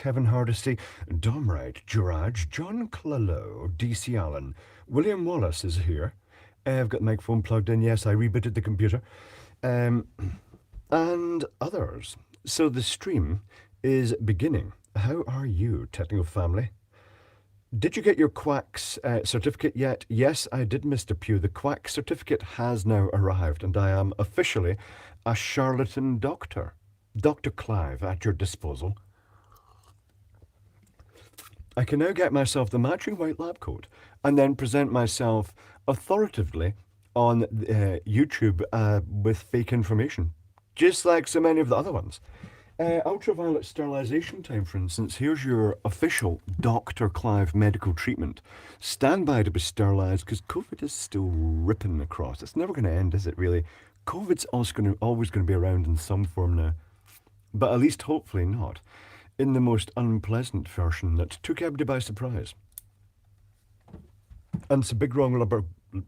Kevin Hardesty, Dom Wright, Gerard, John Clallow, DC Allen, William Wallace is here. I've got the microphone plugged in. Yes, I rebooted the computer. Um, and others. So the stream is beginning. How are you, technical family? Did you get your Quacks certificate yet? Yes, I did, Mr. Pugh. The Quack certificate has now arrived, and I am officially a charlatan doctor. Dr. Clive at your disposal. I can now get myself the matching white lab coat and then present myself authoritatively on YouTube with fake information, just like so many of the other ones. Ultraviolet sterilisation time, for instance. Here's your official Dr. Clive medical treatment. Stand by to be sterilised because COVID is still ripping across. It's never going to end, is it really? COVID's always going to be around in some form now, but at least hopefully not in the most unpleasant version that took everybody by surprise. And some big wrong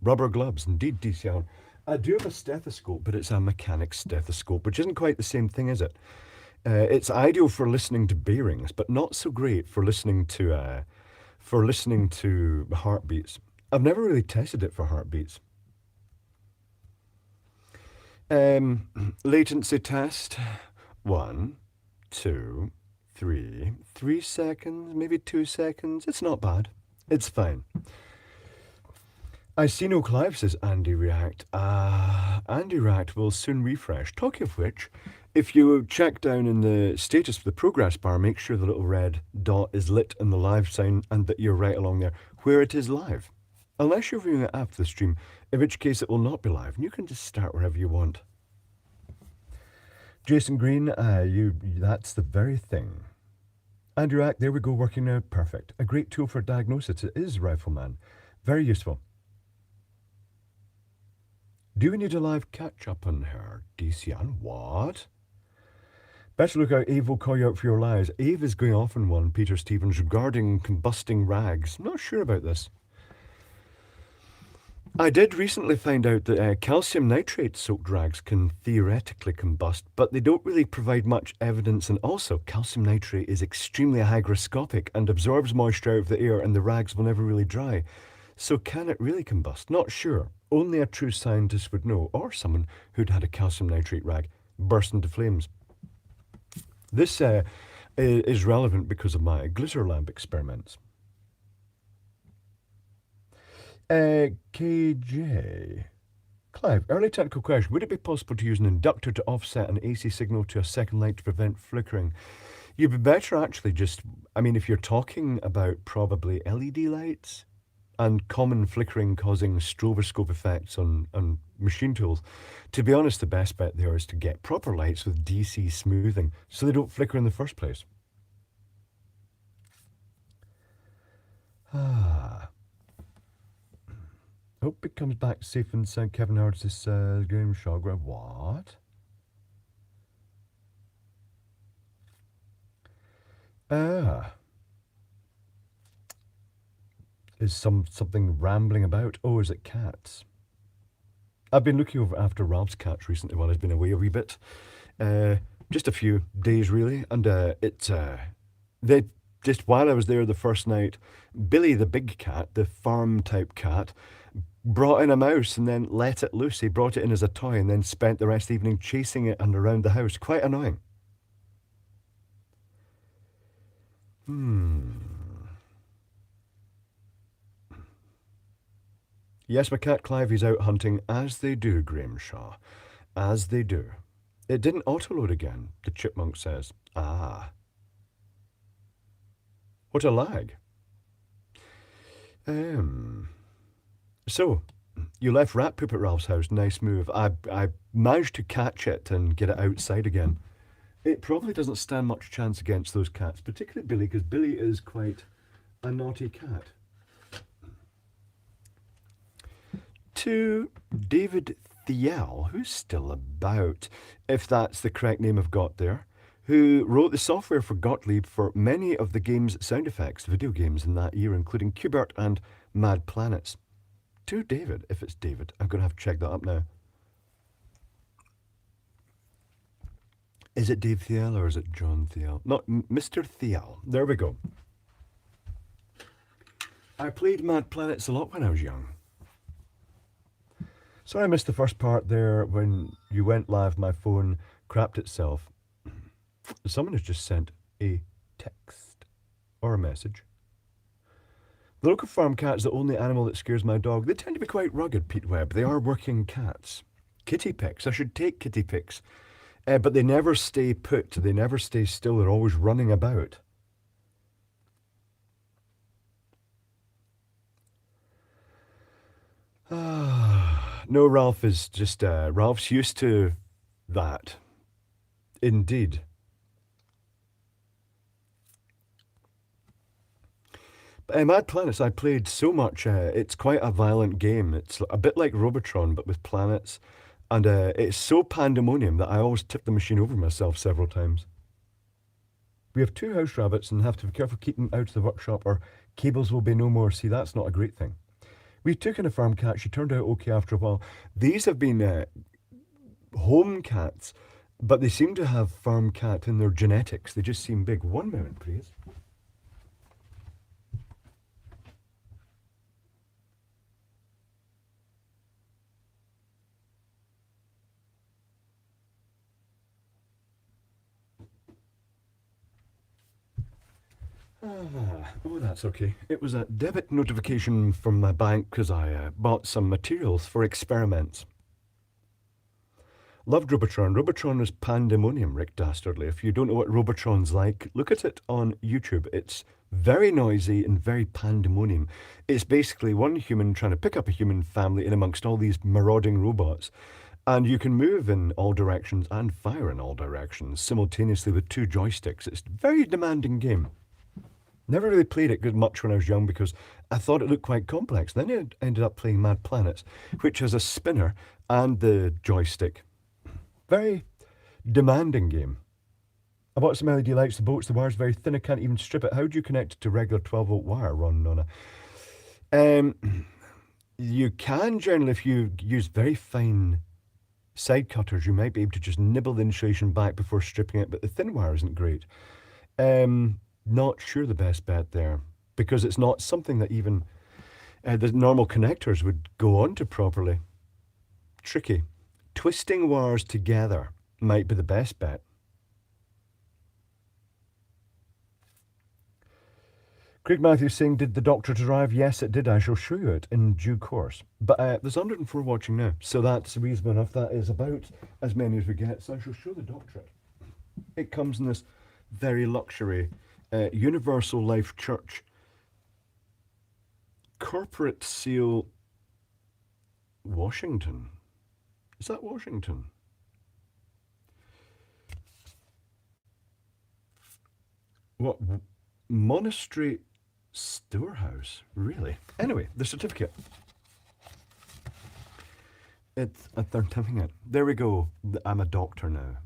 rubber gloves, indeed, DCL. I do have a stethoscope, but it's a mechanic stethoscope, which isn't quite the same thing, is it? It's ideal for listening to bearings, but not so great for listening to heartbeats. I've never really tested it for heartbeats. Latency test. 1, 2, 3. 3 seconds, maybe 2 seconds. It's not bad. It's fine. I see no Clive, says Andy React. Andy React will soon refresh. Talking of which, if you check down in the status of the progress bar, make sure the little red dot is lit in the live sign and that you're right along there where it is live. Unless you're viewing it after the stream, in which case it will not be live, and you can just start wherever you want. Jason Green, that's the very thing. Andrew React, there we go, working now. Perfect. A great tool for diagnosis. It is, Rifleman. Very useful. Do we need a live catch-up on her? DCN, what? Better look out, Ave will call you out for your lies. Ave is going off on one, Peter Stevens, regarding combusting rags. I'm not sure about this. I did recently find out that calcium nitrate-soaked rags can theoretically combust, but they don't really provide much evidence, and also calcium nitrate is extremely hygroscopic and absorbs moisture out of the air, and the rags will never really dry. So can it really combust? Not sure. Only a true scientist would know, or someone who'd had a calcium nitrate rag burst into flames. This is relevant because of my glitter lamp experiments. KJ. Clive, early technical question. Would it be possible to use an inductor to offset an AC signal to a second light to prevent flickering? You'd be better actually if you're talking about probably LED lights and common flickering causing stroboscope effects on machine tools, to be honest, the best bet there is to get proper lights with DC smoothing so they don't flicker in the first place. Hope it comes back safe and sound. Kevin Hart says, Game Shagra. What? Is something rambling about? Oh, is it cats? I've been looking over after Ralph's cats recently while he's been away a wee bit. Just a few days, really. And while I was there the first night, Billy, the big cat, the farm-type cat, brought in a mouse and then let it loose. He brought it in as a toy and then spent the rest of the evening chasing it and around the house. Quite annoying. Yes, my cat Clive is out hunting, as they do, Graham Shaw. As they do. It didn't autoload again, the chipmunk says. Ah. What a lag. So, you left rat poop at Ralph's house. Nice move. I managed to catch it and get it outside again. It probably doesn't stand much chance against those cats, particularly Billy, because Billy is quite a naughty cat. To David Thiel, who's still about, if that's the correct name I've got there, who wrote the software for Gottlieb for many of the game's sound effects, video games in that year, including Qbert and Mad Planets. To David, if it's David, I'm going to have to check that up now. Is it Dave Thiel or is it John Thiel? Not Mr. Thiel. There we go. I played Mad Planets a lot when I was young. Sorry I missed the first part there when you went live. My phone crapped itself. Someone has just sent a text or a message. The local farm cat is the only animal that scares my dog. They tend to be quite rugged, Pete Webb. They are working cats. Kitty pics. I should take kitty pics. But they never stay put. They never stay still. They're always running about. No, Ralph is just, Ralph's used to that. Indeed. Mad Planets, I played so much. It's quite a violent game. It's a bit like Robotron, but with planets. And it's so pandemonium that I always tip the machine over myself several times. We have 2 house rabbits and have to be careful keeping them out of the workshop or cables will be no more. See, that's not a great thing. We took in a farm cat. She turned out okay after a while. These have been home cats, but they seem to have farm cat in their genetics. They just seem big. One moment, please. Oh, that's okay. It was a debit notification from my bank because I bought some materials for experiments. Loved Robotron. Robotron is pandemonium, Rick Dastardly. If you don't know what Robotron's like, look at it on YouTube. It's very noisy and very pandemonium. It's basically one human trying to pick up a human family in amongst all these marauding robots. And you can move in all directions and fire in all directions simultaneously with 2 joysticks. It's a very demanding game. Never really played it good much when I was young because I thought it looked quite complex. Then I ended up playing Mad Planets, which has a spinner and the joystick. Very demanding game. I bought some LED lights. The boat's the wire's very thin. I can't even strip it. How do you connect it to regular 12-volt wire, Ron Nonna? You can generally, if you use very fine side cutters, you might be able to just nibble the insulation back before stripping it, but the thin wire isn't great. Not sure the best bet there because it's not something that even the normal connectors would go onto properly. Tricky. Twisting wires together might be the best bet. Craig Matthews saying, did the doctorate arrive? Yes, it did. I shall show you it in due course. But there's 104 watching now, so that's reasonable enough. That is about as many as we get, so I shall show the doctorate. It comes in this very luxury Universal Life Church corporate seal. Washington. Is that Washington? What? Monastery storehouse? Really? Anyway, the certificate. It's a third timing it. There we go. I'm a doctor now.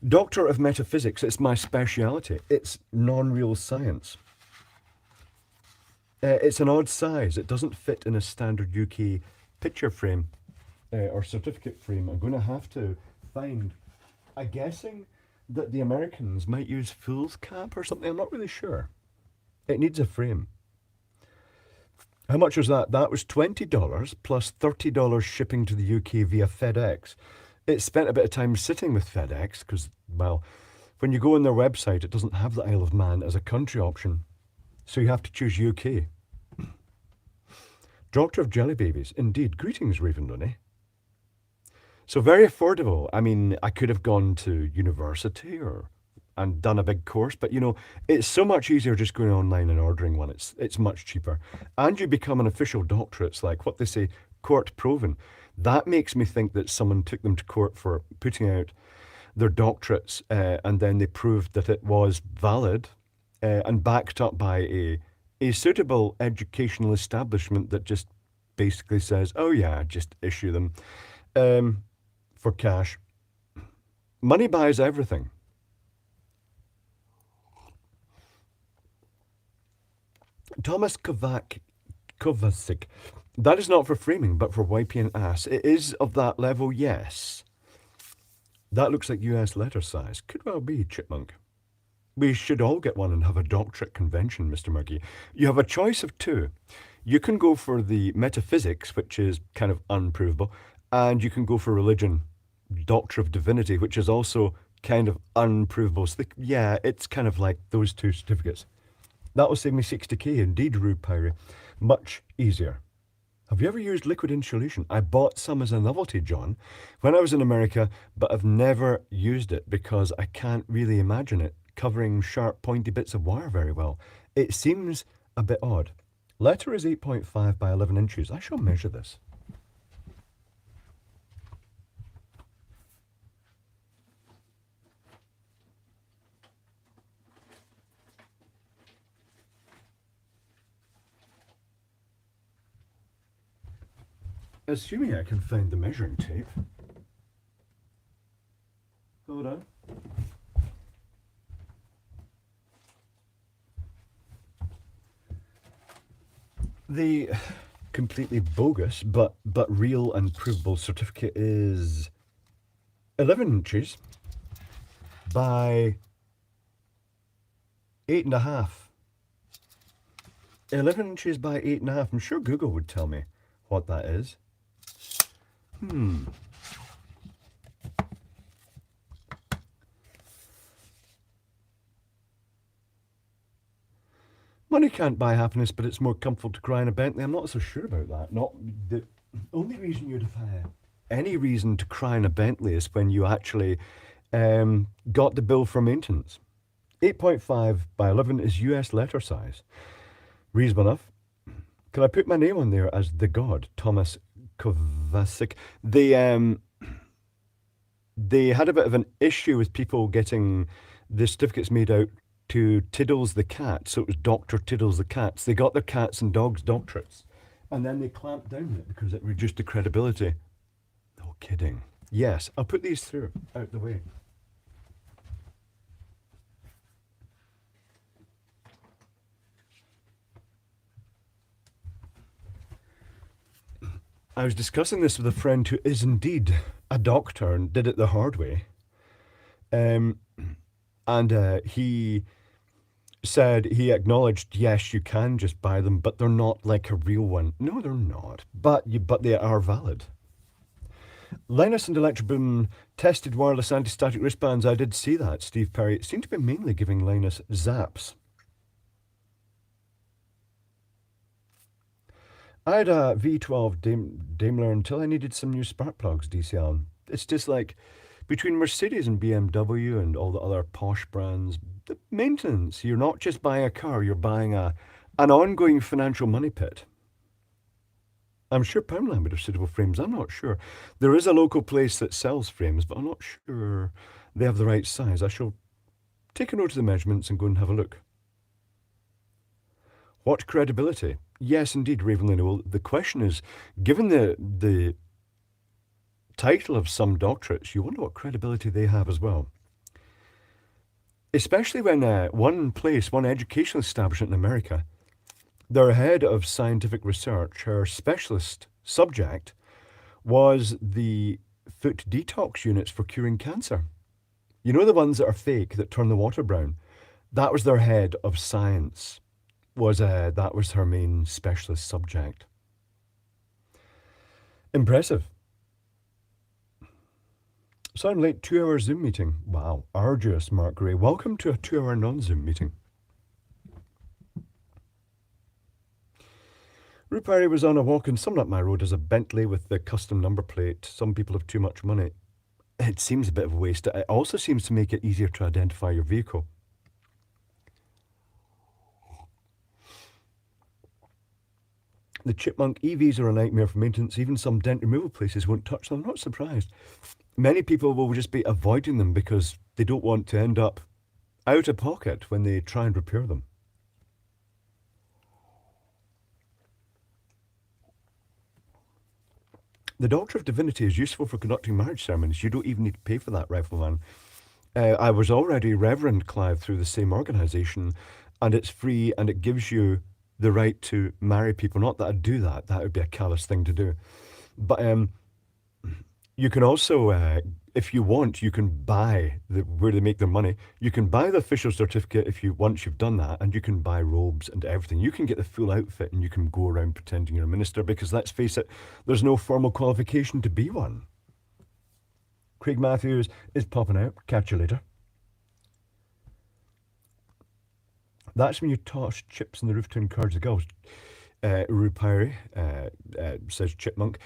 Doctor of Metaphysics. It's my speciality. It's non-real science. It's an odd size. It doesn't fit in a standard UK picture frame or certificate frame. I'm going to have to find. I'm guessing that the Americans might use foolscap or something. I'm not really sure. It needs a frame. How much was that? That was $20 plus $30 shipping to the UK via FedEx. It spent a bit of time sitting with FedEx because, well, when you go on their website, it doesn't have the Isle of Man as a country option. So you have to choose UK. Doctor of Jelly Babies. Indeed. Greetings, Raven Looney. So very affordable. I mean, I could have gone to university and done a big course, but you know, it's so much easier just going online and ordering one. It's much cheaper. And you become an official doctor. It's like what they say, court proven. That makes me think that someone took them to court for putting out their doctorates and then they proved that it was valid and backed up by a suitable educational establishment that just basically says, oh yeah, just issue them for cash. Money buys everything. Thomas Kovacic That is not for framing, but for wiping an ass. It is of that level, yes. That looks like US letter size. Could well be, Chipmunk. We should all get one and have a doctorate convention, Mr. Murgy. You have a choice of two. You can go for the metaphysics, which is kind of unprovable, and you can go for religion, Doctor of Divinity, which is also kind of unprovable. So yeah, it's kind of like those two certificates. That will save me 60k, indeed, Rude Pyre. Much easier. Have you ever used liquid insulation? I bought some as a novelty, John, when I was in America, but I've never used it because I can't really imagine it covering sharp, pointy bits of wire very well. It seems a bit odd. Letter is 8.5 by 11 inches. I shall measure this. Assuming I can find the measuring tape. Hold on. The completely bogus but real and provable certificate is 11 inches by 8.5. 11 inches by 8.5. I'm sure Google would tell me what that is. Money can't buy happiness, but it's more comfortable to cry in a Bentley. I'm not so sure about that. Not the only reason you'd have had any reason to cry in a Bentley is when you actually got the bill for maintenance. 8.5 by 11 is US letter size. Reasonable enough. Can I put my name on there as the God, Thomas Kovacic? They had a bit of an issue with people getting the certificates made out to Tiddles the cat, so it was Dr. Tiddles the cats. They got their cats and dogs doctorates, and then they clamped down on it because it reduced the credibility. No kidding. Yes, I'll put these through, out the way. I was discussing this with a friend who is indeed a doctor and did it the hard way. And he said he acknowledged, yes, you can just buy them, but they're not like a real one. No, they're not. But they are valid. Linus and Electroboom tested wireless anti-static wristbands. I did see that, Steve Perry. It seemed to be mainly giving Linus zaps. I had a V12 Daimler until I needed some new spark plugs, DCL. It's just like between Mercedes and BMW and all the other posh brands, the maintenance, you're not just buying a car, you're buying an ongoing financial money pit. I'm sure Poundland would have suitable frames. I'm not sure. There is a local place that sells frames, but I'm not sure they have the right size. I shall take a note of the measurements and go and have a look. What credibility? Yes, indeed, Ravenlina. Well, the question is, given the title of some doctorates, you wonder what credibility they have as well. Especially when one educational establishment in America, their head of scientific research, her specialist subject, was the foot detox units for curing cancer. You know the ones that are fake, that turn the water brown? That was their head of science. That was her main specialist subject. Impressive. So I'm late, 2-hour Zoom meeting. Wow, arduous, Mark Gray. Welcome to a 2-hour non-Zoom meeting. Rupari was on a walk and summed up my road as a Bentley with the custom number plate. Some people have too much money. It seems a bit of a waste. It also seems to make it easier to identify your vehicle. The Chipmunk EVs are a nightmare for maintenance. Even some dent removal places won't touch them. I'm not surprised. Many people will just be avoiding them because they don't want to end up out of pocket when they try and repair them. The Doctor of Divinity is useful for conducting marriage ceremonies. You don't even need to pay for that, Rifleman. I was already Reverend Clive through the same organisation, and it's free, and it gives you the right to marry people. Not that I'd do that. That would be a callous thing to do. But you can also, if you want, you can buy where they make their money. You can buy the official certificate if you once you've done that, and you can buy robes and everything. You can get the full outfit, and you can go around pretending you're a minister. Because let's face it, there's no formal qualification to be one. Craig Matthews is popping out. Catch you later. That's when you toss chips in the roof to encourage the girls. Rupari, says Chipmunk.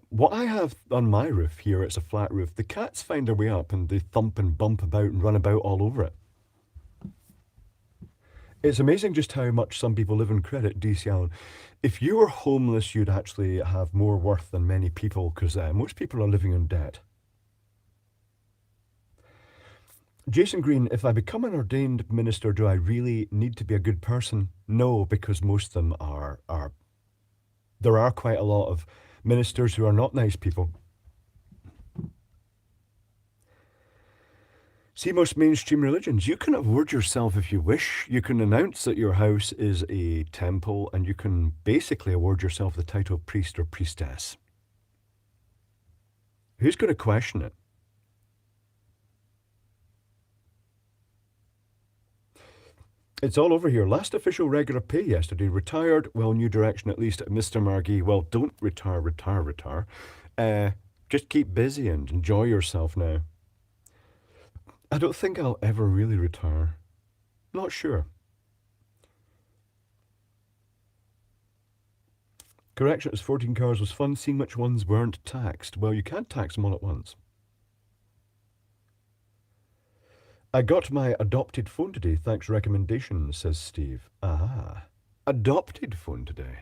What I have on my roof here, it's a flat roof. The cats find their way up and they thump and bump about and run about all over it. It's amazing just how much some people live in credit, DC Allen. If you were homeless, you'd actually have more worth than many people because most people are living in debt. Jason Green, if I become an ordained minister, do I really need to be a good person? No, because most of them are. There are quite a lot of ministers who are not nice people. See, most mainstream religions, you can award yourself if you wish. You can announce that your house is a temple, and you can basically award yourself the title priest or priestess. Who's going to question it? It's all over here. Last official regular pay yesterday. Retired. Well, new direction at least. Mr. Margie. Well, don't retire. Just keep busy and enjoy yourself now. I don't think I'll ever really retire. Not sure. Correction, it was 14 cars was fun. Seeing which ones weren't taxed. Well, you can't tax them all at once. I got my adopted phone today. Thanks recommendation, says Steve. Ah, adopted phone today.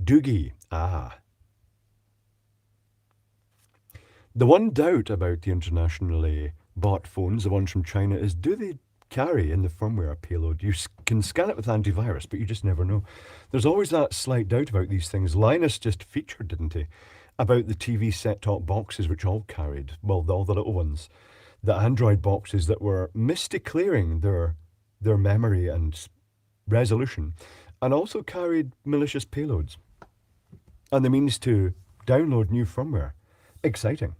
Doogie. Ah. The one doubt about the internationally bought phones, the ones from China, is do they carry in the firmware a payload? You can scan it with antivirus, but you just never know. There's always that slight doubt about these things. Linus just featured, didn't he? About the TV set-top boxes, which all carried, well, all the little ones, the Android boxes that were misdeclaring their memory and resolution, and also carried malicious payloads and the means to download new firmware. Exciting.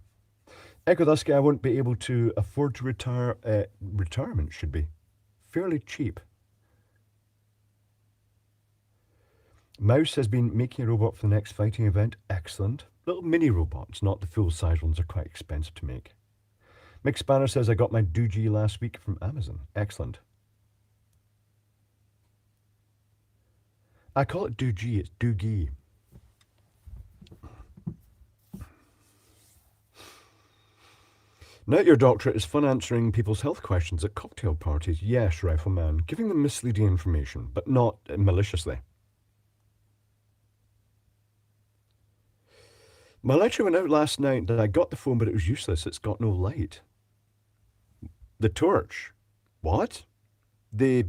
Echo Dusky, I won't be able to afford to retire. Retirement should be fairly cheap. Mouse has been making a robot for the next fighting event. Excellent. Little mini robots, not the full-size ones, are quite expensive to make. Mick Spanner says, I got my Doogie last week from Amazon. Excellent. I call it Doogie, it's Doogie. Now your doctorate is fun answering people's health questions at cocktail parties. Yes, Rifleman, giving them misleading information, but not maliciously. My lecture went out last night and I got the phone, but it was useless. It's got no light. The torch. What? The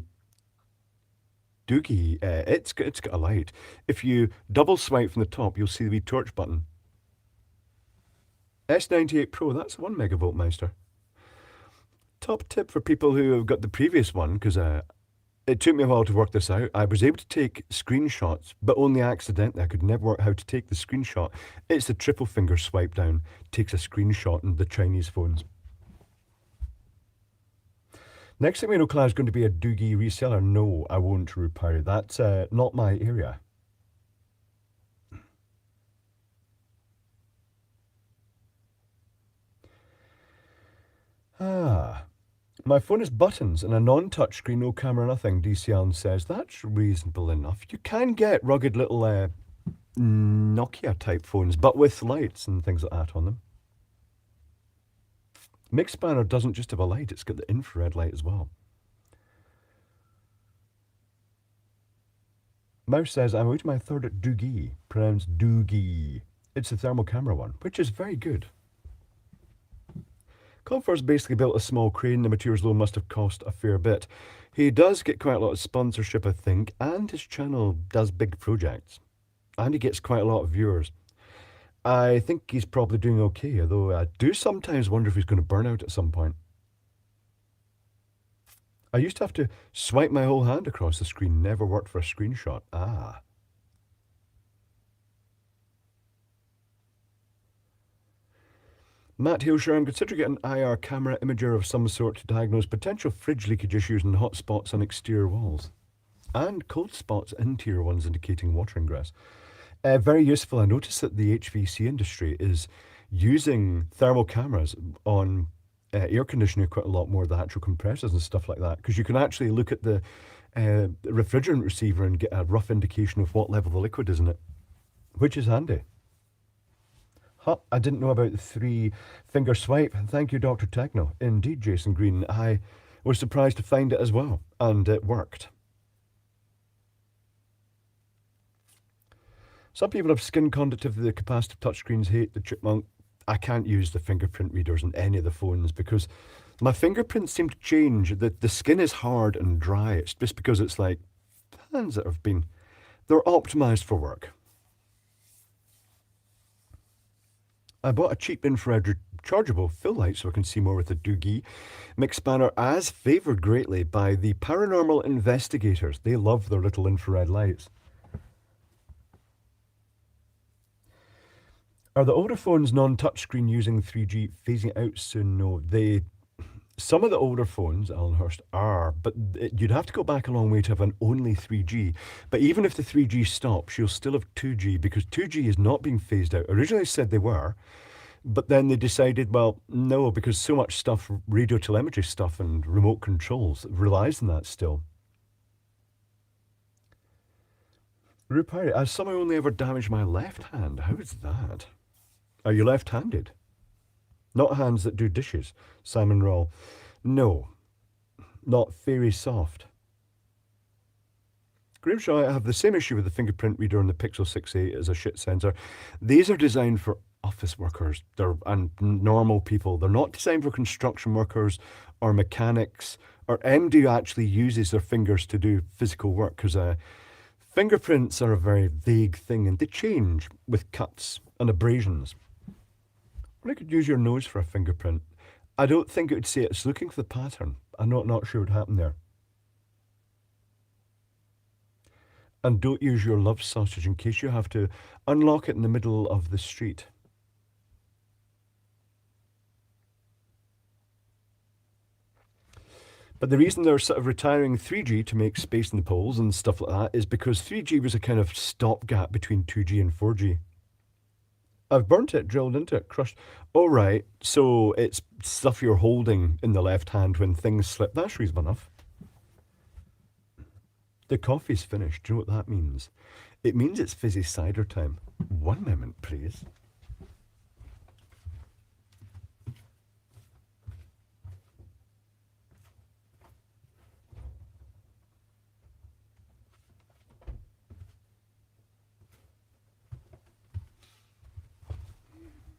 Doogie, it's got a light. If you double swipe from the top, you'll see the wee torch button. S98 Pro, that's 1 megavolt Meister. Top tip for people who have got the previous one, because it took me a while to work this out. I was able to take screenshots, but only accidentally. I could never work out how to take the screenshot. It's the triple finger swipe down, takes a screenshot on the Chinese phones. Next thing we know, Claire's going to be a Doogie reseller. No, I won't, Rupari. That's not my area. My phone is buttons and a non-touch screen, no camera, nothing, DC Allen says. That's reasonable enough. You can get rugged little Nokia-type phones, but with lights and things like that on them. Mick Spanner doesn't just have a light, it's got the infrared light as well. Mouse says, I'm out to my third at Doogie, pronounced Doogie. It's the thermal camera one, which is very good. Comfort's basically built a small crane. The materials loan must have cost a fair bit. He does get quite a lot of sponsorship, I think, and his channel does big projects. And he gets quite a lot of viewers. I think he's probably doing okay, although I do sometimes wonder if he's going to burn out at some point. I used to have to swipe my whole hand across the screen. Never worked for a screenshot. Ah. Matt Hillshire, I'm considering getting an IR camera imager of some sort to diagnose potential fridge leakage issues and hot spots on exterior walls. And cold spots, interior ones indicating water ingress. Very useful. I noticed that the HVAC industry is using thermal cameras on air conditioning quite a lot more, the actual compressors and stuff like that, because you can actually look at the refrigerant receiver and get a rough indication of what level the liquid is in it, which is handy. Huh, I didn't know about the 3-finger swipe. Thank you, Dr. Techno. Indeed, Jason Green. I was surprised to find it as well, and it worked. Some people have skin conductivity, the capacitive touchscreens, hate the chipmunk. I can't use the fingerprint readers on any of the phones because my fingerprints seem to change. The skin is hard and dry. It's just because it's like hands that have been, they're optimized for work. I bought a cheap infrared rechargeable fill light so I can see more with the Doogie mix spanner, as favoured greatly by the paranormal investigators. They love their little infrared lights. Are the older phones non-touchscreen using 3G phasing out soon? No, some of the older phones, Alan Hurst, are, but you'd have to go back a long way to have an only 3G. But even if the 3G stops, you'll still have 2G because 2G is not being phased out. Originally said they were, but then they decided, well, no, because so much stuff, radio telemetry stuff and remote controls relies on that still. Rupari, I somehow only ever damaged my left hand. How is that? Are you left-handed? Not hands that do dishes, Simon Roll. No, not very soft. Grimshaw, I have the same issue with the fingerprint reader on the Pixel 6a as a shit sensor. These are designed for office workers and normal people. They're not designed for construction workers or mechanics, or MD who actually uses their fingers to do physical work, because fingerprints are a very vague thing and they change with cuts and abrasions. I could use your nose for a fingerprint. I don't think it would say it's looking for the pattern. I'm not sure what happened there. And don't use your love sausage in case you have to unlock it in the middle of the street. But the reason they're sort of retiring 3G to make space in the poles and stuff like that is because 3G was a kind of stopgap between 2G and 4G. I've burnt it, drilled into it, crushed. Oh, right. So it's stuff you're holding in the left hand when things slip. That's reasonable enough. The coffee's finished. Do you know what that means? It means it's fizzy cider time. One moment, please.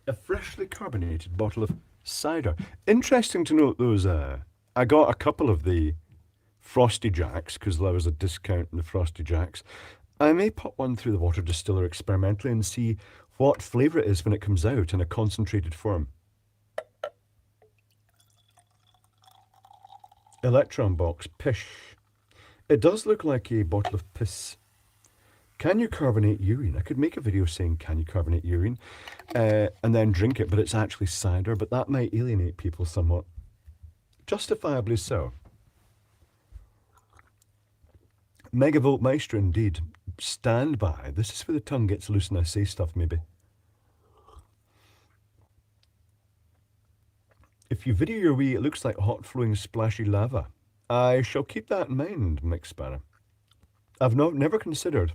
A freshly carbonated bottle of cider. Interesting to note those. I got a couple of the Frosty Jacks because there was a discount in the Frosty Jacks. I may pop one through the water distiller experimentally and see what flavour it is when it comes out in a concentrated form. Electron box, pish. It does look like a bottle of piss. Can you carbonate urine? I could make a video saying, can you carbonate urine? And then drink it, but it's actually cider, but that might alienate people somewhat. Justifiably so. Megavolt Meister, indeed. Stand by. This is where the tongue gets loose and I say stuff, maybe. If you video your wee, it looks like hot flowing splashy lava. I shall keep that in mind, Mick Spanner. I've never considered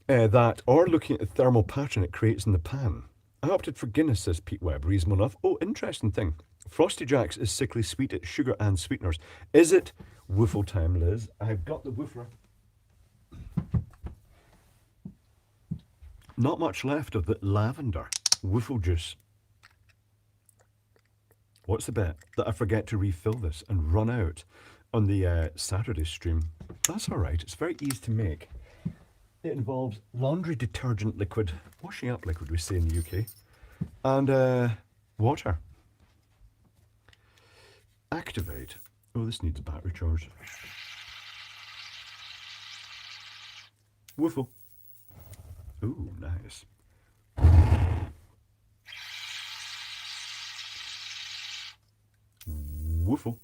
that, or looking at the thermal pattern it creates in the pan. I opted for Guinness, says Pete Webb. Reasonable enough. Oh, interesting thing. Frosty Jacks is sickly sweet. It's sugar and sweeteners. Is it? Woofle time, Liz. I've got the woofer. Not much left of the lavender woofle juice. What's the bet that I forget to refill this and run out on the Saturday stream? That's all right. It's very easy to make. It involves laundry detergent liquid, washing up liquid we say in the UK, and water. Activate. Oh, this needs a battery charge. Woofle. Ooh, nice. Woofle.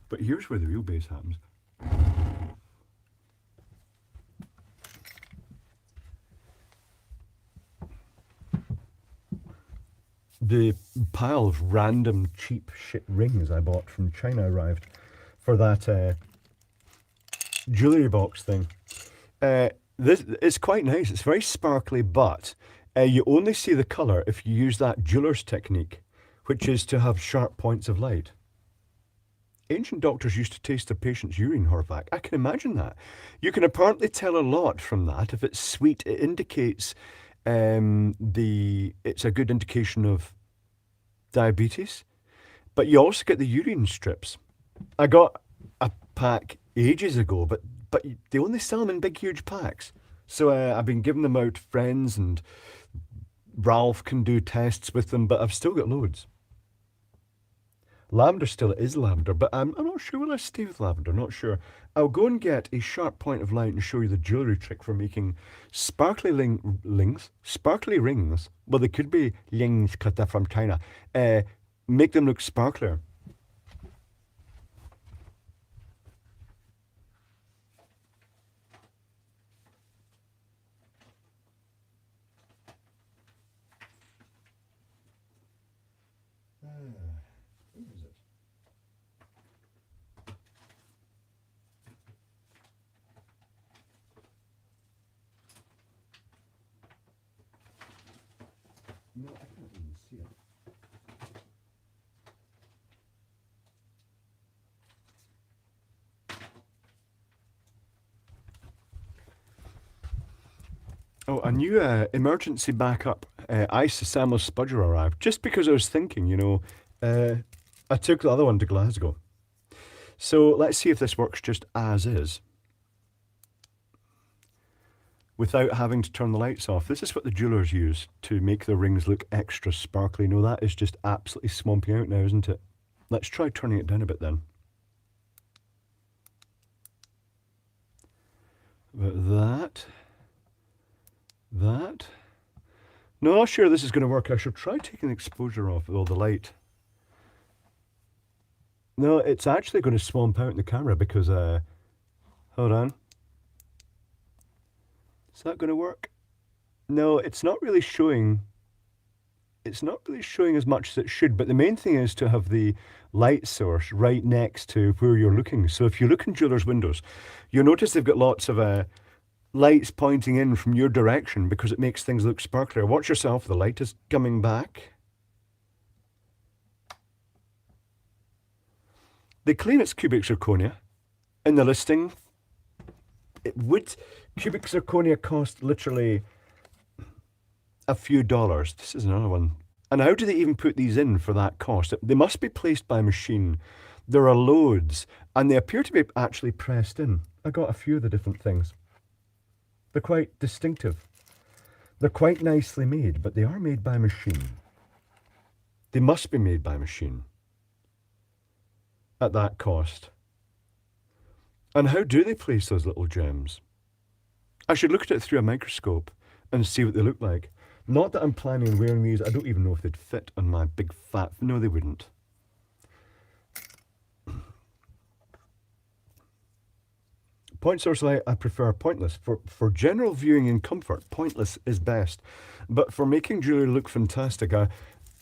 But here's where the real bass happens. The pile of random cheap shit rings I bought from China arrived for that jewellery box thing. This is quite nice. It's very sparkly, but you only see the colour if you use that jeweller's technique, which is to have sharp points of light. Ancient doctors used to taste their patient's urine, Horvath. I can imagine that. You can apparently tell a lot from that. If it's sweet, it indicates it's a good indication of diabetes. But you also get the urine strips. I got a pack ages ago, but they only sell them in big, huge packs. So I've been giving them out to friends, and Ralph can do tests with them, but I've still got loads. Lavender still is lavender, but I'm not sure will I stay with lavender, not sure. I'll go and get a sharp point of light and show you the jewellery trick for making sparkly sparkly rings. Well, they could be rings because they're from China. Make them look sparklier. Where is it? No, I can't even see it. Oh, a new emergency backup isosamo spudger arrived. Just because I was thinking, I took the other one to Glasgow. So let's see if this works just as is, without having to turn the lights off. This is what the jewellers use to make their rings look extra sparkly. No, that is just absolutely swamping out now, isn't it? Let's try turning it down a bit then. But that. No, not sure this is going to work. I should try taking the exposure off with all the light. No, it's actually going to swamp out in the camera because, hold on. Is that going to work? No, it's not really showing. It's not really showing as much as it should, but the main thing is to have the light source right next to where you're looking. So if you look in jewelers' windows, you'll notice they've got lots of lights pointing in from your direction because it makes things look sparklier. Watch yourself, the light is coming back. They claim it's cubic zirconia. In the listing, cubic zirconia cost literally a few dollars. This is another one. And how do they even put these in for that cost? They must be placed by machine. There are loads, and they appear to be actually pressed in. I got a few of the different things. They're quite distinctive. They're quite nicely made, but they are made by machine. They must be made by machine at that cost. And how do they place those little gems? I should look at it through a microscope and see what they look like. Not that I'm planning on wearing these. I don't even know if they'd fit on my big fat... No, they wouldn't. Point source light, I prefer pointless. For general viewing and comfort, pointless is best. But for making jewellery look fantastic,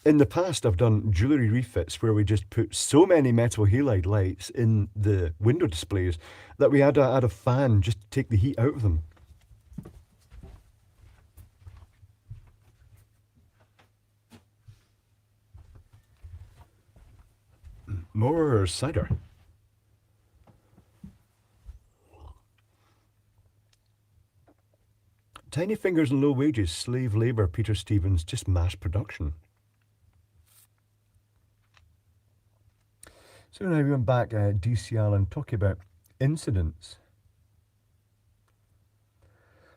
in the past I've done jewellery refits where we just put so many metal halide lights in the window displays that we had to add a fan just to take the heat out of them. More cider. Tiny fingers and low wages, slave labour, Peter Stevens, just mass production. So now we went back at DCL and talking about incidents.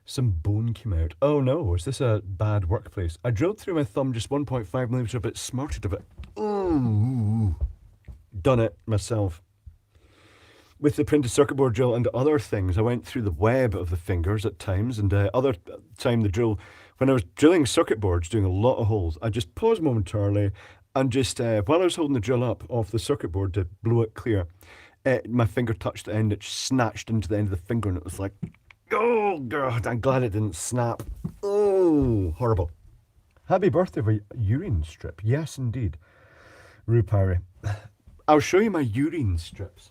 Some bone came out. Oh no, is this a bad workplace? I drilled through my thumb just 1.5 millimeters, a bit smarted of it. Ooh, done it myself. with the printed circuit board drill and other things. I went through the web of the fingers at times, and other time the drill, when I was drilling circuit boards, doing a lot of holes, I just paused momentarily and just, while I was holding the drill up off the circuit board to blow it clear, my finger touched the end, it snatched into the end of the finger, and it was like, oh God, I'm glad it didn't snap. Oh, horrible. Happy birthday for urine strip. Yes, indeed. Rupari. I'll show you my urine strips.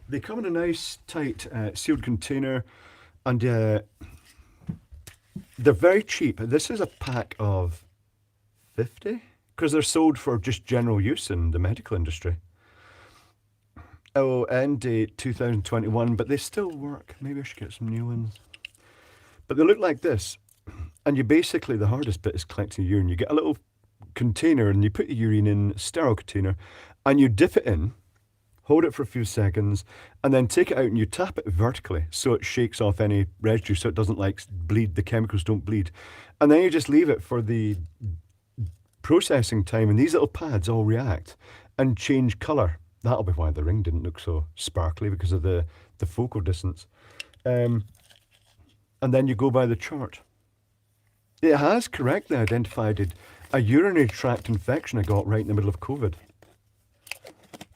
They come in a nice, tight, sealed container, and they're very cheap. This is a pack of 50, because they're sold for just general use in the medical industry. Oh, end date 2021, but they still work. Maybe I should get some new ones. But they look like this, and you basically, the hardest bit is collecting urine. You get a little container, and you put your urine in a sterile container, and you dip it in, hold it for a few seconds, and then take it out and you tap it vertically so it shakes off any residue so it doesn't like bleed, the chemicals don't bleed. And then you just leave it for the processing time, and these little pads all react and change colour. That'll be why the ring didn't look so sparkly, because of the focal distance. And then you go by the chart. It has correctly identified a urinary tract infection I got right in the middle of COVID.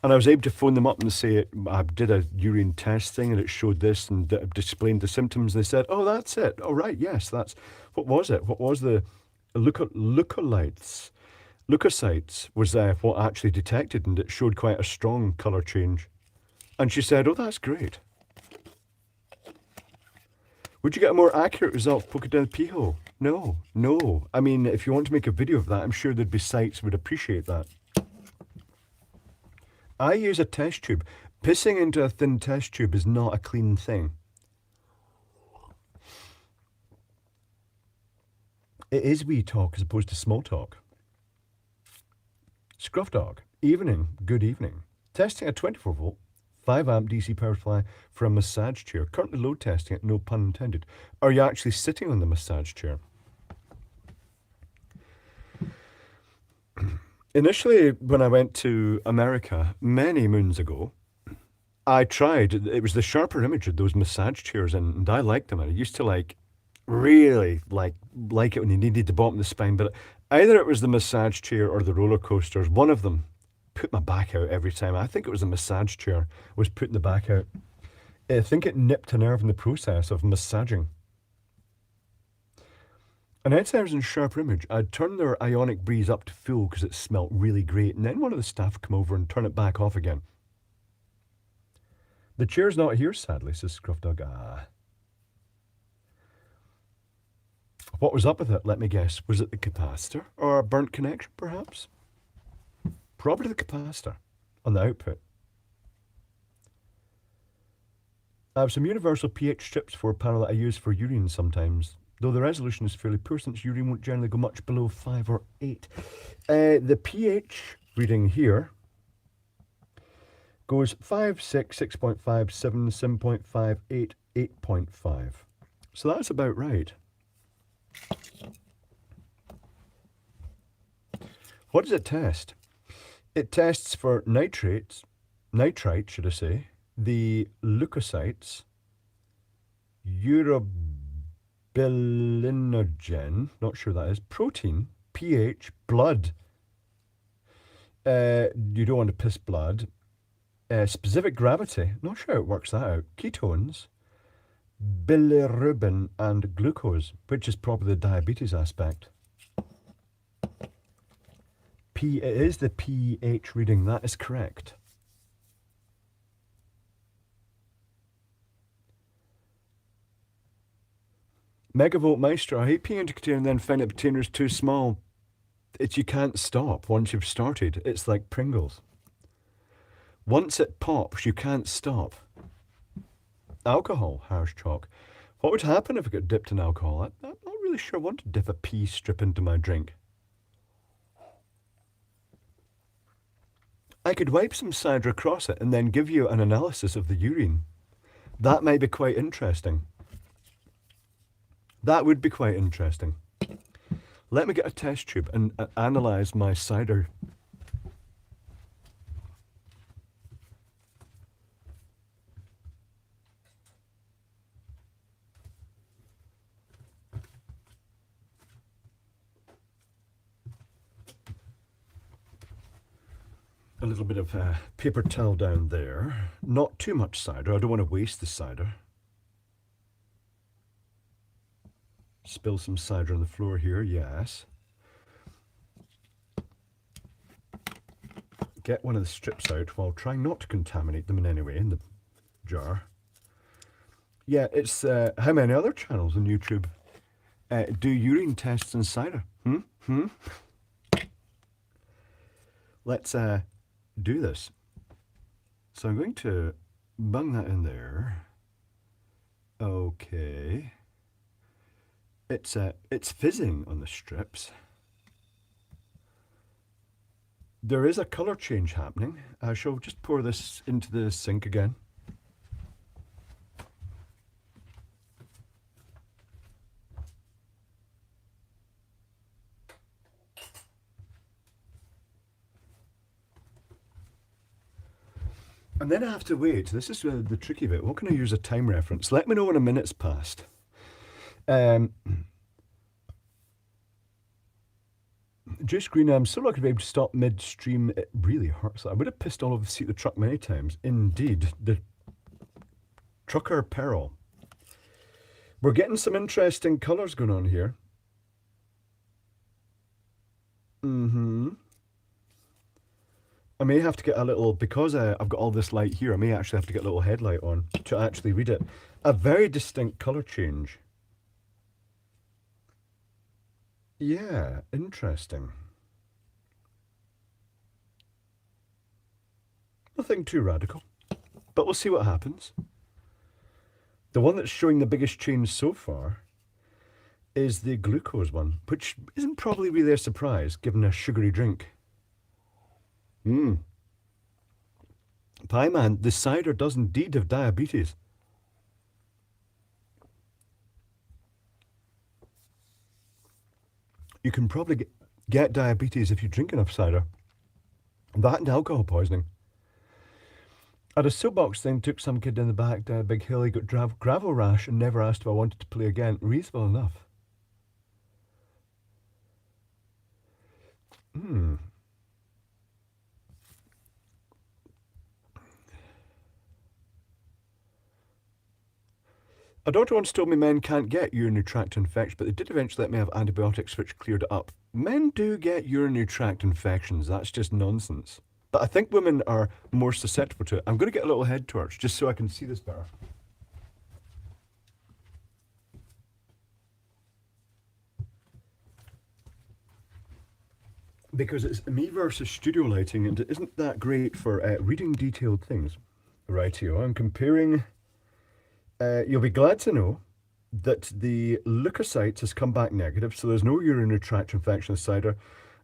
And I was able to phone them up and say, I did a urine test thing and it showed this and displayed the symptoms. They said, oh, that's it. Oh, right, yes, that's, what was it? What was the leukocytes? Leukocytes was what actually detected, and it showed quite a strong colour change. And she said, oh, that's great. Would you get a more accurate result poking down the pee hole? No, no. I mean, if you want to make a video of that, I'm sure there'd be sites that would appreciate that. I use a test tube. Pissing into a thin test tube is not a clean thing. It is wee talk as opposed to small talk. Scruff dog. Evening. Good evening. Testing a 24 volt, 5 amp DC power supply for a massage chair. Currently load testing it, no pun intended. Are you actually sitting on the massage chair? Initially, when I went to America many moons ago, I tried, it was the Sharper Image of those massage chairs, and I liked them. I used to really like it when you needed the bottom of the spine, but either it was the massage chair or the roller coasters. One of them put my back out every time. I think it was the massage chair was putting the back out. I think it nipped a nerve in the process of massaging. And anytime I was in Sharper Image, I'd turn their Ionic Breeze up to full because it smelt really great, and then one of the staff would come over and turn it back off again. The chair's not here, sadly, says Scruffdog. Ah. What was up with it? Let me guess. Was it the capacitor? Or a burnt connection, perhaps? Probably the capacitor on the output. I have some universal pH strips for a panel that I use for urine sometimes, though the resolution is fairly poor since urine won't generally go much below 5 or 8. The pH reading here goes 5, 6, 6.5, 7, 7.5, 8, 8.5. So that's about right. What does it test? It tests for nitrite, should I say, the leukocytes, urobilinogen, not sure that is, protein, pH, blood. You don't want to piss blood. Specific gravity, not sure how it works that out. Ketones, bilirubin, and glucose, which is probably the diabetes aspect. It is the pH reading, that is correct. Megavolt Meister, I hate peeing into a container and then find that the container is too small. You can't stop once you've started. It's like Pringles. Once it pops, you can't stop. Alcohol, Harsh Chalk. What would happen if I got dipped in alcohol? I'm not really sure I want to dip a pea strip into my drink. I could wipe some cider across it and then give you an analysis of the urine. That might be quite interesting. That would be quite interesting. Let me get a test tube and analyse my cider. A little bit of paper towel down there. Not too much cider. I don't want to waste the cider. Spill some cider on the floor here, yes. Get one of the strips out while trying not to contaminate them in any way in the jar. Yeah, it's how many other channels on YouTube do urine tests in cider? Let's do this. So I'm going to bung that in there. Okay. It's fizzing on the strips. There is a colour change happening. I shall just pour this into the sink again. And then I have to wait. This is the tricky bit. What can I use a time reference? Let me know when a minute's passed. Juice Green, I'm so lucky to be able to stop midstream. It really hurts. I would have pissed all over the seat of the truck many times. Indeed. The trucker peril. We're getting some interesting colours going on here. I may have to get a little, because I've got all this light here, I may actually have to get a little headlight on to actually read it. A very distinct colour change. Yeah, interesting. Nothing too radical, but we'll see what happens. The one that's showing the biggest change so far is the glucose one, which isn't probably really a surprise given a sugary drink. Pie Man, the cider does indeed have diabetes. You can probably get diabetes if you drink enough cider. That and alcohol poisoning. At a soapbox thing, took some kid in the back down a big hill. He got gravel rash and never asked if I wanted to play again. Reasonable enough. A doctor once told me men can't get urinary tract infections, but they did eventually let me have antibiotics, which cleared it up. Men do get urinary tract infections. That's just nonsense. But I think women are more susceptible to it. I'm going to get a little head torch just so I can see this better. Because it's me versus studio lighting, and it isn't that great for reading detailed things. Rightio, I'm comparing. You'll be glad to know that the leukocytes has come back negative, so there's no urinary tract infection in cider.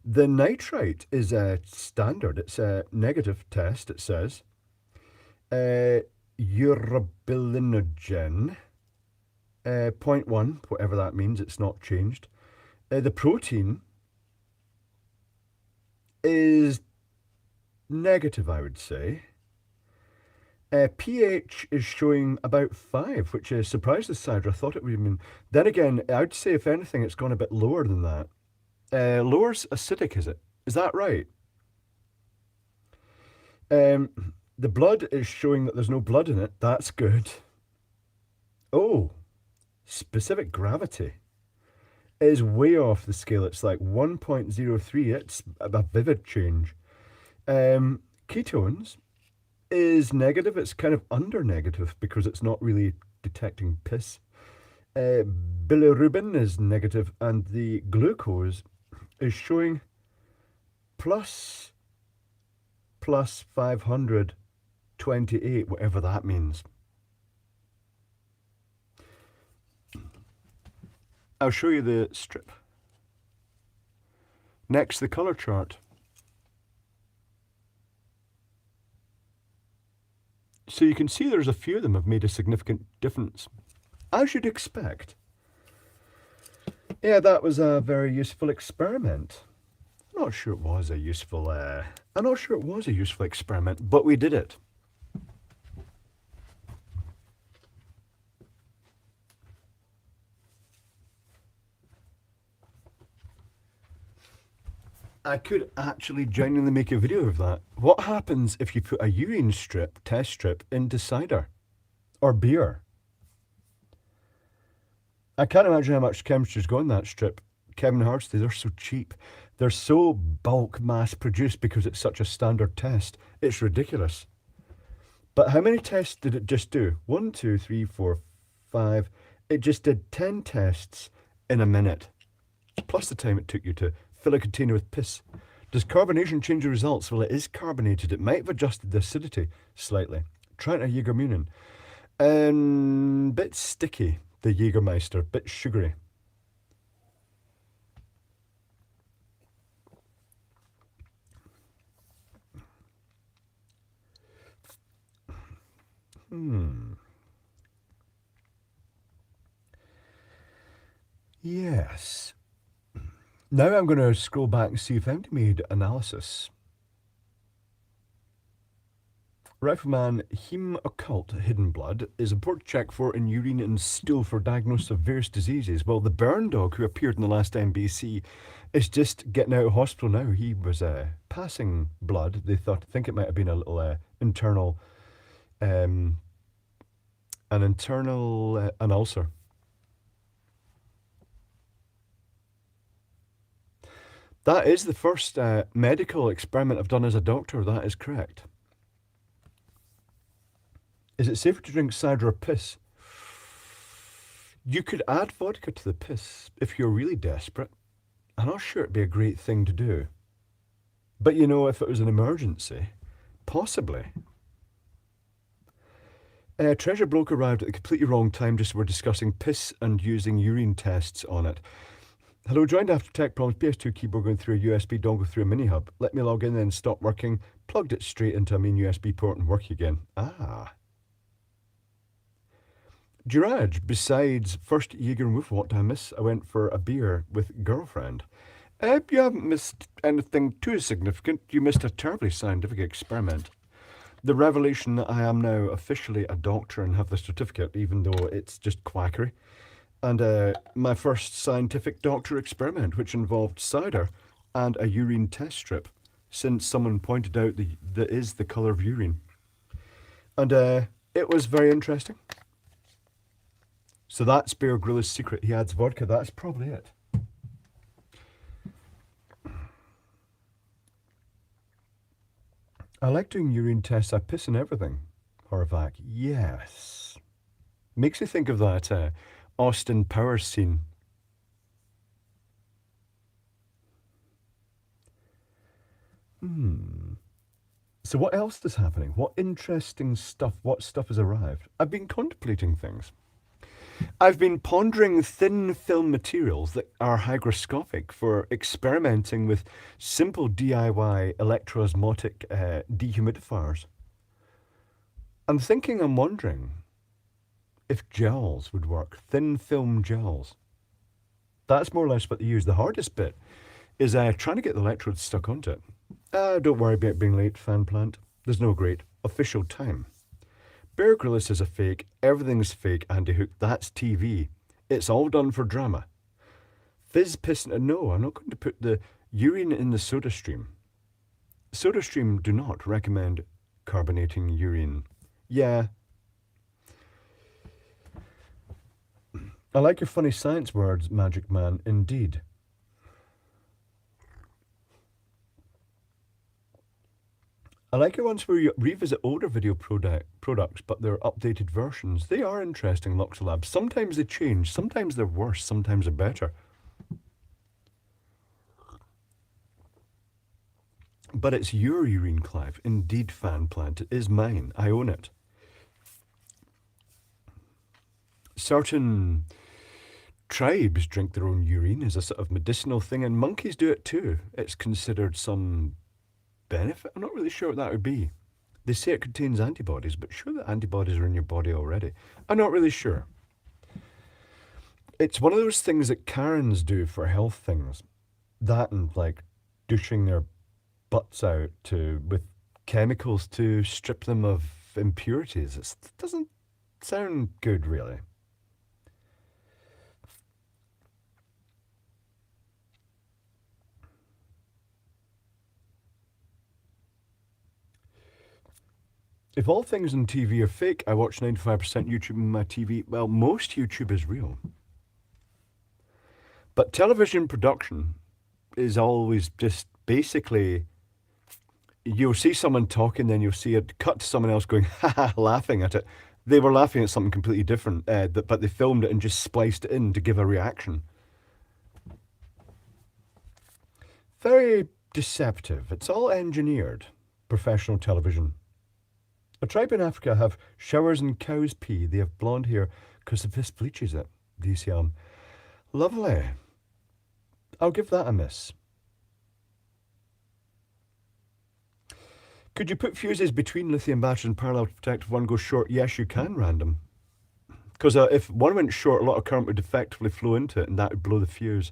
The nitrite is standard. It's a negative test, it says. Urobilinogen, 0.1, whatever that means, it's not changed. The protein is negative, I would say. pH is showing about 5, which surprised the cider. I thought it would have been. Then again, I would say if anything, it's gone a bit lower than that. Lower's acidic, is it? Is that right? The blood is showing that there's no blood in it. That's good. Oh, specific gravity is way off the scale. It's like 1.03. It's a vivid change. Ketones is negative. It's kind of under negative because it's not really detecting piss. Bilirubin is negative, and the glucose is showing plus 528, whatever that means. I'll show you the strip. Next, the colour chart. So you can see there's a few of them have made a significant difference, as you'd expect. Yeah, that was a very useful experiment. I'm not sure it was a useful, I'm not sure it was a useful experiment, but we did it. I could actually genuinely make a video of that. What happens if you put a urine strip, test strip, into cider? Or beer? I can't imagine how much chemistry's gone in that strip. Kevin Hardstay, they're so cheap. They're so bulk mass produced because it's such a standard test. It's ridiculous. But how many tests did it just do? 1, 2, 3, 4, 5. It just did 10 tests in a minute, plus the time it took you to fill a container with piss. Does carbonation change the results? Well, it is carbonated. It might have adjusted the acidity slightly. Try it a Jägermühlen. Bit sticky, the Jägermeister, bit sugary. Yes. Now I'm going to scroll back and see if anybody made analysis. Rifleman Heme Occult Hidden Blood is important to check for in urine and stool for diagnosis of various diseases. Well, the burn dog who appeared in the last MBC is just getting out of hospital now. He was passing blood. They think it might have been a little internal, an ulcer. That is the first medical experiment I've done as a doctor. That is correct. Is it safer to drink cider or piss? You could add vodka to the piss if you're really desperate. I'm not sure it'd be a great thing to do. But you know, if it was an emergency, possibly. Treasure Bloke arrived at the completely wrong time just as we're discussing piss and using urine tests on it. Hello, joined after tech problems, PS2 keyboard going through a USB dongle through a mini hub. Let me log in, then stop working. Plugged it straight into a main USB port and work again. Ah. Girage, besides first Jaeger and Wolf, what did I miss? I went for a beer with girlfriend. You haven't missed anything too significant. You missed a terribly scientific experiment. The revelation that I am now officially a doctor and have the certificate, even though it's just quackery. And my first scientific doctor experiment, which involved cider and a urine test strip, since someone pointed out that is the colour of urine. And it was very interesting. So that's Bear Grylls' secret. He adds vodka. That's probably it. I like doing urine tests. I piss and everything. Horvath. Yes. Makes you think of that Austin Powers scene. So what else is happening? What interesting stuff, what stuff has arrived? I've been contemplating things. I've been pondering thin film materials that are hygroscopic for experimenting with simple DIY electroosmotic dehumidifiers. I'm wondering if gels would work, thin film gels. That's more or less what they use. The hardest bit is trying to get the electrodes stuck onto it. Don't worry about being late, fan plant. There's no great official time. Bear Grylls is a fake, everything's fake, Andy Hook, that's TV. It's all done for drama. Fizz piss, no, I'm not going to put the urine in the SodaStream. SodaStream do not recommend carbonating urine. Yeah. I like your funny science words, Magic Man, indeed. I like it once where you revisit older video products, but they're updated versions. They are interesting, Luxolab. Sometimes they change, sometimes they're worse, sometimes they're better. But it's your urine, Clive. Indeed, fan plant. It is mine. I own it. Certain tribes drink their own urine as a sort of medicinal thing, and monkeys do it too. It's considered some benefit. I'm not really sure what that would be. They say it contains antibodies, but sure that antibodies are in your body already. I'm not really sure. It's one of those things that Karens do for health things. That and like douching their butts out to with chemicals to strip them of impurities. It doesn't sound good, really. If all things on TV are fake, I watch 95% YouTube on my TV. Well, most YouTube is real. But television production is always just basically you'll see someone talking, then you'll see it cut to someone else going, ha ha, laughing at it. They were laughing at something completely different, but they filmed it and just spliced it in to give a reaction. Very deceptive. It's all engineered. Professional television. A tribe in Africa have showers in cow's pee. They have blonde hair because the piss bleaches it. DCM. Lovely. I'll give that a miss. Could you put fuses between lithium batteries and parallel to protect if one goes short? Yes, you can, random. Because if one went short, a lot of current would effectively flow into it and that would blow the fuse.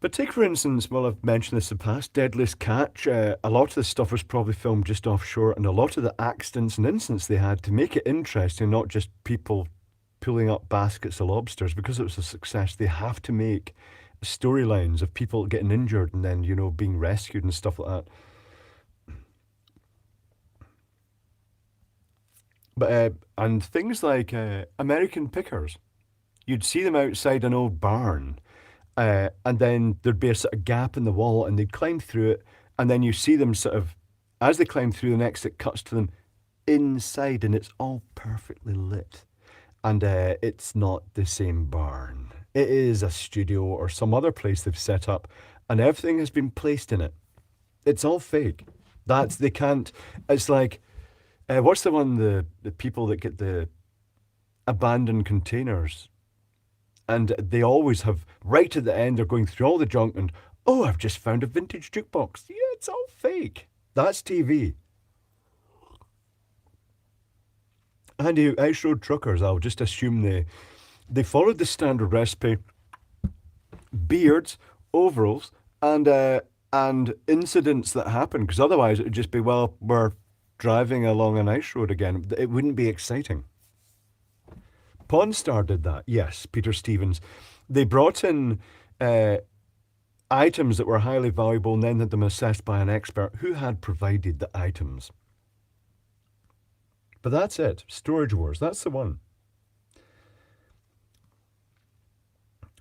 But take, for instance, well, I've mentioned this in the past, Deadliest Catch. A lot of the stuff was probably filmed just offshore, and a lot of the accidents and incidents they had to make it interesting, not just people pulling up baskets of lobsters. Because it was a success, they have to make storylines of people getting injured and then, being rescued and stuff like that. But and things like American Pickers, you'd see them outside an old barn, and then there'd be a sort of gap in the wall, and they'd climb through it, and then you see them sort of, as they climb through, the next it cuts to them inside, and it's all perfectly lit. And it's not the same barn. It is a studio or some other place they've set up, and everything has been placed in it. It's all fake. They can't. It's like, what's the one? The people that get the abandoned containers, and they always have right at the end. They're going through all the junk, and oh, I've just found a vintage jukebox. Yeah, it's all fake. That's TV. And Ice Road Truckers, I'll just assume they followed the standard recipe: beards, overalls, and incidents that happen. Because otherwise, it would just be, well, we're driving along an ice road again. It wouldn't be exciting. Pawn Star did that. Yes, Peter Stevens. They brought in items that were highly valuable and then had them assessed by an expert who had provided the items. But that's it. Storage Wars. That's the one.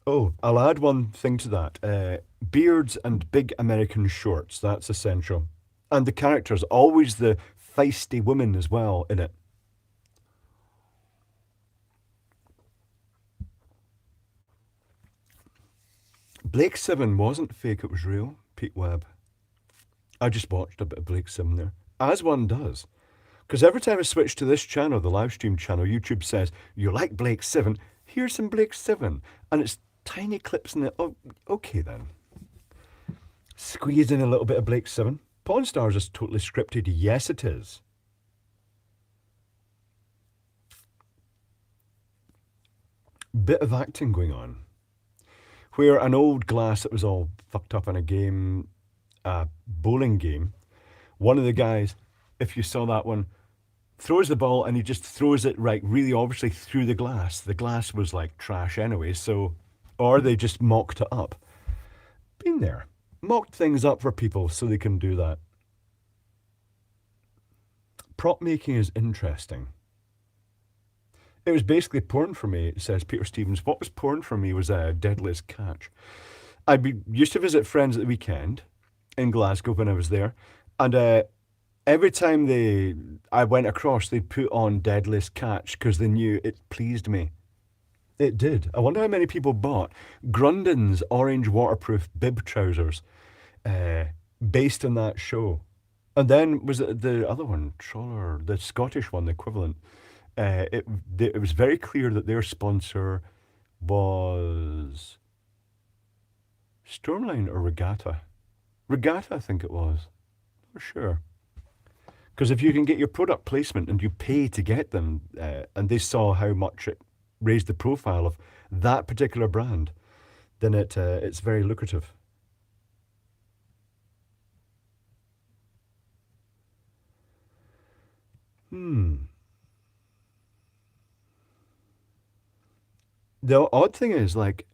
Oh, I'll add one thing to that. Beards and big American shorts. That's essential. And the characters, always the feisty women as well in it. Blake Seven wasn't fake, it was real. Pete Webb. I just watched a bit of Blake Seven there. As one does. Because every time I switch to this channel, the live stream channel, YouTube says, you like Blake Seven? Here's some Blake Seven. And it's tiny clips in it. Oh, okay then. Squeeze in a little bit of Blake Seven. Pawn Stars is totally scripted. Yes, it is. Bit of acting going on. Where an old glass that was all fucked up in a bowling game, one of the guys, if you saw that one, throws the ball and he just throws it really obviously through the glass. The glass was like trash anyway, or they just mocked it up. Been there. Mocked things up for people so they can do that. Prop making is interesting. It was basically porn for me, says Peter Stevens. What was porn for me was Deadliest Catch. Used to visit friends at the weekend in Glasgow when I was there, and every time I went across, they'd put on Deadliest Catch because they knew it pleased me. It did. I wonder how many people bought Grundon's orange waterproof bib trousers based on that show. And then was it the other one, Troller, the Scottish one, the equivalent? It was very clear that their sponsor was Stormline or Regatta. Regatta, I think it was. For sure. Because if you can get your product placement and you pay to get them, and they saw how much it raised the profile of that particular brand, then it's very lucrative. The odd thing is, like,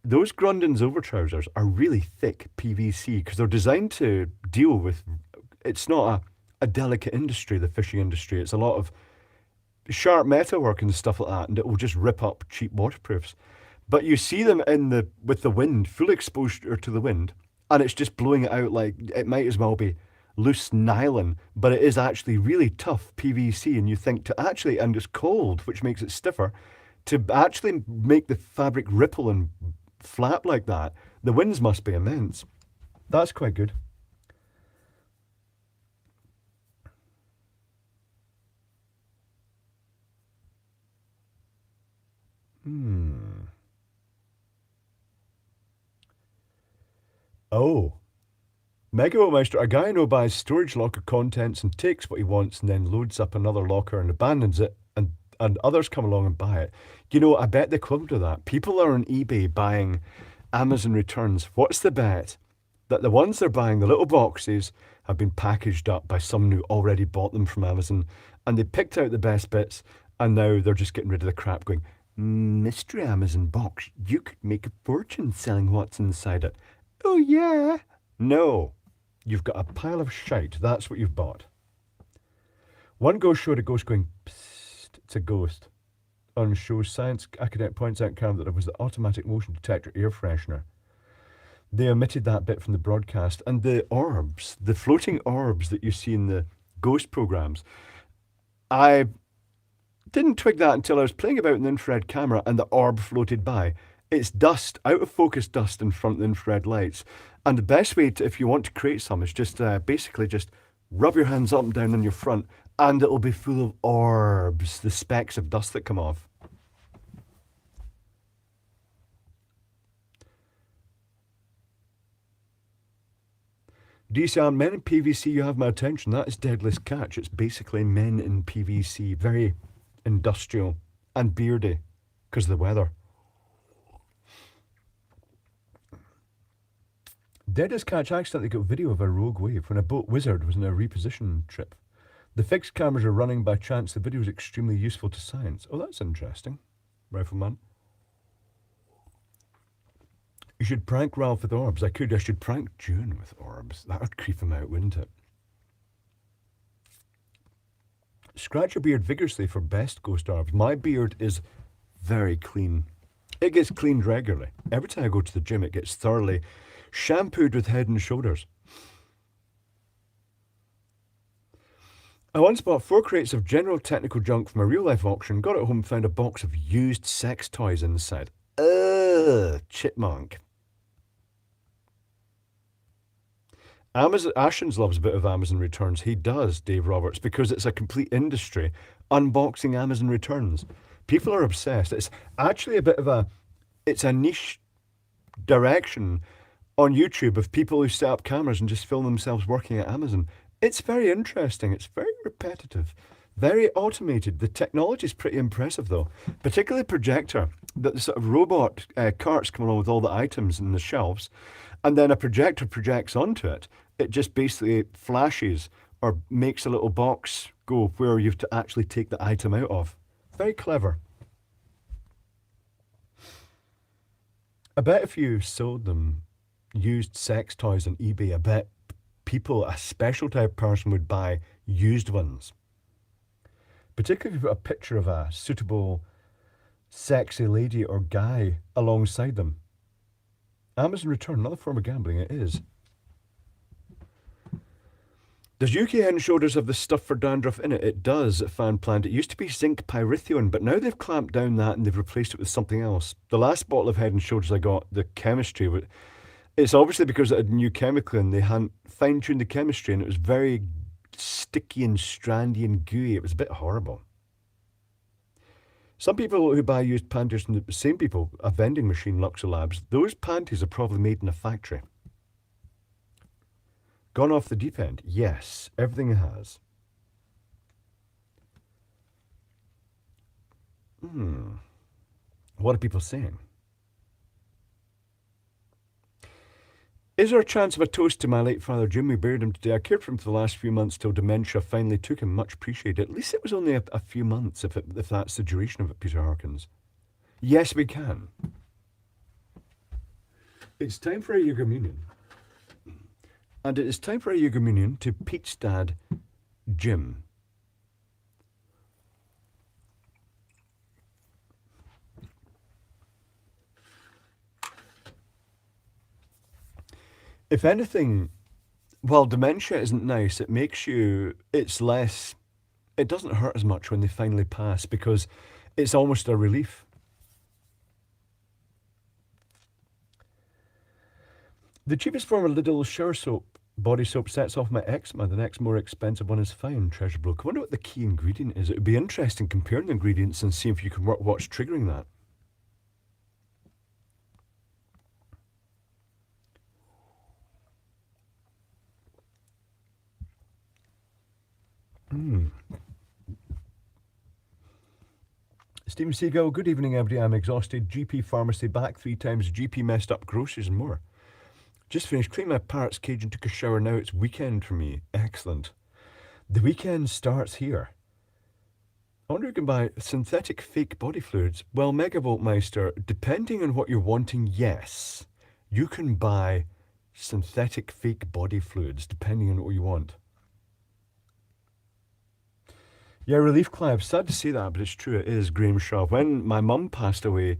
those Grundens overtrousers are really thick PVC because they're designed to deal with. It's not a delicate industry, the fishing industry. It's a lot of sharp metalwork and stuff like that, and it will just rip up cheap waterproofs. But you see them in the with the wind, full exposure to the wind, and it's just blowing it out like it might as well be loose nylon, but it is actually really tough PVC. And you think to actually, and it's cold, which makes it stiffer, to actually make the fabric ripple and flap like that, the winds must be immense. That's quite good. Oh, Megawatt Meister, a guy I know buys storage locker contents and takes what he wants and then loads up another locker and abandons it, and others come along and buy it. You know, I bet the equivalent of that. People are on eBay buying Amazon returns. What's the bet? That the ones they're buying, the little boxes, have been packaged up by someone who already bought them from Amazon, and they picked out the best bits, and now they're just getting rid of the crap going, Mystery Amazon box, you could make a fortune selling what's inside it. Oh yeah. No. You've got a pile of shite. That's what you've bought. One ghost showed a ghost going, psst, it's a ghost. On show, Science Academic points out, Cam, that it was the automatic motion detector air freshener. They omitted that bit from the broadcast. And the orbs, the floating orbs that you see in the ghost programs, I didn't twig that until I was playing about in the infrared camera and the orb floated by. It's dust, out of focus dust in front of the infrared lights. And the best way to, if you want to create some, is just basically just rub your hands up and down on your front, and it'll be full of orbs, the specks of dust that come off. DCR, men in PVC, you have my attention. That is Deadless Catch. It's basically men in PVC, very industrial and beardy because of the weather. Deadless Catch accidentally got video of a rogue wave when a boat wizard was on a reposition trip. The fixed cameras are running by chance. The video is extremely useful to science. Oh, that's interesting, Rifleman. You should prank Ralph with orbs. I should prank June with orbs. That would creep him out, wouldn't it? Scratch your beard vigorously for best ghost orbs. My beard is very clean. It gets cleaned regularly. Every time I go to the gym, it gets thoroughly shampooed with Head and Shoulders. I once bought 4 crates of general technical junk from a real-life auction, got it home, found a box of used sex toys inside. Ugh, chipmunk. Ashens loves a bit of Amazon returns. He does, Dave Roberts, because it's a complete industry. Unboxing Amazon returns. People are obsessed. It's actually a bit of it's a niche direction on YouTube of people who set up cameras and just film themselves working at Amazon. It's very interesting. It's very repetitive, very automated. The technology is pretty impressive, though, particularly projector. The sort of robot carts come along with all the items in the shelves, and then a projector projects onto it. It just basically flashes or makes a little box go where you have to actually take the item out of. Very clever. I bet if you sold them used sex toys on eBay, I bet people, a special type of person, would buy used ones. Particularly if you put a picture of a suitable sexy lady or guy alongside them. Amazon return, another form of gambling, it is. Does UK Head and Shoulders have the stuff for dandruff in it? It does at Fan Planet. It used to be zinc pyrithione, but now they've clamped down that and they've replaced it with something else. The last bottle of Head and Shoulders I got, the chemistry, it's obviously because it had new chemical and they hadn't fine-tuned the chemistry, and it was very sticky and strandy and gooey. It was a bit horrible. Some people who buy used panties from the same people, a vending machine, Luxor Labs, those panties are probably made in a factory. Gone off the deep end? Yes, everything has. What are people saying? Is there a chance of a toast to my late father Jim? We buried him today. I cared for him for the last few months till dementia finally took him. Much appreciated. At least it was only a few months, if that's the duration of it, Peter Harkins. Yes, we can. It's time for a Your Communion. And it is time for a Your Communion to Pete's dad, Jim. If anything, while dementia isn't nice, it doesn't hurt as much when they finally pass because it's almost a relief. The cheapest form of Lidl shower soap, body soap, sets off my eczema. The next more expensive one is fine, Treasure Bloke. I wonder what the key ingredient is. It would be interesting comparing the ingredients and seeing if you can work what's triggering that. Stephen Seagull, good evening, everybody. I'm exhausted. GP pharmacy back 3 times. GP messed up groceries and more. Just finished cleaning my parrot's cage and took a shower. Now it's weekend for me. Excellent. The weekend starts here. I wonder if you can buy synthetic fake body fluids. Well, Megavoltmeister, depending on what you're wanting, yes, you can buy synthetic fake body fluids depending on what you want. Yeah, Relief Clive. Sad to say that, but it's true. It is Graham Shaw. When my mum passed away,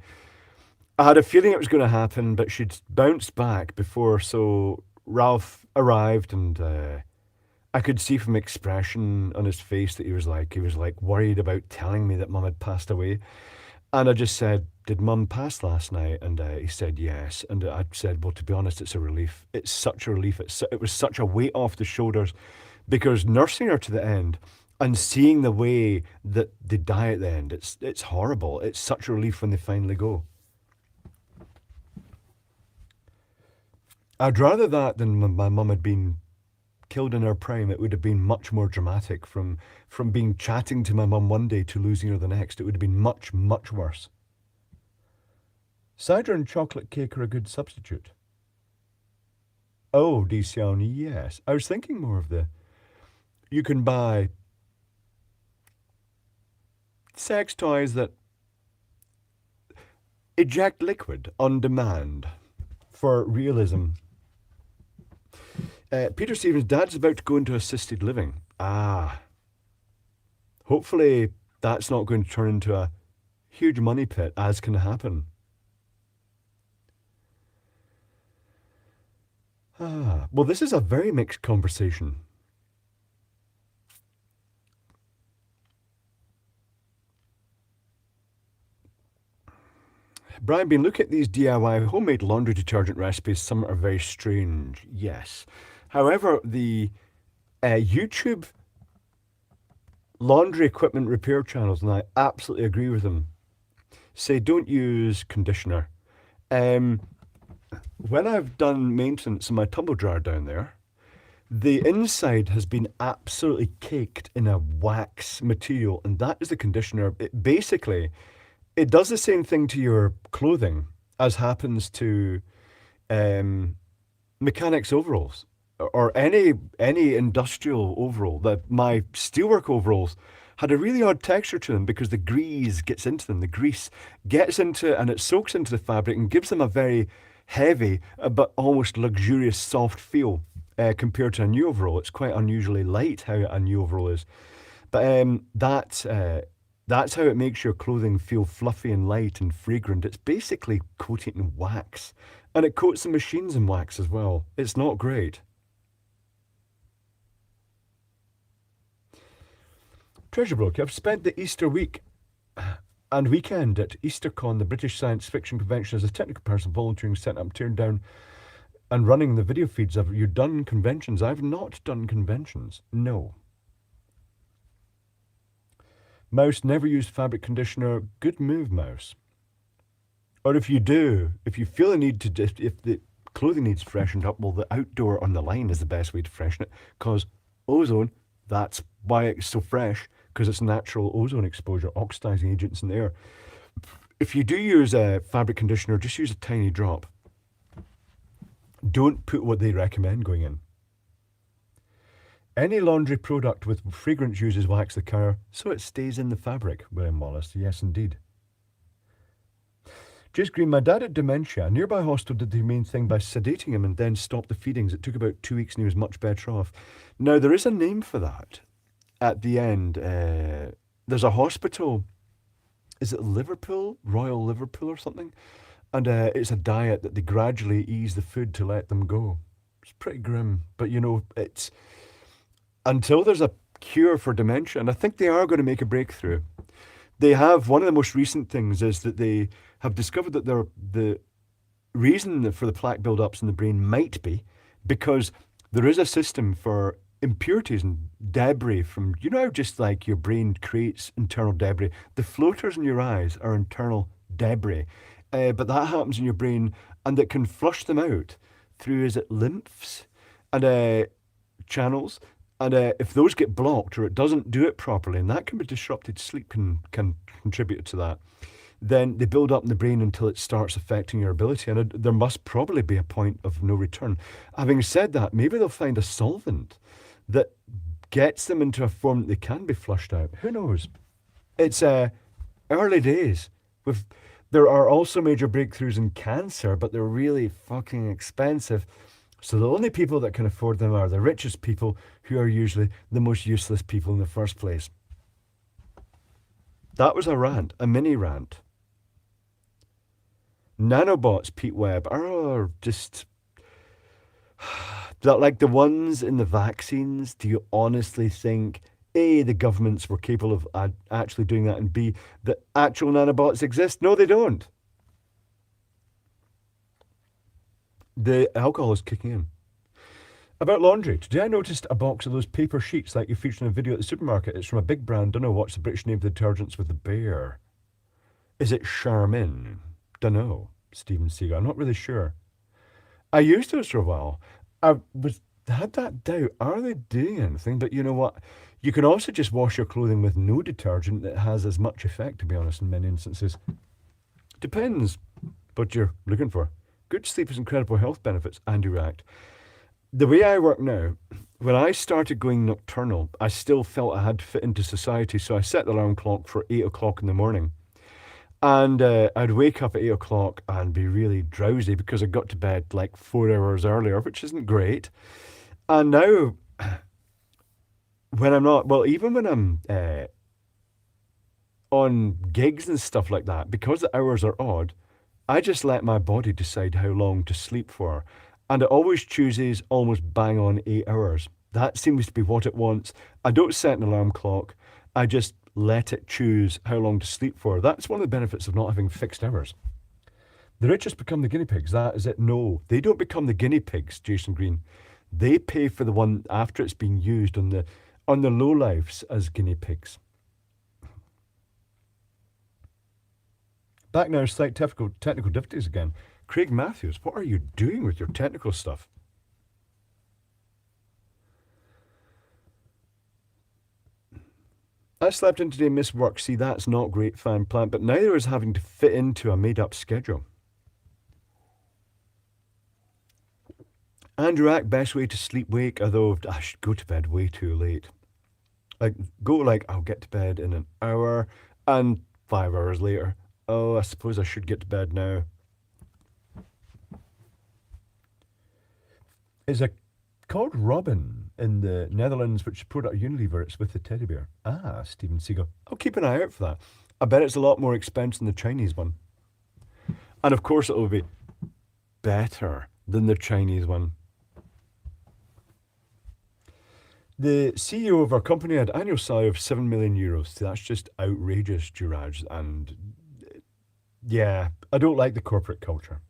I had a feeling it was going to happen, but she'd bounced back before. So Ralph arrived, and I could see from expression on his face that he was like worried about telling me that mum had passed away. And I just said, "Did mum pass last night?" And he said yes. And I said, "Well, to be honest, it's a relief. It's such a relief. It was such a weight off the shoulders, because nursing her to the end and seeing the way that they die at the end, it's horrible. It's such a relief when they finally go. I'd rather that than when my mum had been killed in her prime. It would have been much more dramatic. From being chatting to my mum one day to losing her the next, it would have been much, much worse. Cider and chocolate cake are a good substitute. Oh, DCL, yes. I was thinking more of you can buy sex toys that eject liquid on demand for realism. Peter Stevens, Dad's about to go into assisted living. Hopefully that's not going to turn into a huge money pit, as can happen. Well, this is a very mixed conversation. Brian Bean, look at these DIY homemade laundry detergent recipes. Some are very strange, yes. However, the YouTube laundry equipment repair channels, and I absolutely agree with them, say don't use conditioner. When I've done maintenance in my tumble dryer down there, the inside has been absolutely caked in a wax material, and that is the conditioner. It does the same thing to your clothing as happens to mechanics overalls or any industrial overall. My steelwork overalls had a really odd texture to them because the grease gets into them. The grease gets into and it soaks into the fabric and gives them a very heavy but almost luxurious soft feel compared to a new overall. It's quite unusually light how a new overall is. But that's how it makes your clothing feel fluffy and light and fragrant. It's basically coating it in wax. And it coats the machines in wax as well. It's not great. Treasure Bloke, I've spent the Easter week and weekend at EasterCon, the British Science Fiction Convention, as a technical person volunteering, setting up, tearing down and running the video feeds. Have you done conventions? I've not done conventions. No. Mouse, never use fabric conditioner. Good move, Mouse. Or if you do, if you feel the need to, if the clothing needs freshened up, well, the outdoor on the line is the best way to freshen it because ozone, that's why it's so fresh because it's natural ozone exposure, oxidizing agents in the air. If you do use a fabric conditioner, just use a tiny drop. Don't put what they recommend going in. Any laundry product with fragrance uses wax lacquer, so it stays in the fabric, William Wallace. Yes, indeed. Just Green, my dad had dementia. A nearby hospital did the humane thing by sedating him and then stopped the feedings. It took about 2 weeks and he was much better off. Now, there is a name for that. At the end, there's a hospital. Is it Liverpool? Royal Liverpool or something? And it's a diet that they gradually ease the food to let them go. It's pretty grim. But, you know, it's until there's a cure for dementia, and I think they are going to make a breakthrough. They have, one of the most recent things is that they have discovered that the reason for the plaque buildups in the brain might be because there is a system for impurities and debris from, you know, just like your brain creates internal debris. The floaters in your eyes are internal debris, but that happens in your brain and it can flush them out through, is it lymphs and channels? And if those get blocked or it doesn't do it properly, and that can be disrupted sleep can contribute to that, then they build up in the brain until it starts affecting your ability. And there must probably be a point of no return. Having said that, maybe they'll find a solvent that gets them into a form that they can be flushed out. Who knows? It's early days. There are also major breakthroughs in cancer, but they're really fucking expensive. So the only people that can afford them are the richest people, who are usually the most useless people in the first place. That was a rant, a mini rant. Nanobots, Pete Webb, are just like the ones in the vaccines. Do you honestly think A, the governments were capable of actually doing that, and B, that actual nanobots exist? No, they don't. The alcohol is kicking in. About laundry, today I noticed a box of those paper sheets like you featured in a video at the supermarket. It's from a big brand. Don't know what's the British name of the detergents with the bear. Is it Charmin? Dunno, Steven Seagal. I'm not really sure. I used those for a while. I had that doubt. Are they doing anything? But you know what? You can also just wash your clothing with no detergent that has as much effect, to be honest, in many instances. Depends what you're looking for. Good sleep has incredible health benefits, Andy Ract. The way I work now, when I started going nocturnal, I still felt I had to fit into society, so I set the alarm clock for 8 o'clock in the morning. And I'd wake up at 8 o'clock and be really drowsy because I got to bed like 4 hours earlier, which isn't great. And now, when I'm not, well, even when I'm on gigs and stuff like that, because the hours are odd, I just let my body decide how long to sleep for. And it always chooses almost bang on 8 hours. That seems to be what it wants. I don't set an alarm clock. I just let it choose how long to sleep for. That's one of the benefits of not having fixed hours. The richest become the guinea pigs. That is it. No, they don't become the guinea pigs, Jason Green. They pay for the one after it's been used on the lowlifes as guinea pigs. Back now, slight technical difficulties again. Craig Matthews, what are you doing with your technical stuff? I slept in today, missed work. See, that's not great, fan plant, but neither is having to fit into a made-up schedule. Andrew Ack, best way to sleep wake, although I should go to bed way too late. I'll get to bed in an hour, and 5 hours later, oh, I suppose I should get to bed now. Is a called Robin in the Netherlands, which is product Unilever. It's with the teddy bear. Ah, Steven Seagal. I'll keep an eye out for that. I bet it's a lot more expensive than the Chinese one. And of course it'll be better than the Chinese one. The CEO of our company had annual salary of 7 million euros. So that's just outrageous, Duraj. And yeah, I don't like the corporate culture.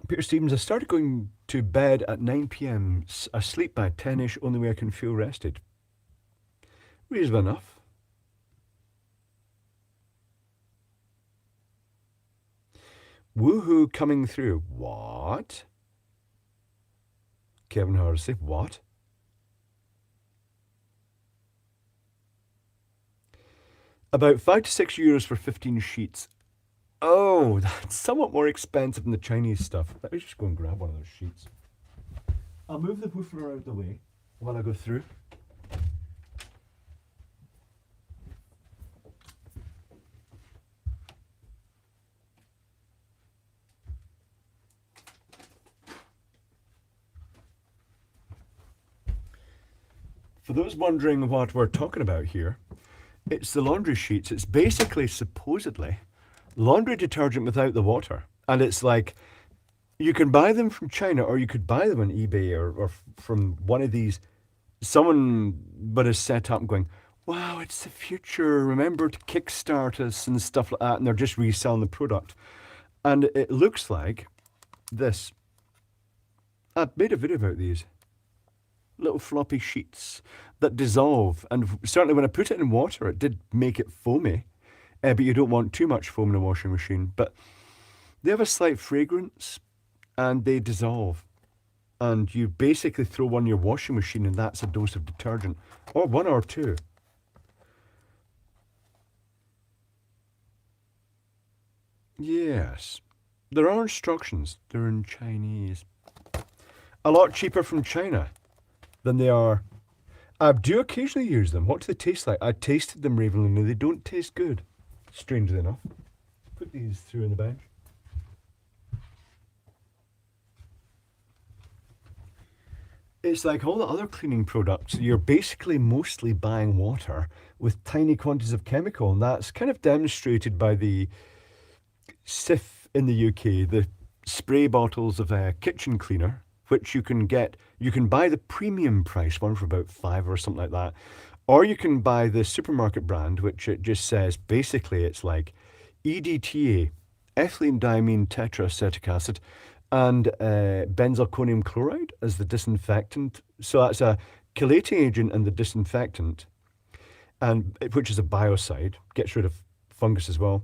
Peter Stevens, I started going to bed at 9 p.m. I sleep by 10ish, only way I can feel rested. Reasonable enough. Woohoo coming through. What? Kevin Hardesty, what? About €5 to €6 for 15 sheets. Oh, that's somewhat more expensive than the Chinese stuff. Let me just go and grab one of those sheets. I'll move the woofer out of the way while I go through. For those wondering what we're talking about here, it's the laundry sheets. It's basically, supposedly, laundry detergent without the water. And it's like, you can buy them from China, or you could buy them on eBay, or from one of these. Someone but is set up going, wow, it's the future. Remember to kickstart us and stuff like that. And they're just reselling the product. And it looks like this. I've made a video about these little floppy sheets that dissolve. And certainly when I put it in water, it did make it foamy. But you don't want too much foam in a washing machine. But they have a slight fragrance and they dissolve. And you basically throw one in your washing machine and that's a dose of detergent. Or one or two. Yes. There are instructions. They're in Chinese. A lot cheaper from China than they are. I do occasionally use them. What do they taste like? I tasted them recently. They don't taste good. Strangely enough. Put these through in the bench. It's like all the other cleaning products. You're basically mostly buying water with tiny quantities of chemical. And that's kind of demonstrated by the Cif in the UK, the spray bottles of a kitchen cleaner, which you can get. You can buy the premium price one for about £5 or something like that. Or you can buy the supermarket brand, which it just says, basically it's like EDTA, ethylene diamine tetraacetic acid, and benzalkonium chloride as the disinfectant. So that's a chelating agent and the disinfectant, and which is a biocide, gets rid of fungus as well.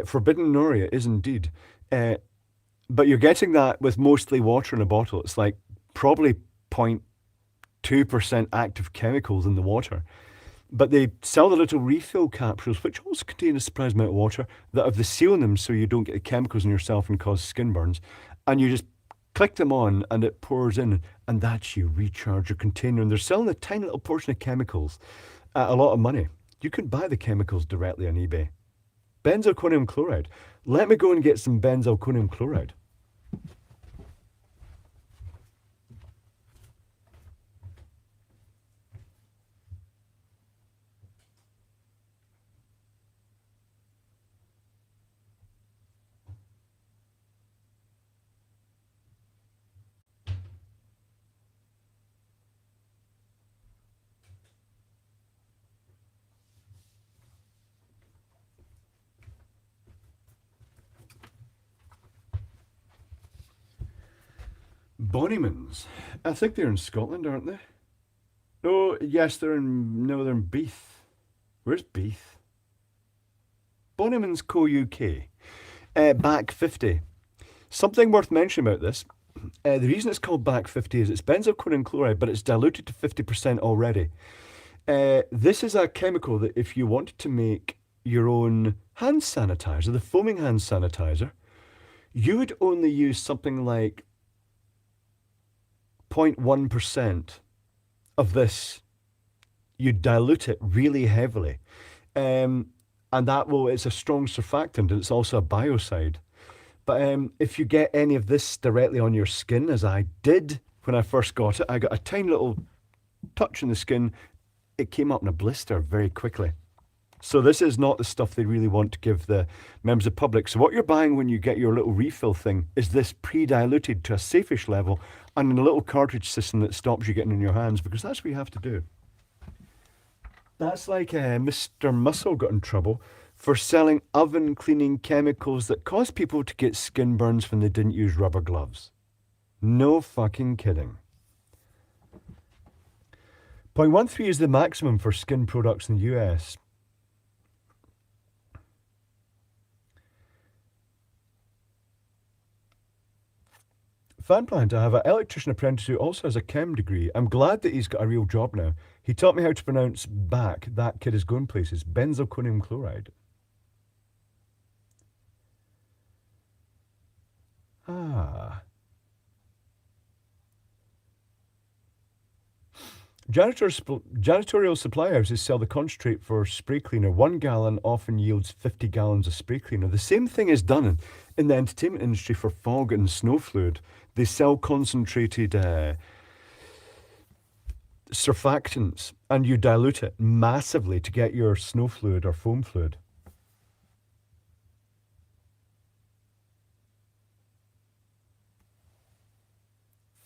Forbidden Noria is indeed. But you're getting that with mostly water in a bottle. It's like probably 0.2% active chemicals in the water. But they sell the little refill capsules, which also contain a surprising amount of water, that have the seal in them so you don't get the chemicals in yourself and cause skin burns. And you just click them on and it pours in, and that's you recharge your container. And they're selling a tiny little portion of chemicals at a lot of money. You can buy the chemicals directly on eBay. Benzalkonium chloride. Let me go and get some benzalkonium chloride. Bonnyman's. I think they're in Scotland, aren't they? Oh, yes, they're in Beath. Where's Beath? Bonnyman's Co. UK. Back 50. Something worth mentioning about this. The reason it's called Back 50 is it's benzalkonium chloride, but it's diluted to 50% already. This is a chemical that if you wanted to make your own hand sanitizer, the foaming hand sanitizer, you would only use something like 0.1% of this. You dilute it really heavily. And it's a strong surfactant, and it's also a biocide. But if you get any of this directly on your skin, as I did when I first got it, I got a tiny little touch in the skin. It came up in a blister very quickly. So this is not the stuff they really want to give the members of the public. So what you're buying when you get your little refill thing is this pre-diluted to a safe-ish level and in a little cartridge system that stops you getting in your hands, because that's what you have to do. That's like Mr. Muscle got in trouble for selling oven cleaning chemicals that cause people to get skin burns when they didn't use rubber gloves. No fucking kidding. 0.13 is the maximum for skin products in the US. Fan plan to have an electrician apprentice who also has a chem degree. I'm glad that he's got a real job now. He taught me how to pronounce back. That kid is going places. Benzalkonium chloride. Ah. Janitorial supply houses sell the concentrate for spray cleaner. 1 gallon often yields 50 gallons of spray cleaner. The same thing is done in the entertainment industry for fog and snow fluid. They sell concentrated surfactants and you dilute it massively to get your snow fluid or foam fluid.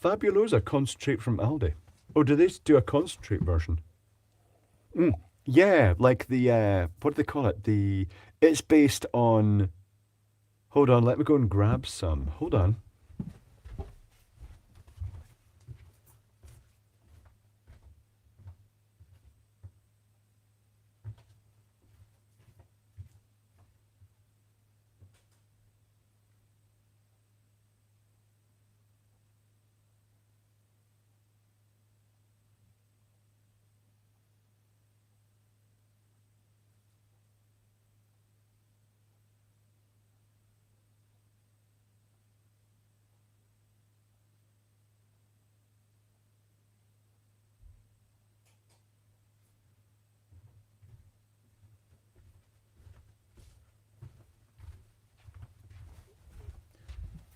Fabulosa concentrate from Aldi. Oh, do they do a concentrate version? Yeah, like the, what do they call it? It's based on, hold on, let me go and grab some. Hold on.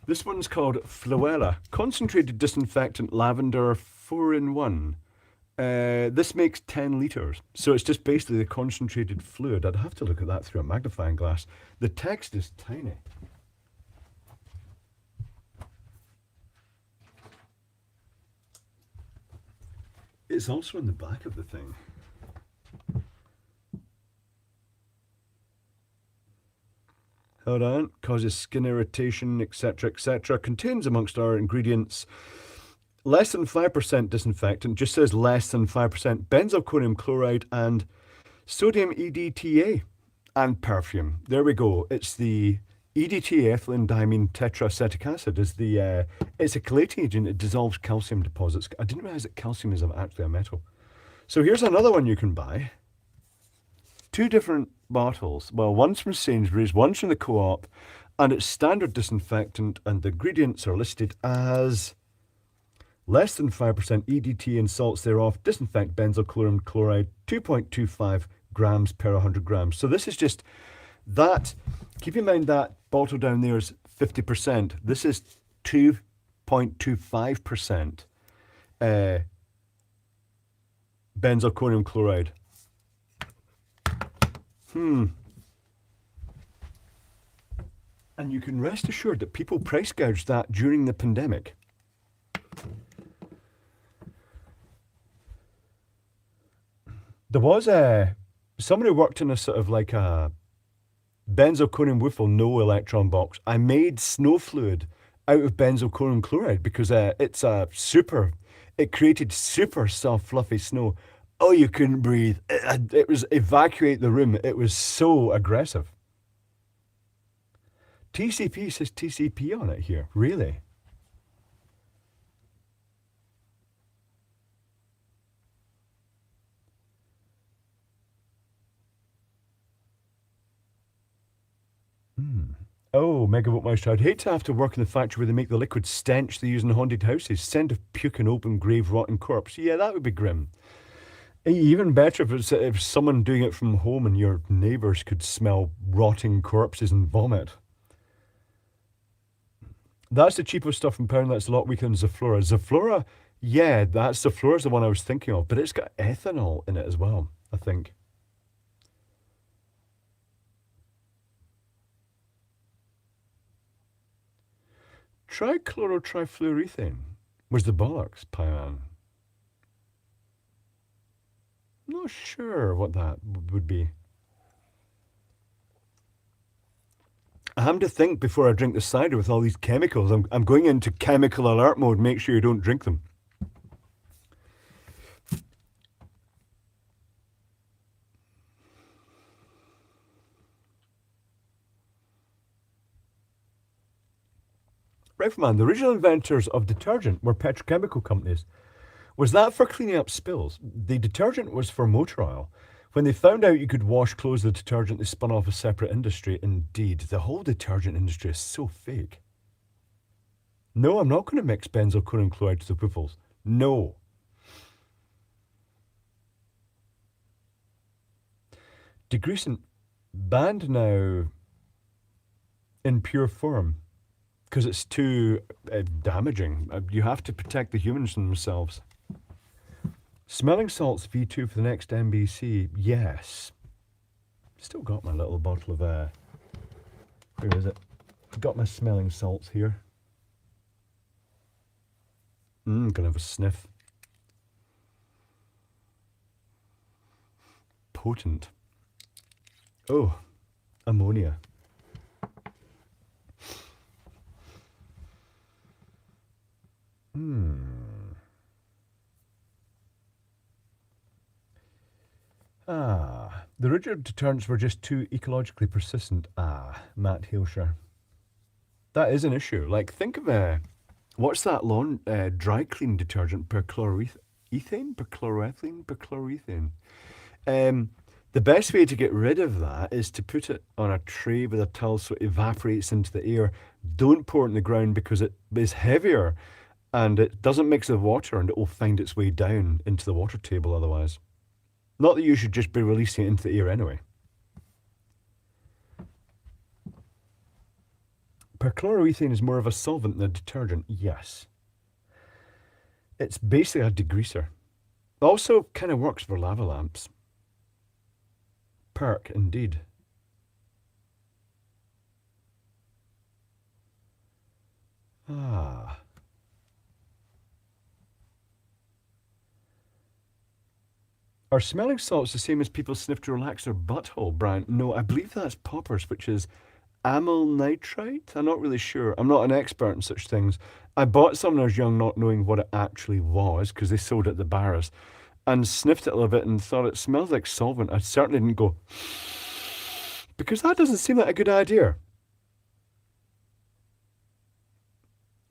This one's called Fluella, concentrated disinfectant lavender 4-in-1. This makes 10 litres, so it's just basically the concentrated fluid. I'd have to look at that through a magnifying glass. The text is tiny. It's also in the back of the thing. Hold on. Causes skin irritation, etc., etc. Contains, amongst our ingredients, less than 5% disinfectant. Just says less than 5% benzalkonium chloride and sodium EDTA and perfume. There we go. It's the EDTA, ethylene diamine tetraacetic acid. It's a chelating agent. It dissolves calcium deposits. I didn't realize that calcium is actually a metal. So here's another one you can buy. 2 different bottles. Well, one's from Sainsbury's, one's from the Co-op, and it's standard disinfectant, and the ingredients are listed as less than 5% EDT and salts thereof, disinfect benzalkonium chloride, 2.25 grams per 100 grams. So this is just that. Keep in mind that bottle down there is 50%. This is 2.25% benzalkonium chloride. And you can rest assured that people price gouged that during the pandemic. There was someone who worked in a sort of like a benzalkonium woofle no electron box. I made snow fluid out of benzalkonium chloride because it created super soft fluffy snow. Oh, you couldn't breathe. It was evacuate the room. It was so aggressive. TCP says TCP on it here. Really? Oh, Megavolt Mouse, I'd hate to have to work in the factory where they make the liquid stench they use in haunted houses. Scent of puke and open grave rotten corpse. Yeah, that would be grim. Even better if someone doing it from home and your neighbours could smell rotting corpses and vomit. That's the cheapest stuff in pound. That's a lot weaker than Zoflora. Zoflora, yeah, Zoflora's the one I was thinking of, but it's got ethanol in it as well, I think. Trichlorotrifluorethane was the bollocks, Paiman. Not sure what that would be. I have to think before I drink the cider with all these chemicals. I'm going into chemical alert mode. Make sure you don't drink them. Rifleman, the original inventors of detergent were petrochemical companies. Was that for cleaning up spills? The detergent was for motor oil. When they found out you could wash clothes with detergent, they spun off a separate industry. Indeed, the whole detergent industry is so fake. No, I'm not going to mix benzalkonium chloride to the wiffles. No. Degreasant banned now in pure form because it's too damaging. You have to protect the humans from themselves. Smelling salts V2 for the next MBC. Yes. Still got my little bottle of where is it? Got my smelling salts here. Gonna have a sniff. Potent. Oh, ammonia. The original deterrents were just too ecologically persistent. Matt Hailshire. That is an issue. Like, think of what's that lawn dry clean detergent? Perchloroethane? Perchloroethylene? Perchloroethane. The best way to get rid of that is to put it on a tray with a towel so it evaporates into the air. Don't pour it in the ground because it is heavier and it doesn't mix with water and it will find its way down into the water table otherwise. Not that you should just be releasing it into the air anyway. Perchloroethane is more of a solvent than a detergent, yes. It's basically a degreaser. Also kind of works for lava lamps. Perk, indeed. Are smelling salts the same as people sniff to relax their butthole, Brian? No, I believe that's poppers, which is amyl nitrite. I'm not really sure. I'm not an expert in such things. I bought some when I was young, not knowing what it actually was, because they sold it at the bars, and sniffed it a little bit and thought it smells like solvent. I certainly didn't go, because that doesn't seem like a good idea.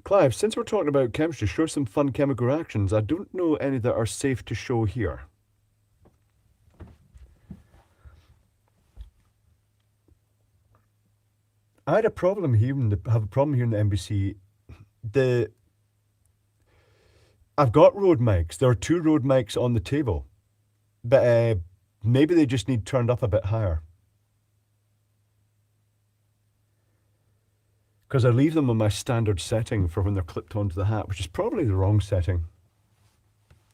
Clive, since we're talking about chemistry, show some fun chemical reactions. I don't know any that are safe to show here. I had a problem here. Have a problem here in the NBC. I've got Rode mics. There are 2 Rode mics on the table, but maybe they just need turned up a bit higher. Because I leave them on my standard setting for when they're clipped onto the hat, which is probably the wrong setting.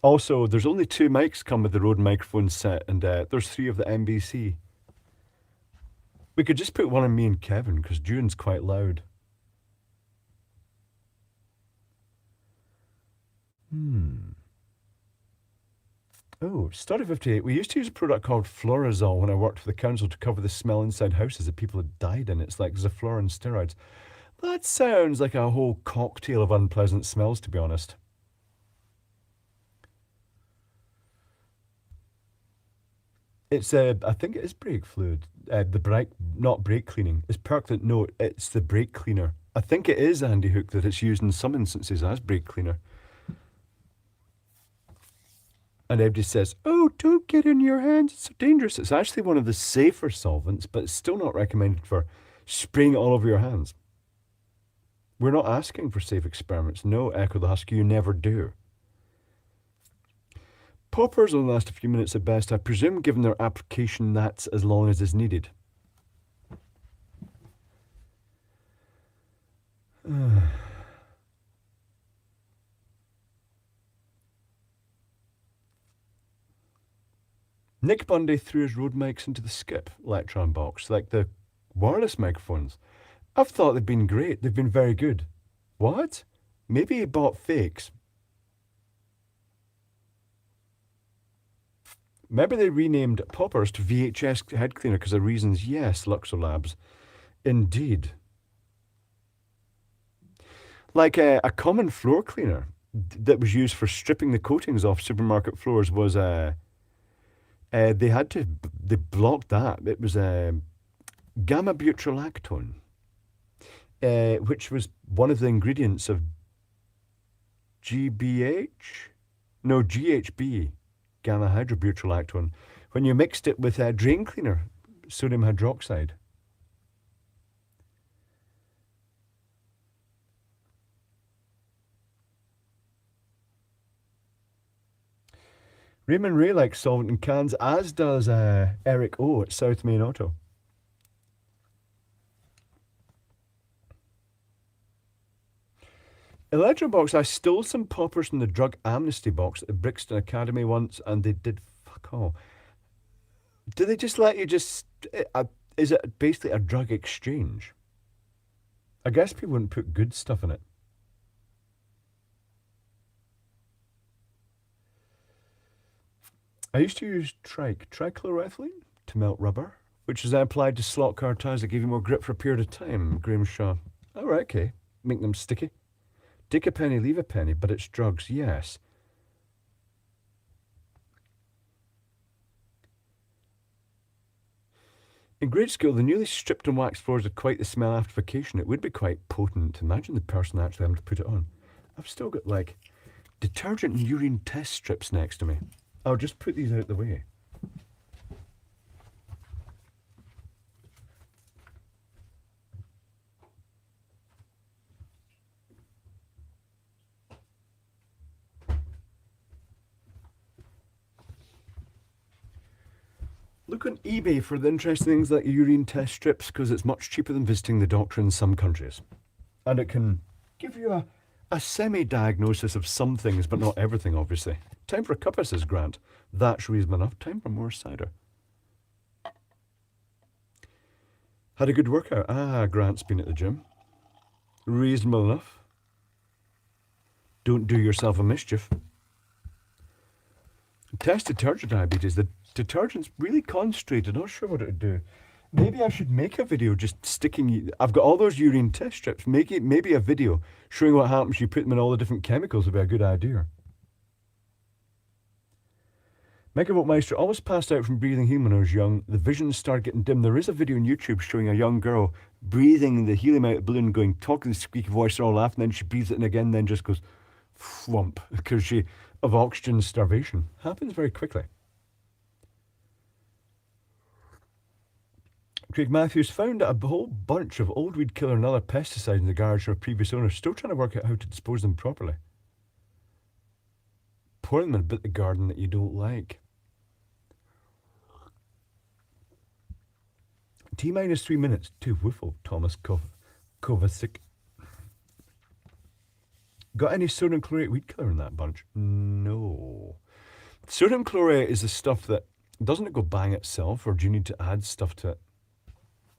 Also, there's only 2 mics come with the Rode microphone set, and there's 3 of the NBC. We could just put one on me and Kevin, because June's quite loud. Oh, Study 58. We used to use a product called Florazol when I worked for the council to cover the smell inside houses that people had died in. It's like Zoflora and steroids. That sounds like a whole cocktail of unpleasant smells, to be honest. It's I think it is brake fluid. Not brake cleaning. It's Perk no, it's the brake cleaner. I think it is Andy Hook that it's used in some instances as brake cleaner. And everybody says, oh, don't get in your hands, it's so dangerous. It's actually one of the safer solvents, but it's still not recommended for spraying it all over your hands. We're not asking for safe experiments. No, Echo the Husky, you never do. Poppers only last a few minutes at best. I presume, given their application, that's as long as is needed. Nick Bundy threw his Rode mics into the skip Electron box, like the wireless microphones. I've thought they've been great. They've been very good. What? Maybe he bought fakes. Maybe they renamed Poppers to VHS head cleaner because of reasons. Yes, Luxor Labs. Indeed. Like a common floor cleaner that was used for stripping the coatings off supermarket floors was they had to they blocked that. It was gamma butyrolactone, which was one of the ingredients of GBH, no GHB, gamma hydrobutyrolactone, when you mixed it with a drain cleaner, sodium hydroxide. Raymond Ray likes solvent in cans, as does Eric O at South Main Auto. Electro box, I stole some poppers from the drug amnesty box at the Brixton Academy once, and they did fuck all. Do they just let you just? Is it basically a drug exchange? I guess people wouldn't put good stuff in it. I used to use trichloroethylene to melt rubber, which is then applied to slot car tires that give you more grip for a period of time. Graham Shaw. All right, okay. Make them sticky. Take a penny, leave a penny, but it's drugs, yes. In grade school, the newly stripped and waxed floors had quite the smell after vacation. It would be quite potent. Imagine the person actually having to put it on. I've still got like detergent and urine test strips next to me. I'll just put these out the way. Look on eBay for the interesting things like urine test strips, because it's much cheaper than visiting the doctor in some countries. And it can give you a semi-diagnosis of some things, but not everything, obviously. Time for a cuppa, says Grant. That's reasonable enough. Time for more cider. Had a good workout. Grant's been at the gym. Reasonable enough. Don't do yourself a mischief. Test detergent diabetes. The detergent's really concentrated. Not sure what it would do. Maybe I should make a video just sticking. I've got all those urine test strips. Maybe a video showing what happens. You put them in all the different chemicals would be a good idea. Megavolt Meister always passed out from breathing helium when I was young. The vision started getting dim. There is a video on YouTube showing a young girl breathing the helium out of the balloon, going, talking the squeaky voice, they're all laughing, then she breathes it in again, then just goes flump because of oxygen starvation. Happens very quickly. Craig Matthews found a whole bunch of old weed killer and other pesticides in the garage of a previous owner. Still trying to work out how to dispose them properly. Pour them in a bit of the garden that you don't like. T-minus 3 minutes to Woofle, Thomas Kovacic. Got any sodium chlorate weed killer in that bunch? No. Sodium chlorate is the stuff that, doesn't it go bang itself, or do you need to add stuff to it?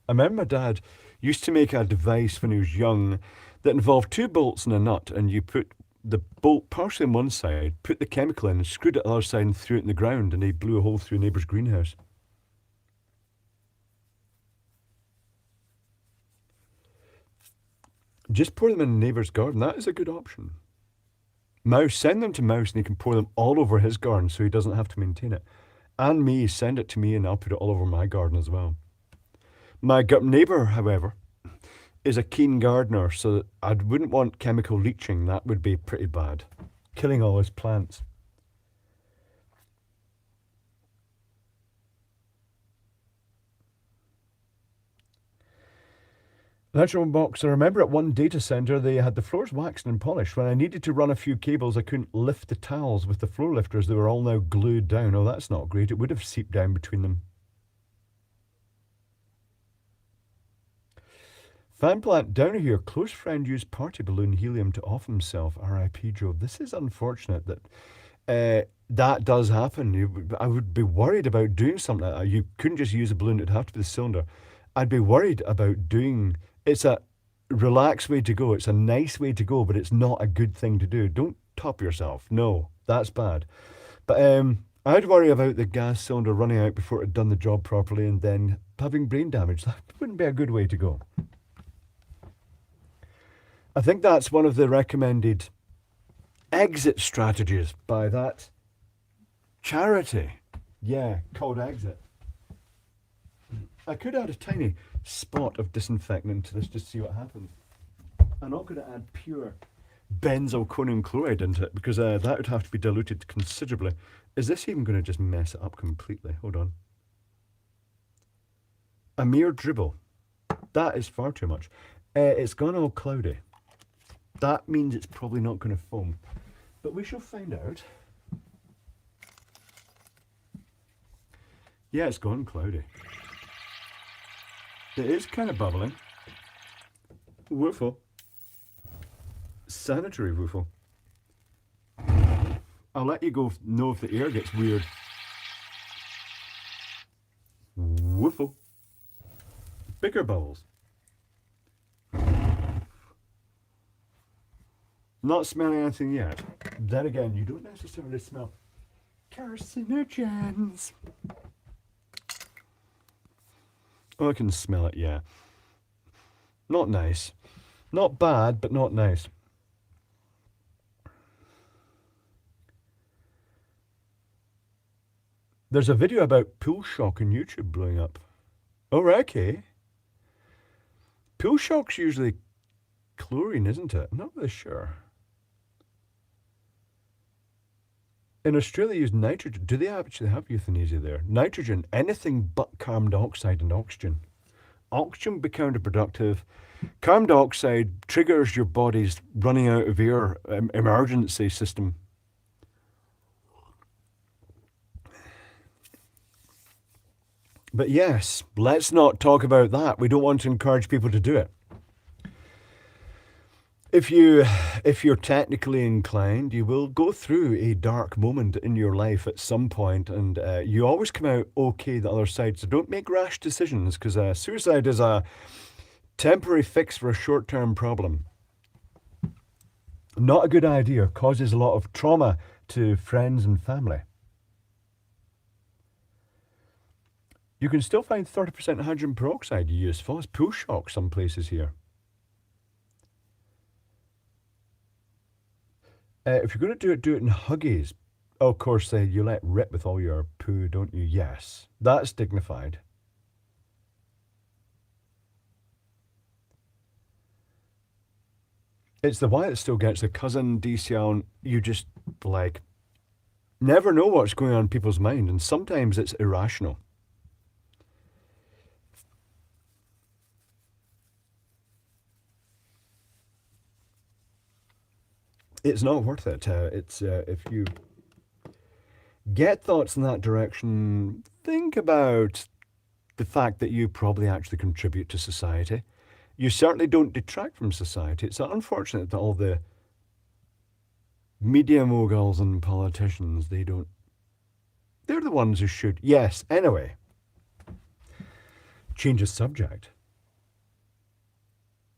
I remember my dad used to make a device when he was young that involved 2 bolts and a nut, and you put the bolt partially on one side, put the chemical in, and screwed it on the other side and threw it in the ground, and he blew a hole through a neighbour's greenhouse. Just pour them in a neighbour's garden. That is a good option. Mouse, send them to Mouse and he can pour them all over his garden so he doesn't have to maintain it. And me, send it to me and I'll put it all over my garden as well. My neighbour, however, is a keen gardener, so I wouldn't want chemical leaching. That would be pretty bad. Killing all his plants. Electro box. I remember at one data center they had the floors waxed and polished. When I needed to run a few cables, I couldn't lift the tiles with the floor lifters. They were all now glued down. Oh, that's not great. It would have seeped down between them. Fan plant down here. Close friend used party balloon helium to off himself. R.I.P. Joe. This is unfortunate that that does happen. I would be worried about doing something like that. You couldn't just use a balloon. It'd have to be the cylinder. I'd be worried about doing. It's a relaxed way to go. It's a nice way to go, but it's not a good thing to do. Don't top yourself. No, that's bad. But I'd worry about the gas cylinder running out before it had done the job properly and then having brain damage. That wouldn't be a good way to go. I think that's one of the recommended exit strategies by that charity. Yeah, called Exit. I could add a tiny spot of disinfectant into this just to see what happens. I'm not going to add pure benzalkonium chloride into it because that would have to be diluted considerably. Is this even going to just mess it up completely? Hold on. A mere dribble. That is far too much. It's gone all cloudy. That means it's probably not going to foam. But we shall find out. Yeah, it's gone cloudy. It is kind of bubbling. Woofle. Sanitary woofle. I'll let you go know if the air gets weird. Woofle. Bigger bubbles. Not smelling anything yet. Then again, you don't necessarily smell carcinogens. Oh, I can smell it, yeah. Not nice. Not bad, but not nice. There's a video about pool shock on YouTube blowing up. Oh, okay. Pool shock's usually chlorine, isn't it? I'm not really sure. In Australia, they use nitrogen. Do they actually have euthanasia there? Nitrogen, anything but carbon dioxide and oxygen. Oxygen would be counterproductive. Carbon dioxide triggers your body's running out of air emergency system. But yes, let's not talk about that. We don't want to encourage people to do it. If you're technically inclined, you will go through a dark moment in your life at some point, and you always come out okay the other side. So don't make rash decisions, because suicide is a temporary fix for a short-term problem. Not a good idea. Causes a lot of trauma to friends and family. You can still find 30% hydrogen peroxide useful as pool shock some places here. If you're going to do it in Huggies. Oh, of course, you let rip with all your poo, don't you? Yes, that's dignified. It's the why that still gets the cousin DCL. You just, like, never know what's going on in people's mind, and sometimes it's irrational. It's not worth it. If you get thoughts in that direction, think about the fact that you probably actually contribute to society. You certainly don't detract from society. It's unfortunate that all the media moguls and politicians, they're the ones who should. Yes, anyway. Change of subject.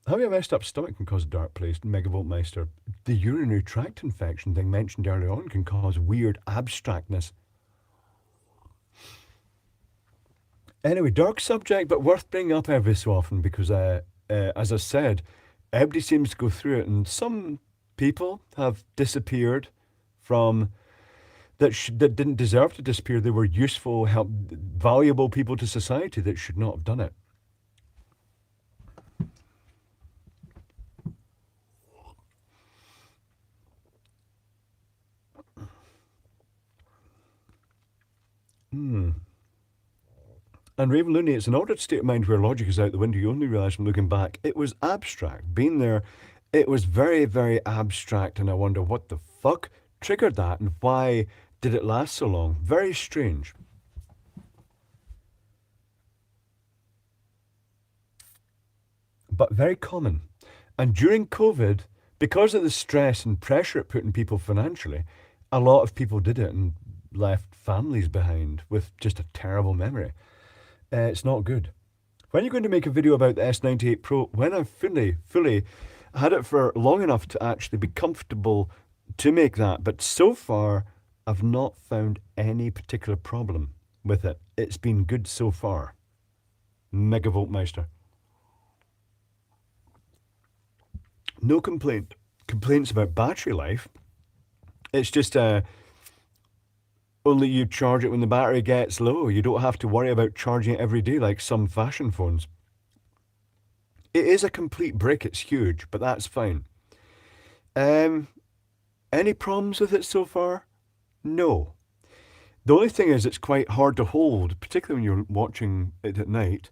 Having a messed up stomach can cause a dark place, Megavoltmeister. The urinary tract infection thing mentioned earlier on can cause weird abstractness. Anyway, dark subject, but worth bringing up every so often because, as I said, everybody seems to go through it, and some people have disappeared from that didn't deserve to disappear. They were useful, valuable people to society that should not have done it. And Raven Looney, it's an altered state of mind where logic is out the window. You only realise from looking back, it was abstract. Being there, it was very, very abstract, and I wonder what the fuck triggered that and why did it last so long? Very strange. But very common. And during COVID, because of the stress and pressure it put on people financially, a lot of people did it and left families behind with just a terrible memory. It's not good. When you're going to make a video about the S98 Pro, when I've fully had it for long enough to actually be comfortable to make that, but so far I've not found any particular problem with it. It's been good so far. Megavoltmeister. No complaints about battery life. It's just only you charge it when the battery gets low. You don't have to worry about charging it every day like some fashion phones. It is a complete brick. It's huge, but that's fine. Any problems with it so far? No. The only thing is it's quite hard to hold, particularly when you're watching it at night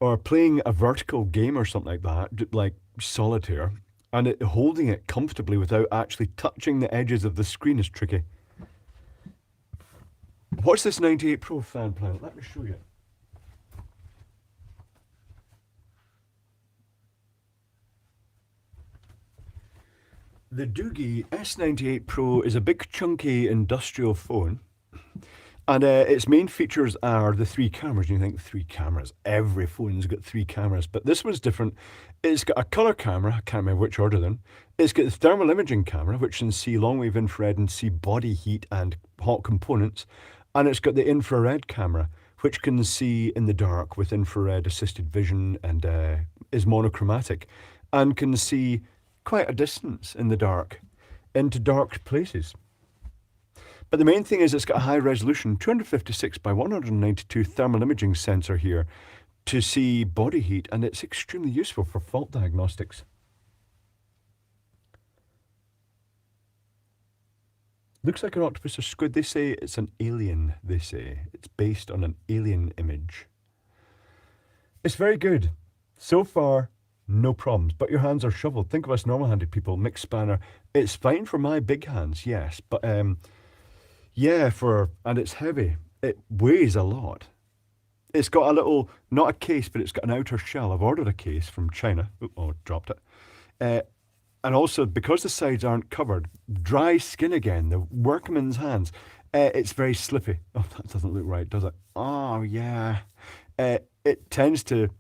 or playing a vertical game or something like that, like solitaire, and holding it comfortably without actually touching the edges of the screen is tricky. What's this 98 Pro fan plan? Let me show you. The Doogie S98 Pro is a big chunky industrial phone. And its main features are the 3 cameras. You think 3 cameras. Every phone's got 3 cameras. But this one's different. It's got a colour camera. I can't remember which order then. It's got the thermal imaging camera, which can see long-wave infrared and see body heat and hot components. And it's got the infrared camera, which can see in the dark with infrared-assisted vision and is monochromatic. And can see quite a distance in the dark into dark places. But the main thing is it's got a high resolution 256 by 192 thermal imaging sensor here to see body heat, and it's extremely useful for fault diagnostics. Looks like an octopus or squid. They say it's an alien, they say. It's based on an alien image. It's very good. So far, no problems. But your hands are shoveled. Think of us normal-handed people. Mixed spanner. It's fine for my big hands, yes. But yeah, and it's heavy. It weighs a lot. It's got a little, not a case, but it's got an outer shell. I've ordered a case from China. Oh, dropped it. And also, because the sides aren't covered, dry skin again, the workman's hands, it's very slippy. Oh, that doesn't look right, does it? Oh, yeah. It tends to,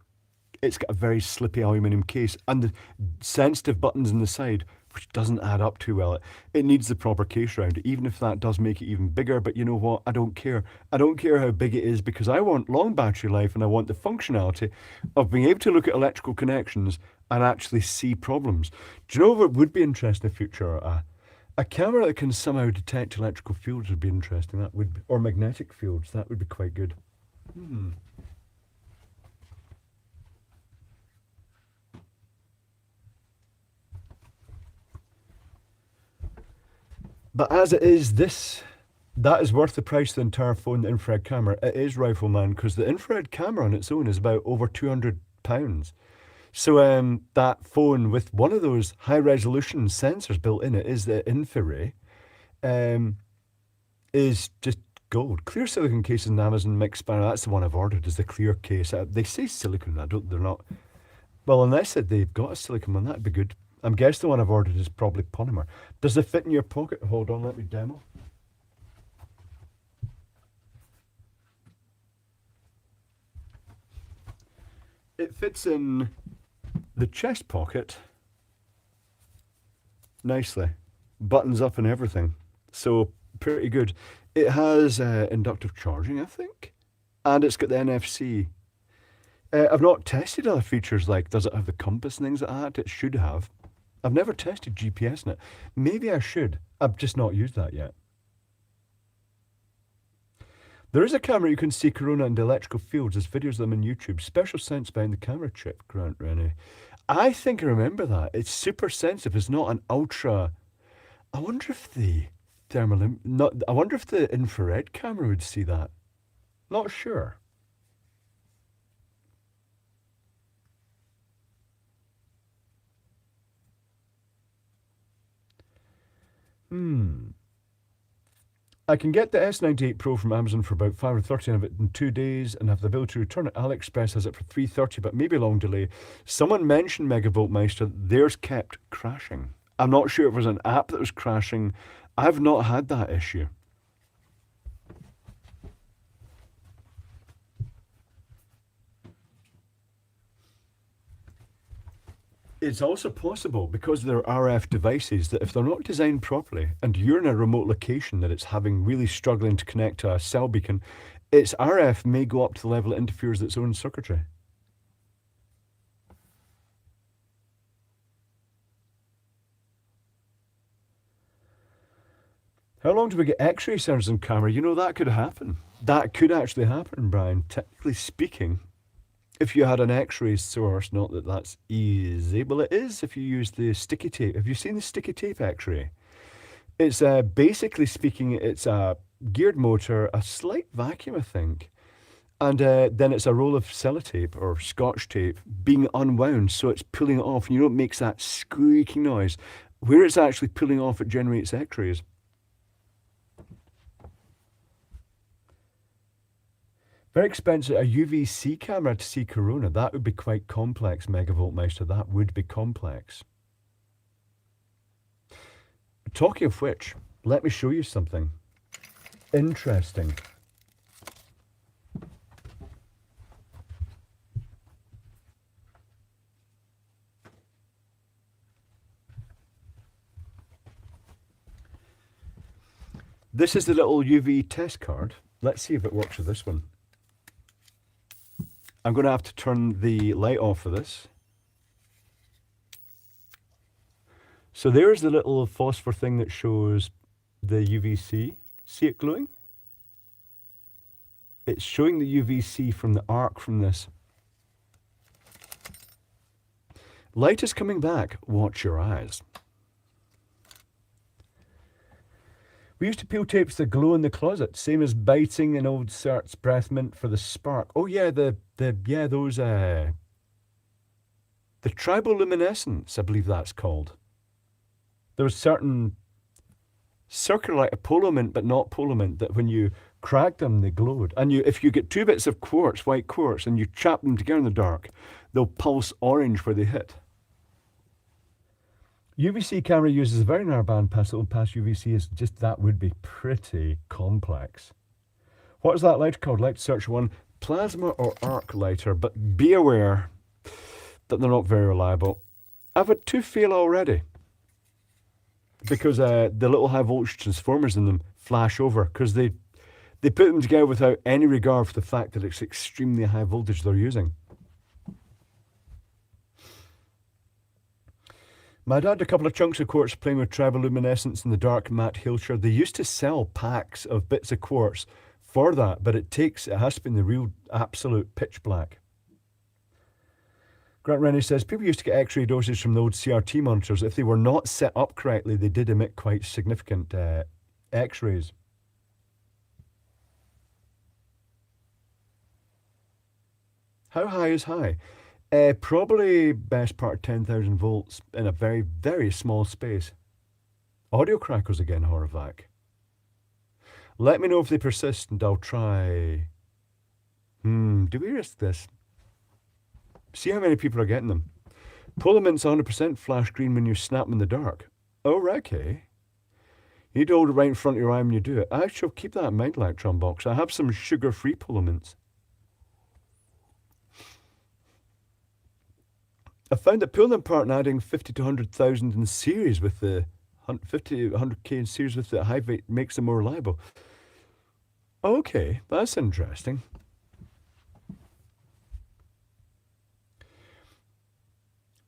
it's got a very slippy aluminium case and the sensitive buttons on the side, which doesn't add up too well. It needs the proper case around it, even if that does make it even bigger. But you know what? I don't care. I don't care how big it is because I want long battery life and I want the functionality of being able to look at electrical connections and actually see problems. Do you know what would be interesting in the future? A camera that can somehow detect electrical fields would be interesting. That would be, or magnetic fields. That would be quite good. But as it is, that is worth the price of the entire phone, the infrared camera. It is, Rifleman, because the infrared camera on its own is about over £200. So that phone with one of those high-resolution sensors built in it is the InfiRay, is just gold. Clear silicon cases in Amazon Mixed Spanner, that's the one I've ordered, is the clear case. They say silicon, they're not. Well, unless they've got a silicon one, that'd be good. I'm guessing the one I've ordered is probably polymer. Does it fit in your pocket? Hold on, let me demo. It fits in the chest pocket nicely. Buttons up and everything. So, pretty good. It has inductive charging, I think. And it's got the NFC. I've not tested other features like, does it have the compass and things like that? It should have. I've never tested GPS in it. Maybe I should. I've just not used that yet. There is a camera you can see corona and electrical fields. There's videos of them on YouTube. Special sense behind the camera chip, Grant Rennie. I think I remember that. It's super sensitive. It's not an ultra. I wonder if the I wonder if the infrared camera would see that. Not sure. I can get the S98 Pro from Amazon for about $5.30 and have it in 2 days and have the ability to return it. AliExpress has it for $3.30, but maybe a long delay. Someone mentioned Megavoltmeister. Theirs kept crashing. I'm not sure if it was an app that was crashing. I've not had that issue. It's also possible, because they're RF devices, that if they're not designed properly and you're in a remote location that it's having really struggling to connect to a cell beacon, its RF may go up to the level it interferes with its own circuitry. How long do we get X-ray sensors on camera? You know, that could happen. That could actually happen, Brian. Technically speaking, if you had an X-ray source, not that that's easy, well, it is if you use the sticky tape. Have you seen the sticky tape X-ray? It's basically speaking, it's a geared motor, a slight vacuum, I think, and then it's a roll of sellotape or Scotch tape being unwound, so it's pulling it off, and you know it makes that squeaking noise. Where it's actually pulling off, it generates X-rays. Very expensive. A UVC camera to see corona. That would be quite complex, Megavolt Meister. That would be complex. Talking of which, let me show you something interesting. This is the little UV test card. Let's see if it works with this one. I'm going to have to turn the light off for this. So there's the little phosphor thing that shows the UVC. See it glowing? It's showing the UVC from the arc from this. Light is coming back. Watch your eyes. We used to peel tapes that glow in the closet, same as biting an old Cert's breath mint for the spark. Oh yeah, the triboluminescence, I believe that's called. There was certain circular, like a polo mint, but not polo mint, that when you cracked them, they glowed. And if you get two bits of quartz, white quartz, and you chap them together in the dark, they'll pulse orange where they hit. UVC camera uses a very narrow band pass. It'll pass UVC. Is just that would be pretty complex. What is that lighter called? Light search one, plasma or arc lighter, but be aware that they're not very reliable. I've had two fail already because the little high voltage transformers in them flash over because they put them together without any regard for the fact that it's extremely high voltage they're using. My dad had a couple of chunks of quartz playing with triboluminescence in the dark matte Hilshire. They used to sell packs of bits of quartz for that, but it has to be in the real absolute pitch black. Grant Rennie says, people used to get X-ray doses from the old CRT monitors. If they were not set up correctly, they did emit quite significant X-rays. How high is high? Probably best part 10,000 volts in a very, very small space. Audio crackles again, Horvath. Let me know if they persist and I'll try. Do we risk this? See how many people are getting them. Polamint's 100% flash green when you snap them in the dark. Oh, okay. You need to hold it right in front of your eye when you do it. I shall keep that in mind, Electron Box. I have some sugar-free Polamints. I found that pulling them apart and adding 50 to 100,000 in series with the 50 to 100k in series with the high weight makes them more reliable. Okay, that's interesting.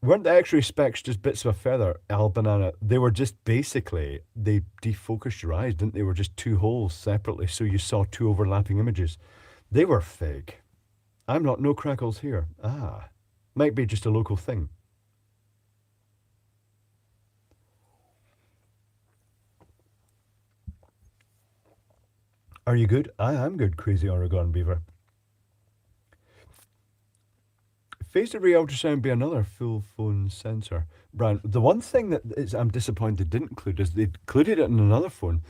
Weren't the X-ray specs just bits of a feather, Al Banana? They were just basically, they defocused your eyes, didn't they? They were just two holes separately, so you saw two overlapping images. They were fake. I'm not, no crackles here. Might be just a local thing. Are you good? I am good, Crazy Oregon Beaver. Phased array ultrasound be another full phone sensor. Brian, the one thing that I'm disappointed didn't include is they included it in another phone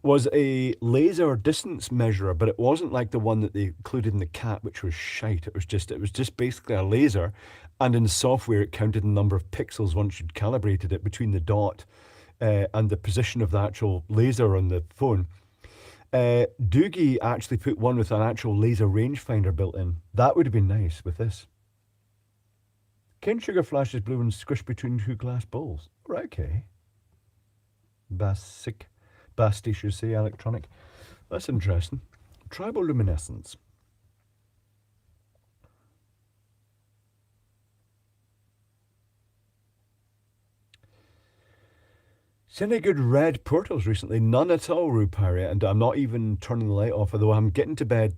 was a laser distance measurer, but it wasn't like the one that they included in the Cat, which was shite. It was just basically a laser, and in the software it counted the number of pixels once you'd calibrated it between the dot and the position of the actual laser on the phone. Doogie actually put one with an actual laser rangefinder built in. That would have been nice with this. Cane sugar flashes blue when squished between two glass bowls. Right, okay. Basti should say electronic. That's interesting. Triboluminescence. Seen any good red portals recently? None at all, Ruparia, and I'm not even turning the light off, although I'm getting to bed.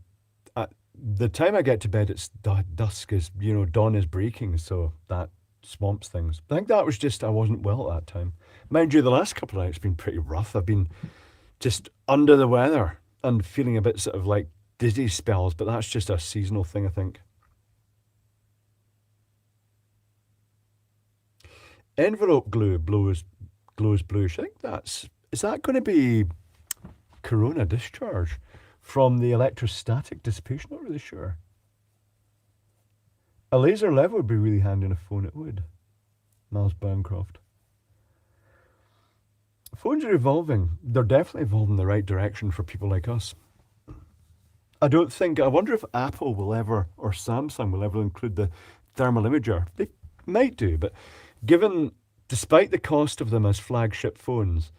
At the time I get to bed, it's dusk, is, dawn is breaking, so that swamps things. I think that was just, I wasn't well at that time. Mind you, the last couple of nights have been pretty rough. I've been just under the weather and feeling a bit sort of like dizzy spells, but that's just a seasonal thing, I think. Envelope glue glows bluish. I think is that going to be corona discharge from the electrostatic dissipation? Not really sure. A laser level would be really handy on a phone, it would. Miles Bancroft. Phones are evolving. They're definitely evolving in the right direction for people like us. I wonder if Apple will ever, or Samsung will ever include the thermal imager. They might do, but despite the cost of them as flagship phones,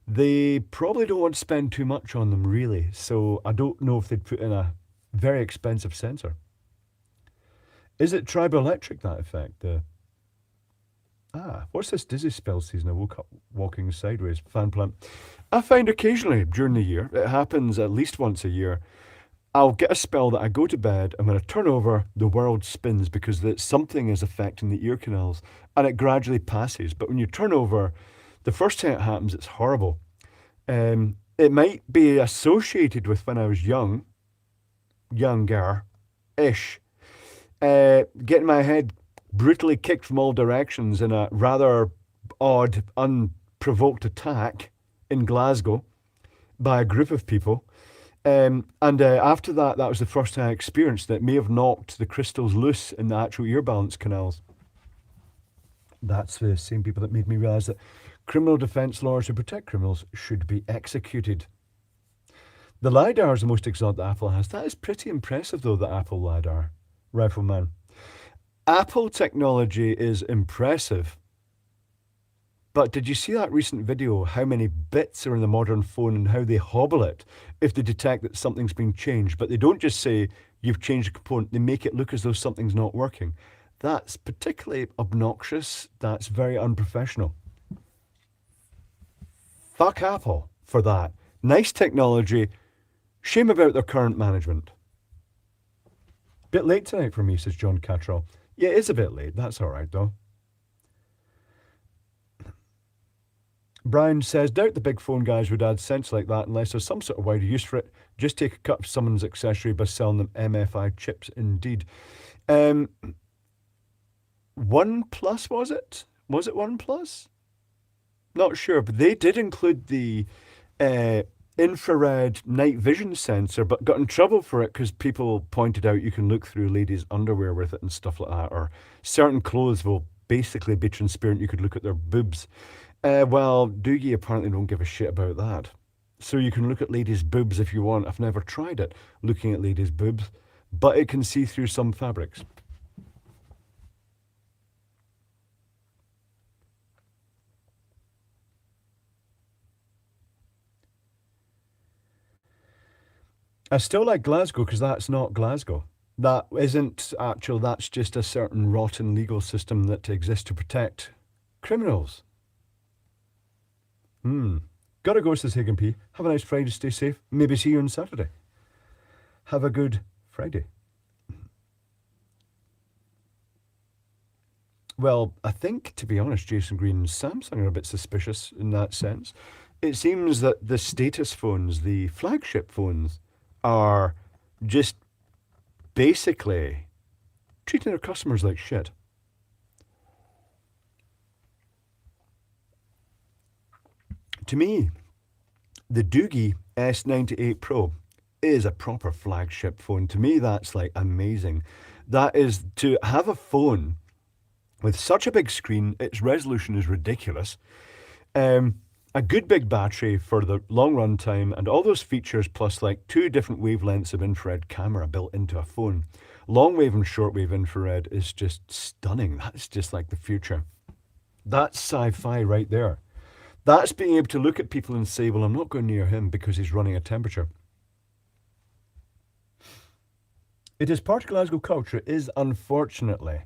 they probably don't want to spend too much on them, really. So I don't know if they'd put in a very expensive sensor. Is it triboelectric, that effect? What's this dizzy spell season? I woke up walking sideways. Fan plant. I find occasionally during the year, it happens at least once a year, I'll get a spell that I go to bed, and when I turn over, the world spins because something is affecting the ear canals, and it gradually passes. But when you turn over, the first time it happens, it's horrible. It might be associated with when I was younger-ish, getting my head brutally kicked from all directions in a rather odd, unprovoked attack in Glasgow by a group of people. After that was the first time I experienced that. It may have knocked the crystals loose in the actual ear balance canals. That's the same people that made me realise that criminal defence laws to protect criminals should be executed. The LiDAR is the most exotic that Apple has. That is pretty impressive, though, the Apple LiDAR. Rifleman. Apple technology is impressive. But did you see that recent video, how many bits are in the modern phone and how they hobble it if they detect that something's been changed? But they don't just say, you've changed a component, they make it look as though something's not working. That's particularly obnoxious. That's very unprofessional. Fuck Apple for that. Nice technology. Shame about their current management. Bit late tonight for me, says John Cattrall. Yeah, it is a bit late. That's all right, though. Brian says, doubt the big phone guys would add sense like that unless there's some sort of wider use for it. Just take a cut of someone's accessory by selling them MFI chips, indeed. OnePlus, was it? Was it OnePlus? Not sure, but they did include the infrared night vision sensor, but got in trouble for it because people pointed out you can look through ladies' underwear with it and stuff like that, or certain clothes will basically be transparent. You could look at their boobs. Well, Doogie apparently don't give a shit about that. So you can look at ladies' boobs if you want. I've never tried it, looking at ladies' boobs, but it can see through some fabrics. I still like Glasgow because that's not Glasgow. That isn't actual, that's just a certain rotten legal system that exists to protect criminals. Gotta go, says Hagen P. Have a nice Friday, stay safe. Maybe see you on Saturday. Have a good Friday. Well, I think, to be honest, Jason Green and Samsung are a bit suspicious in that sense. It seems that the status phones, the flagship phones, are just basically treating their customers like shit. To me, the Doogie S98 Pro is a proper flagship phone. To me, that's like amazing. That is, to have a phone with such a big screen, its resolution is ridiculous. A good big battery for the long run time and all those features, plus like 2 different wavelengths of infrared camera built into a phone. Long wave and shortwave infrared is just stunning. That's just like the future. That's sci-fi right there. That's being able to look at people and say, well, I'm not going near him because he's running a temperature. It is part of Glasgow culture. It is, unfortunately.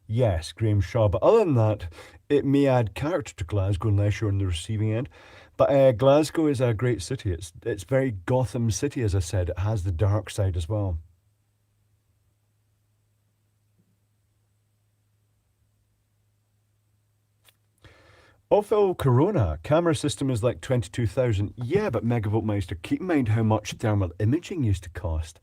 Yes, Graham Shaw. But other than that, it may add character to Glasgow unless you're on the receiving end. But Glasgow is a great city. It's very Gotham City, as I said. It has the dark side as well. Ophel Corona, camera system is like 22,000. Yeah, but Megavoltmeister, keep in mind how much thermal imaging used to cost.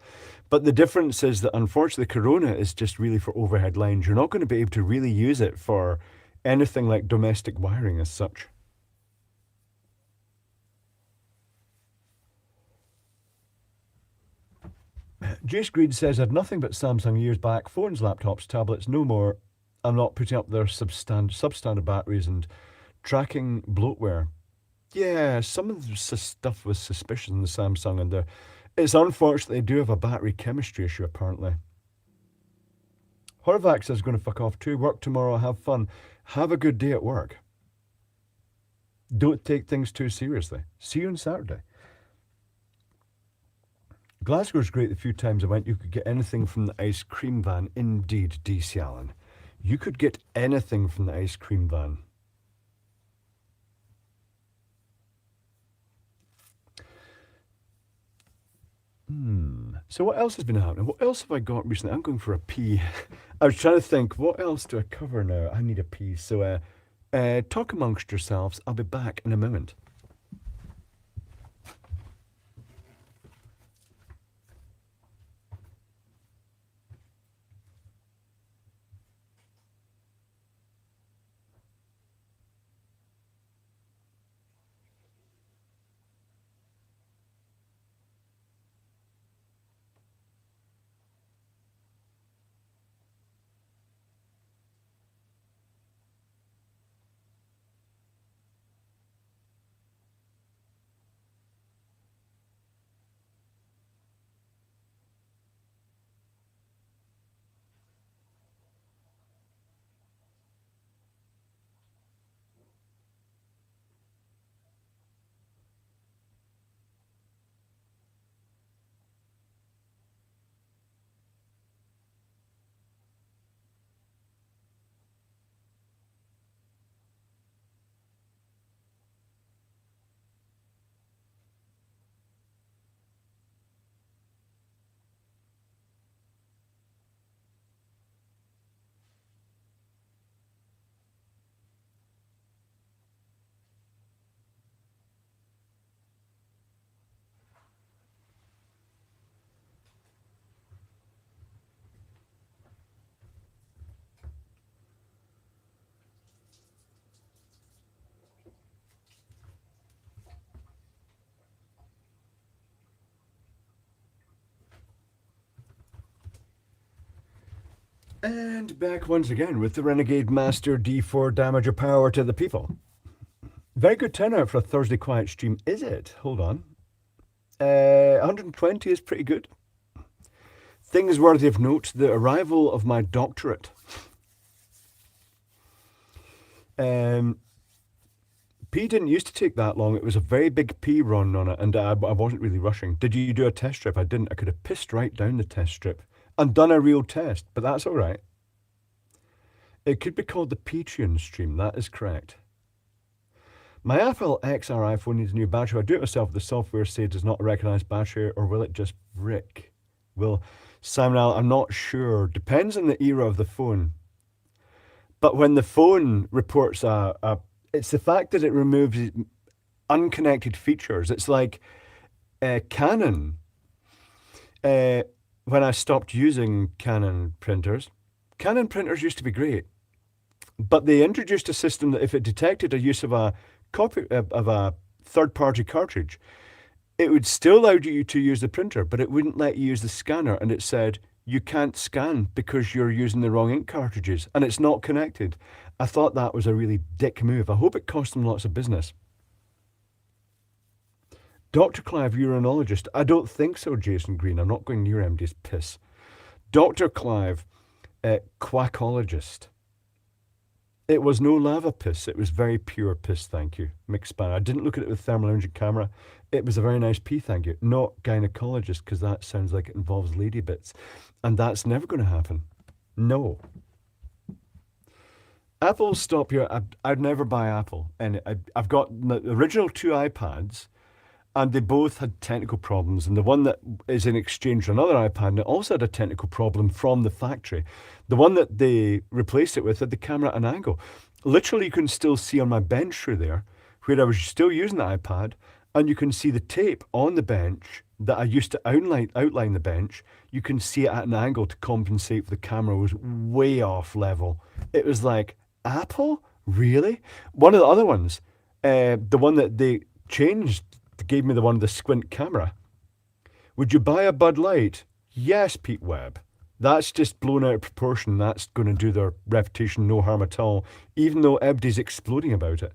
But the difference is that unfortunately Corona is just really for overhead lines. You're not going to be able to really use it for anything like domestic wiring as such. Jace Greed says, I had nothing but Samsung years back, phones, laptops, tablets, no more. I'm not putting up their substandard batteries and tracking bloatware. Yeah, some of the stuff was suspicious in the Samsung, and it's unfortunate they do have a battery chemistry issue, apparently. Horvax is going to fuck off too. Work tomorrow, have fun. Have a good day at work. Don't take things too seriously. See you on Saturday. Glasgow's great. The few times I went, you could get anything from the ice cream van. Indeed, DC Allen. You could get anything from the ice cream van. So what else has been happening? What else have I got recently? I'm going for a pee. I was trying to think, what else do I cover now? I need a pee. So talk amongst yourselves. I'll be back in a moment. And back once again with the Renegade Master D4 damage of power to the people. Very good turnout for a Thursday quiet stream, is it? Hold on. 120 is pretty good. Things worthy of note, the arrival of my doctorate. P didn't used to take that long. It was a very big P run on it, and I wasn't really rushing. Did you do a test strip? I didn't. I could have pissed right down the test strip and done a real test, but that's all right. It could be called the Patreon stream. That is correct. My Apple XR iPhone needs a new battery. I do it myself. The software says does not recognize battery, or will it just brick? Well, Simon, I'm not sure. Depends on the era of the phone. But when the phone reports it's the fact that it removes unconnected features. It's like Canon. When I stopped using Canon printers used to be great, but they introduced a system that if it detected a use of a copy of a third-party cartridge, it would still allow you to use the printer, but it wouldn't let you use the scanner, and it said, you can't scan because you're using the wrong ink cartridges, and it's not connected. I thought that was a really dick move. I hope it cost them lots of business. Dr. Clive, urologist. I don't think so, Jason Green. I'm not going near MD's piss. Dr. Clive, quackologist. It was no lava piss. It was very pure piss, thank you. Mixed bag. I didn't look at it with thermal imaging camera. It was a very nice pee, thank you. Not gynecologist, because that sounds like it involves lady bits. And that's never going to happen. No. Apple will stop you. I'd never buy Apple. And I've got the original two iPads, and they both had technical problems. And the one that is in exchange for another iPad, and it also had a technical problem from the factory. The one that they replaced it with had the camera at an angle. Literally, you can still see on my bench through there, where I was still using the iPad, and you can see the tape on the bench that I used to outline the bench. You can see it at an angle to compensate for the camera was way off level. It was like, Apple? Really? One of the other ones, the one that they changed, gave me the one with the squint camera. Would you buy a Bud Light? Yes, Pete Webb. That's just blown out of proportion. That's going to do their reputation no harm at all, even though everybody's exploding about it.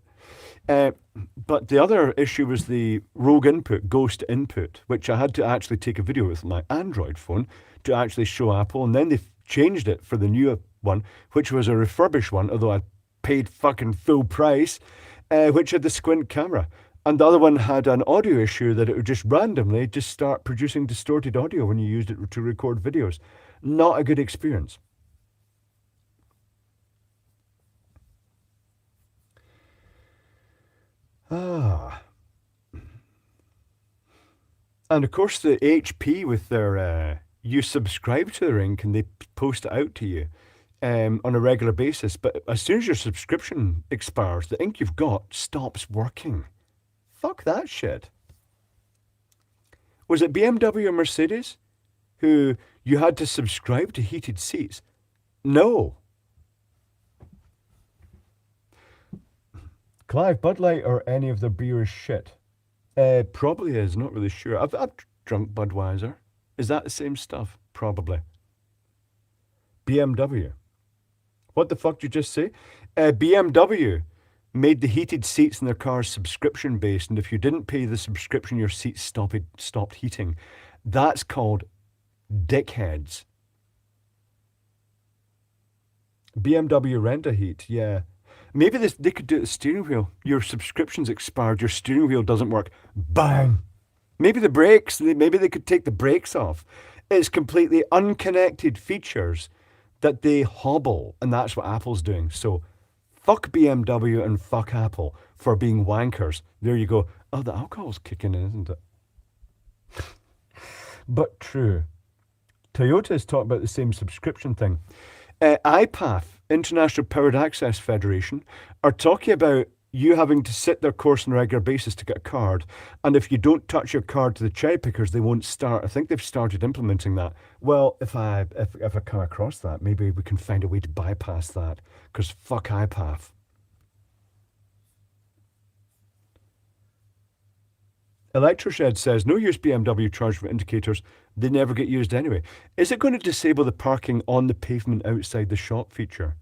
But the other issue was the Rogue Input, Ghost Input, which I had to actually take a video with my Android phone to actually show Apple. And then they changed it for the new one, which was a refurbished one, although I paid fucking full price, which had the squint camera. And the other one had an audio issue that it would just randomly just start producing distorted audio when you used it to record videos. Not a good experience. Ah. And of course the HP with their, you subscribe to the Ring and they post it out to you on a regular basis. But as soon as your subscription expires, the ink you've got stops working. Fuck that shit. Was it BMW or Mercedes who you had to subscribe to heated seats? No. Clive, Bud Light or any of their beer is shit. Probably is, not really sure. I've drunk Budweiser. Is that the same stuff? Probably. BMW. What the fuck did you just say? BMW made the heated seats in their cars subscription based, and if you didn't pay the subscription, your seats stopped heating. That's called dickheads. BMW Rent-A-Heat, yeah. Maybe they could do it with the steering wheel. Your subscription's expired, your steering wheel doesn't work. Bang! Maybe the brakes, maybe they could take the brakes off. It's completely unconnected features that they hobble, and that's what Apple's doing. So fuck BMW and fuck Apple for being wankers. There you go. Oh, the alcohol's kicking in, isn't it? But true. Toyota's talked about the same subscription thing. IPAF, International Powered Access Federation, are talking about you having to sit their course on a regular basis to get a card. And if you don't touch your card to the cherry pickers, they won't start. I think they've started implementing that. Well, if I come across that, maybe we can find a way to bypass that. Because fuck IPAF. Electroshed says, no use BMW charge for indicators. They never get used anyway. Is it going to disable the parking on the pavement outside the shop feature?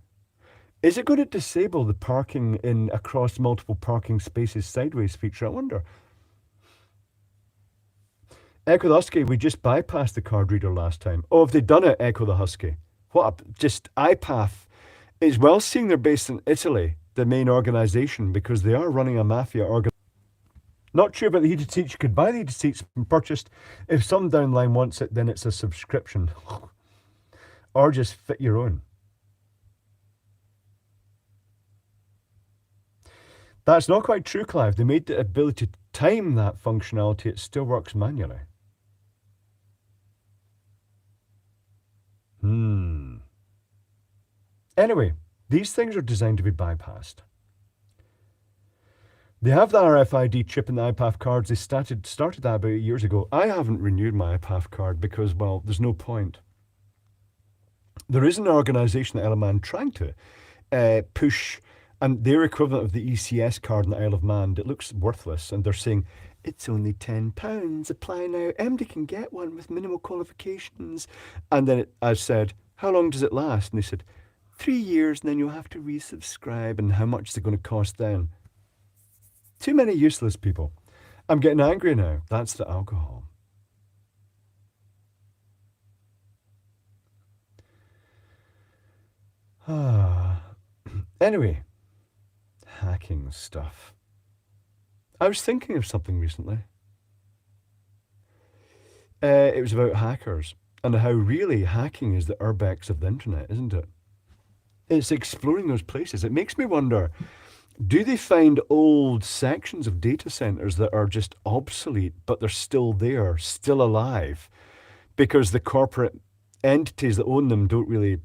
Is it going to disable the parking in across multiple parking spaces sideways feature? I wonder. Echo the Husky, we just bypassed the card reader last time. Oh, have they done it, Echo the Husky? What just IPAF is well seeing they're based in Italy, the main organisation, because they are running a mafia organisation. Not sure about the heated seats. You could buy the heated seats and purchased. If some downline wants it, then it's a subscription. Or just fit your own. That's not quite true, Clive. They made the ability to time that functionality. It still works manually. Anyway, these things are designed to be bypassed. They have the RFID chip in the IPAF cards. They started that about 8 years ago. I haven't renewed my IPAF card because, well, there's no point. There is an organisation at Isle of Man trying to push, and their equivalent of the ECS card in the Isle of Man that looks worthless, and they're saying, it's only £10, apply now, MD can get one with minimal qualifications. And then I said, how long does it last? And they said, 3 years, and then you'll have to resubscribe, and how much is it going to cost then? Too many useless people. I'm getting angry now. That's the alcohol. Anyway, hacking stuff. I was thinking of something recently. It was about hackers and how really hacking is the urbex of the internet, isn't it? It's exploring those places. It makes me wonder, do they find old sections of data centers that are just obsolete, but they're still there, still alive, because the corporate entities that own them don't really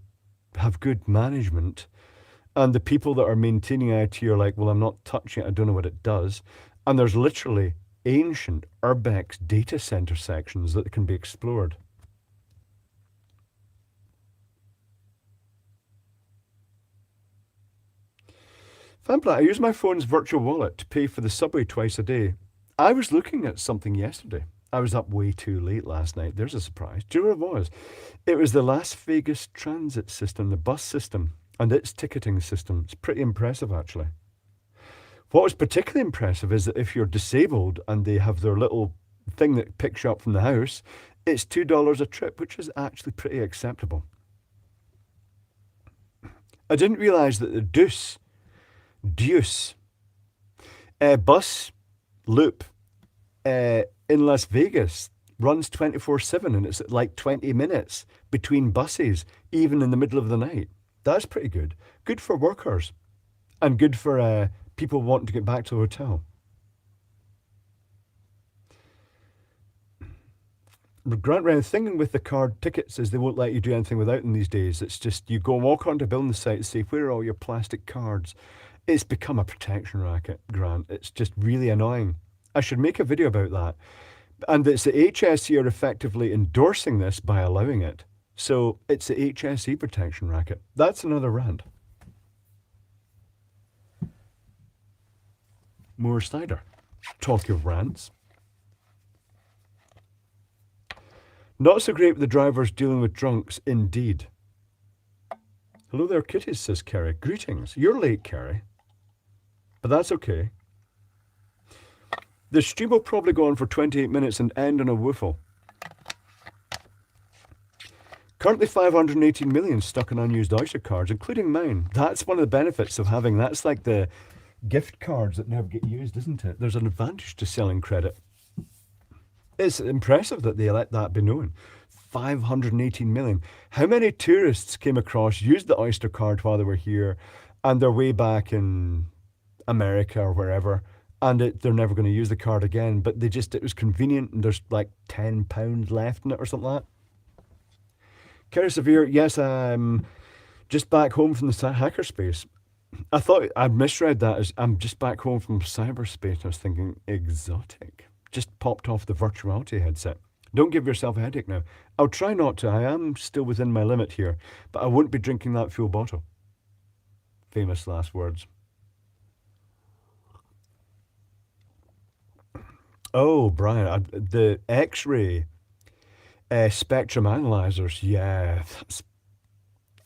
have good management? And the people that are maintaining IT are like, well, I'm not touching it. I don't know what it does. And there's literally ancient urbex data center sections that can be explored. Fanplat, I use my phone's virtual wallet to pay for the subway twice a day. I was looking at something yesterday. I was up way too late last night. There's a surprise. Do you know what it was? It was the Las Vegas transit system, the bus system, and its ticketing system. It's pretty impressive, actually. What was particularly impressive is that if you're disabled and they have their little thing that picks you up from the house, it's $2 a trip, which is actually pretty acceptable. I didn't realise that the Deuce bus loop in Las Vegas runs 24/7 and it's like 20 minutes between buses, even in the middle of the night. That's pretty good. Good for workers and good for people wanting to get back to the hotel. Grant Ren, thinking with the card tickets is they won't let you do anything without them these days. It's just you go and walk onto a building site and say, where are all your plastic cards? It's become a protection racket, Grant. It's just really annoying. I should make a video about that. And it's the HSE are effectively endorsing this by allowing it. So it's the HSE protection racket. That's another rant. More cider. Talk of rants. Not so great with the drivers dealing with drunks, indeed. Hello there, kitties, says Kerry. Greetings. You're late, Kerry. But that's okay. The stream will probably go on for 28 minutes and end on a woofle. Currently 518 million stuck in unused Oyster cards, including mine. That's one of the benefits of having, that's like the gift cards that never get used, isn't it? There's an advantage to selling credit. It's impressive that they let that be known. 518 million. How many tourists came across, used the Oyster card while they were here, and they're way back in America or wherever, and they're never going to use the card again, but it was convenient, and there's like £10 left in it or something like that. Kerry Severe, yes, I'm just back home from the hackerspace. I thought I misread that as I'm just back home from cyberspace. I was thinking exotic. Just popped off the virtuality headset. Don't give yourself a headache now. I'll try not to. I am still within my limit here, but I won't be drinking that full bottle. Famous last words. Oh, Brian, the X-ray spectrum analyzers. Yeah, that's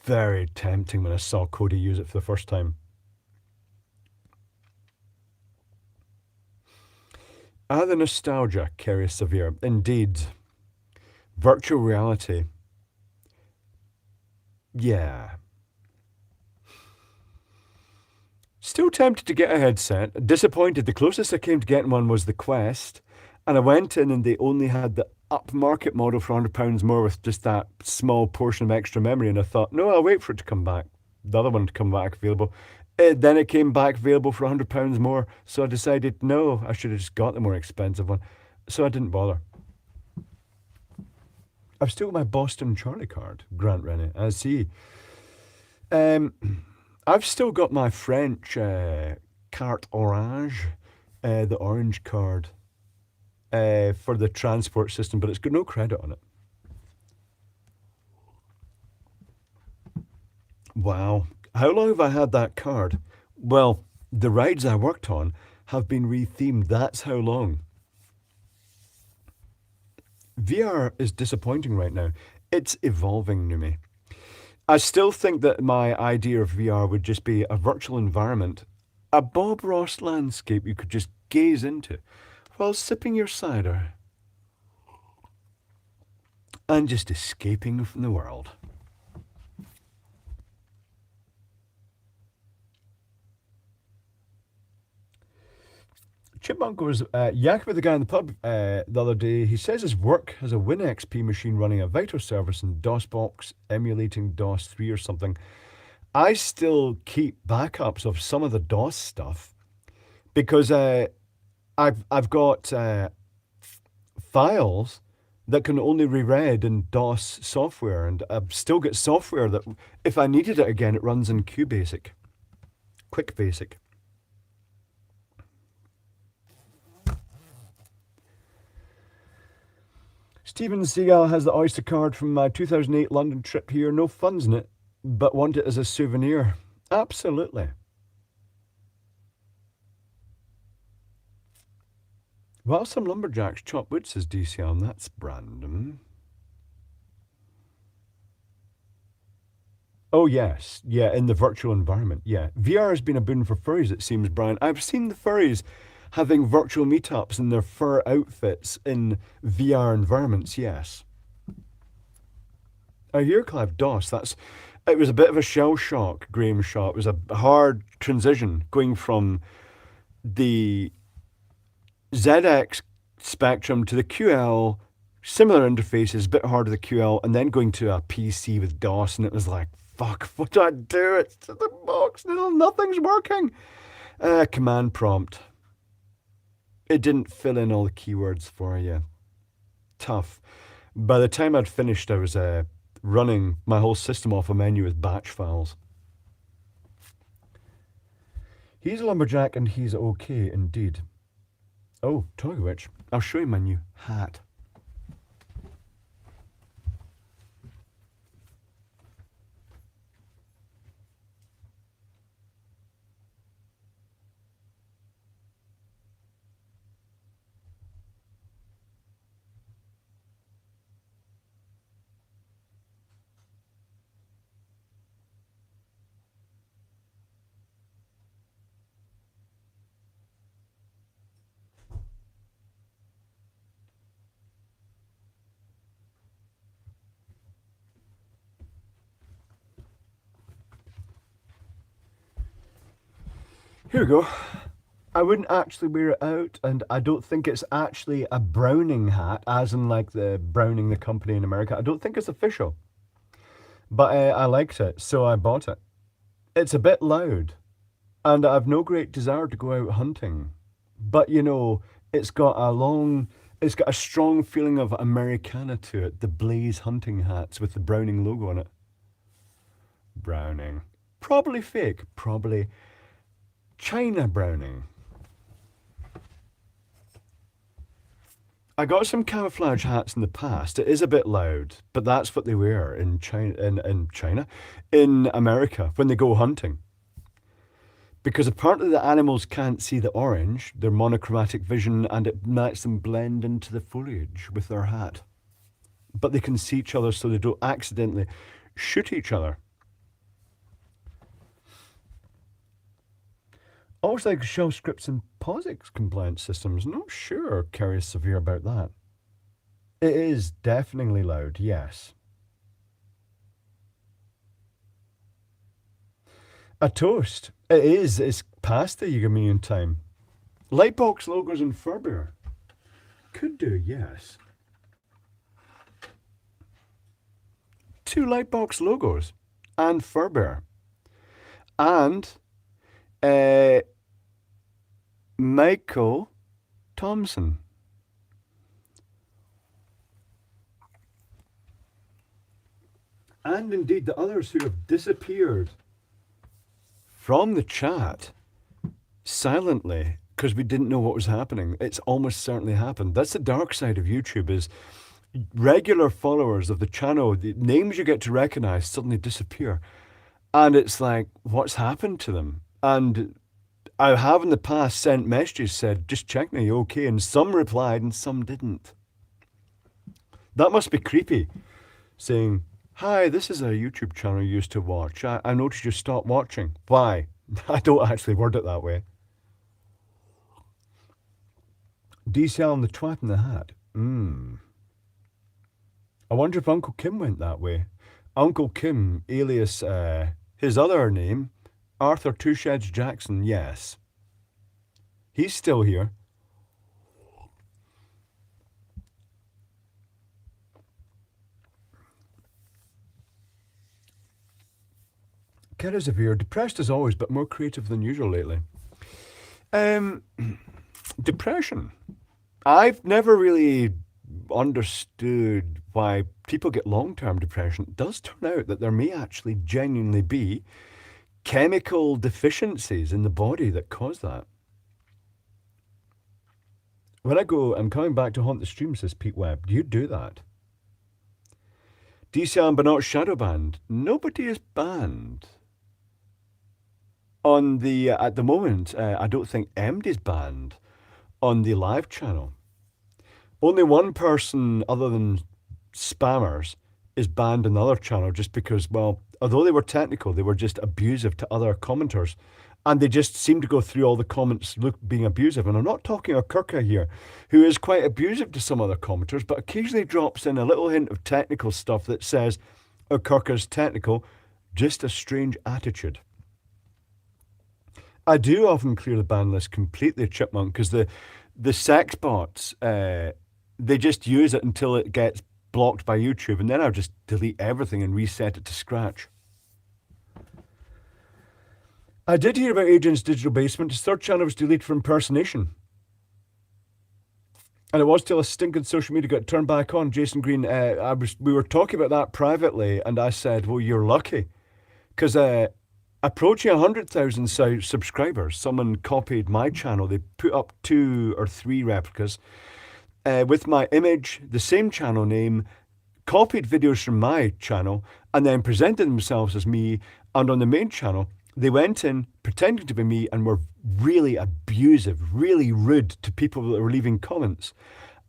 very tempting when I saw Cody use it for the first time. The nostalgia, Kerry Severe. Indeed. Virtual reality. Yeah. Still tempted to get a headset. Disappointed. The closest I came to getting one was the Quest. And I went in and they only had the upmarket model for £100 more with just that small portion of extra memory. And I thought, no, I'll wait for it to come back. The other one to come back available. Then it came back available for £100 more. So I decided, no, I should have just got the more expensive one. So I didn't bother. I've still got my Boston Charlie card, Grant Rennie. I see. I've still got my French carte orange, the orange card for the transport system, but it's got no credit on it. Wow. How long have I had that card? Well, the rides I worked on have been rethemed. That's how long. VR is disappointing right now. It's evolving, Numi. I still think that my idea of VR would just be a virtual environment, a Bob Ross landscape you could just gaze into while sipping your cider and just escaping from the world. Chipmunk was yakking with the guy in the pub the other day. He says his work has a WinXP machine running a Vito service in DOSBox, emulating DOS 3 or something. I still keep backups of some of the DOS stuff because I've got files that can only be read in DOS software, and I've still got software that, if I needed it again, it runs in QBasic, QuickBasic. Steven Seagal has the Oyster card from my 2008 London trip here. No funds in it, but want it as a souvenir. Absolutely. Well, some lumberjacks chop wood, says DCM. That's random. Oh, yes. Yeah, in the virtual environment. Yeah. VR has been a boon for furries, it seems, Brian. I've seen the furries having virtual meetups in their fur outfits in VR environments, yes. I hear, Clive, DOS. It was a bit of a shell shock, Graham Shaw. It was a hard transition going from the ZX Spectrum to the QL, similar interfaces, a bit harder the QL, and then going to a PC with DOS, and it was like, fuck, what do I do? It's the box, nothing's working. Command prompt. It didn't fill in all the keywords for you. Tough. By the time I'd finished, I was running my whole system off a menu with batch files. He's a lumberjack and he's okay indeed. Oh, talking of which, I'll show you my new hat. Here we go. I wouldn't actually wear it out, and I don't think it's actually a Browning hat, as in like the Browning, the company in America. I don't think it's official. But I liked it, so I bought it. It's a bit loud, and I've no great desire to go out hunting. But it's got a strong feeling of Americana to it. The Blaze hunting hats with the Browning logo on it. Browning. Probably fake. Probably China Browning. I got some camouflage hats in the past. It is a bit loud, but that's what they wear in China, in America when they go hunting. Because apparently the animals can't see the orange, their monochromatic vision, and it lets them blend into the foliage with their hat. But they can see each other so they don't accidentally shoot each other. Always like shell scripts and POSIX compliance systems. Not sure Kerry is severe about that. It is deafeningly loud, yes. A toast. It is. It's past the Yugaminian time. Lightbox logos and Furbear. Could do, yes. 2 Lightbox logos and Furbear. And Michael Thompson. And indeed the others who have disappeared from the chat silently because we didn't know what was happening. It's almost certainly happened. That's the dark side of YouTube, is regular followers of the channel, the names you get to recognize suddenly disappear. And it's like, what's happened to them? And I have in the past sent messages, said, just check me, you okay? And some replied and some didn't. That must be creepy, saying, hi, this is a YouTube channel you used to watch. I noticed you stopped watching. Why? I don't actually word it that way. DCL and the twat in the hat. I wonder if Uncle Kim went that way. Uncle Kim, alias his other name, Arthur Two Sheds Jackson, yes. He's still here. Kira Zavir, depressed as always, but more creative than usual lately. Um, Depression. I've never really understood why people get long-term depression. It does turn out that there may actually genuinely be chemical deficiencies in the body that cause that. When I go, I'm coming back to haunt the stream, says Pete Webb. Do you do that? DCM but not shadow banned. Nobody is banned. On the, at the moment, I don't think MD's banned on the live channel. Only one person other than spammers is banned on the other channel just because, well, although they were technical, they were just abusive to other commenters. And they just seem to go through all the comments being abusive. And I'm not talking of Kirka here, who is quite abusive to some other commenters, but occasionally drops in a little hint of technical stuff that says, oh, Kirka's technical, just a strange attitude. I do often clear the ban list completely, Chipmunk, because the sex bots, they just use it until it gets blocked by YouTube, and then I'll just delete everything and reset it to scratch. I did hear about Adrian's Digital Basement. His third channel was deleted for impersonation. And it was till a stinking social media got turned back on. Jason Green, we were talking about that privately, and I said, well, you're lucky. Because approaching 100,000 subscribers, someone copied my channel. They put up 2 or 3 replicas with my image, the same channel name, copied videos from my channel, and then presented themselves as me. And on the main channel, they went in pretending to be me and were really abusive, really rude to people that were leaving comments.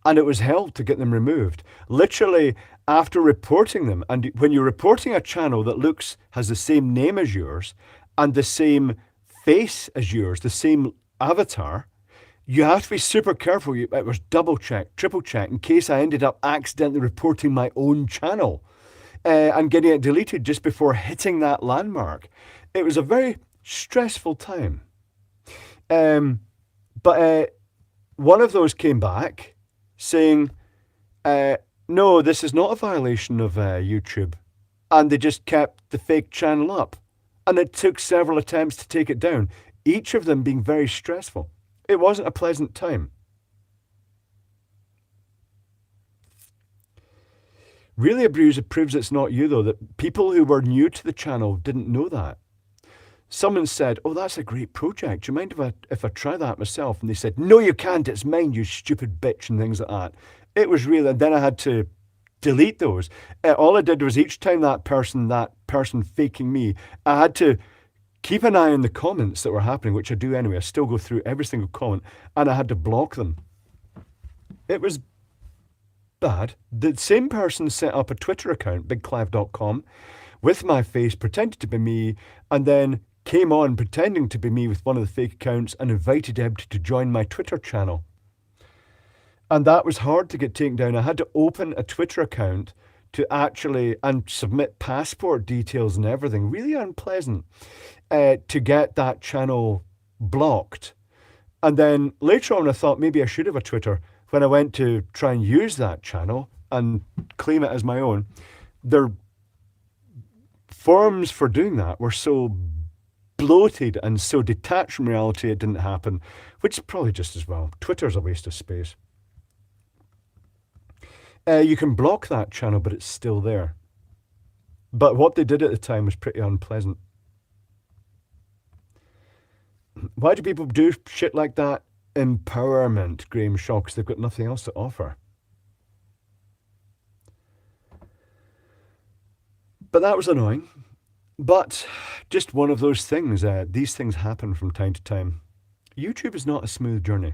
And it was hell to get them removed. Literally, after reporting them, and when you're reporting a channel that has the same name as yours and the same face as yours, the same avatar, you have to be super careful. It was double check, triple check, in case I ended up accidentally reporting my own channel and getting it deleted just before hitting that landmark. It was a very stressful time. But one of those came back saying, no, this is not a violation of YouTube. And they just kept the fake channel up. And it took several attempts to take it down, each of them being very stressful. It wasn't a pleasant time. Really abusive proves it's not you, though, that people who were new to the channel didn't know that. Someone said, oh, that's a great project. Do you mind if I try that myself? And they said, no, you can't. It's mine, you stupid bitch, and things like that. It was really, and then I had to delete those. All I did was each time that person faking me, I had to keep an eye on the comments that were happening, which I do anyway. I still go through every single comment, and I had to block them. It was bad. The same person set up a Twitter account, bigclive.com, with my face, pretended to be me, and then came on pretending to be me with one of the fake accounts and invited Eb to join my Twitter channel. And that was hard to get taken down. I had to open a Twitter account to actually, and submit passport details and everything. Really unpleasant to get that channel blocked. And then later on I thought maybe I should have a Twitter. When I went to try and use that channel and claim it as my own, their forms for doing that were so bloated and so detached from reality it didn't happen, which is probably just as well. Twitter's a waste of space. You can block that channel, but it's still there. But what they did at the time was pretty unpleasant. Why do people do shit like that? Empowerment, Graham Shaw, because they've got nothing else to offer. But that was annoying. But just one of those things. These things happen from time to time. YouTube is not a smooth journey.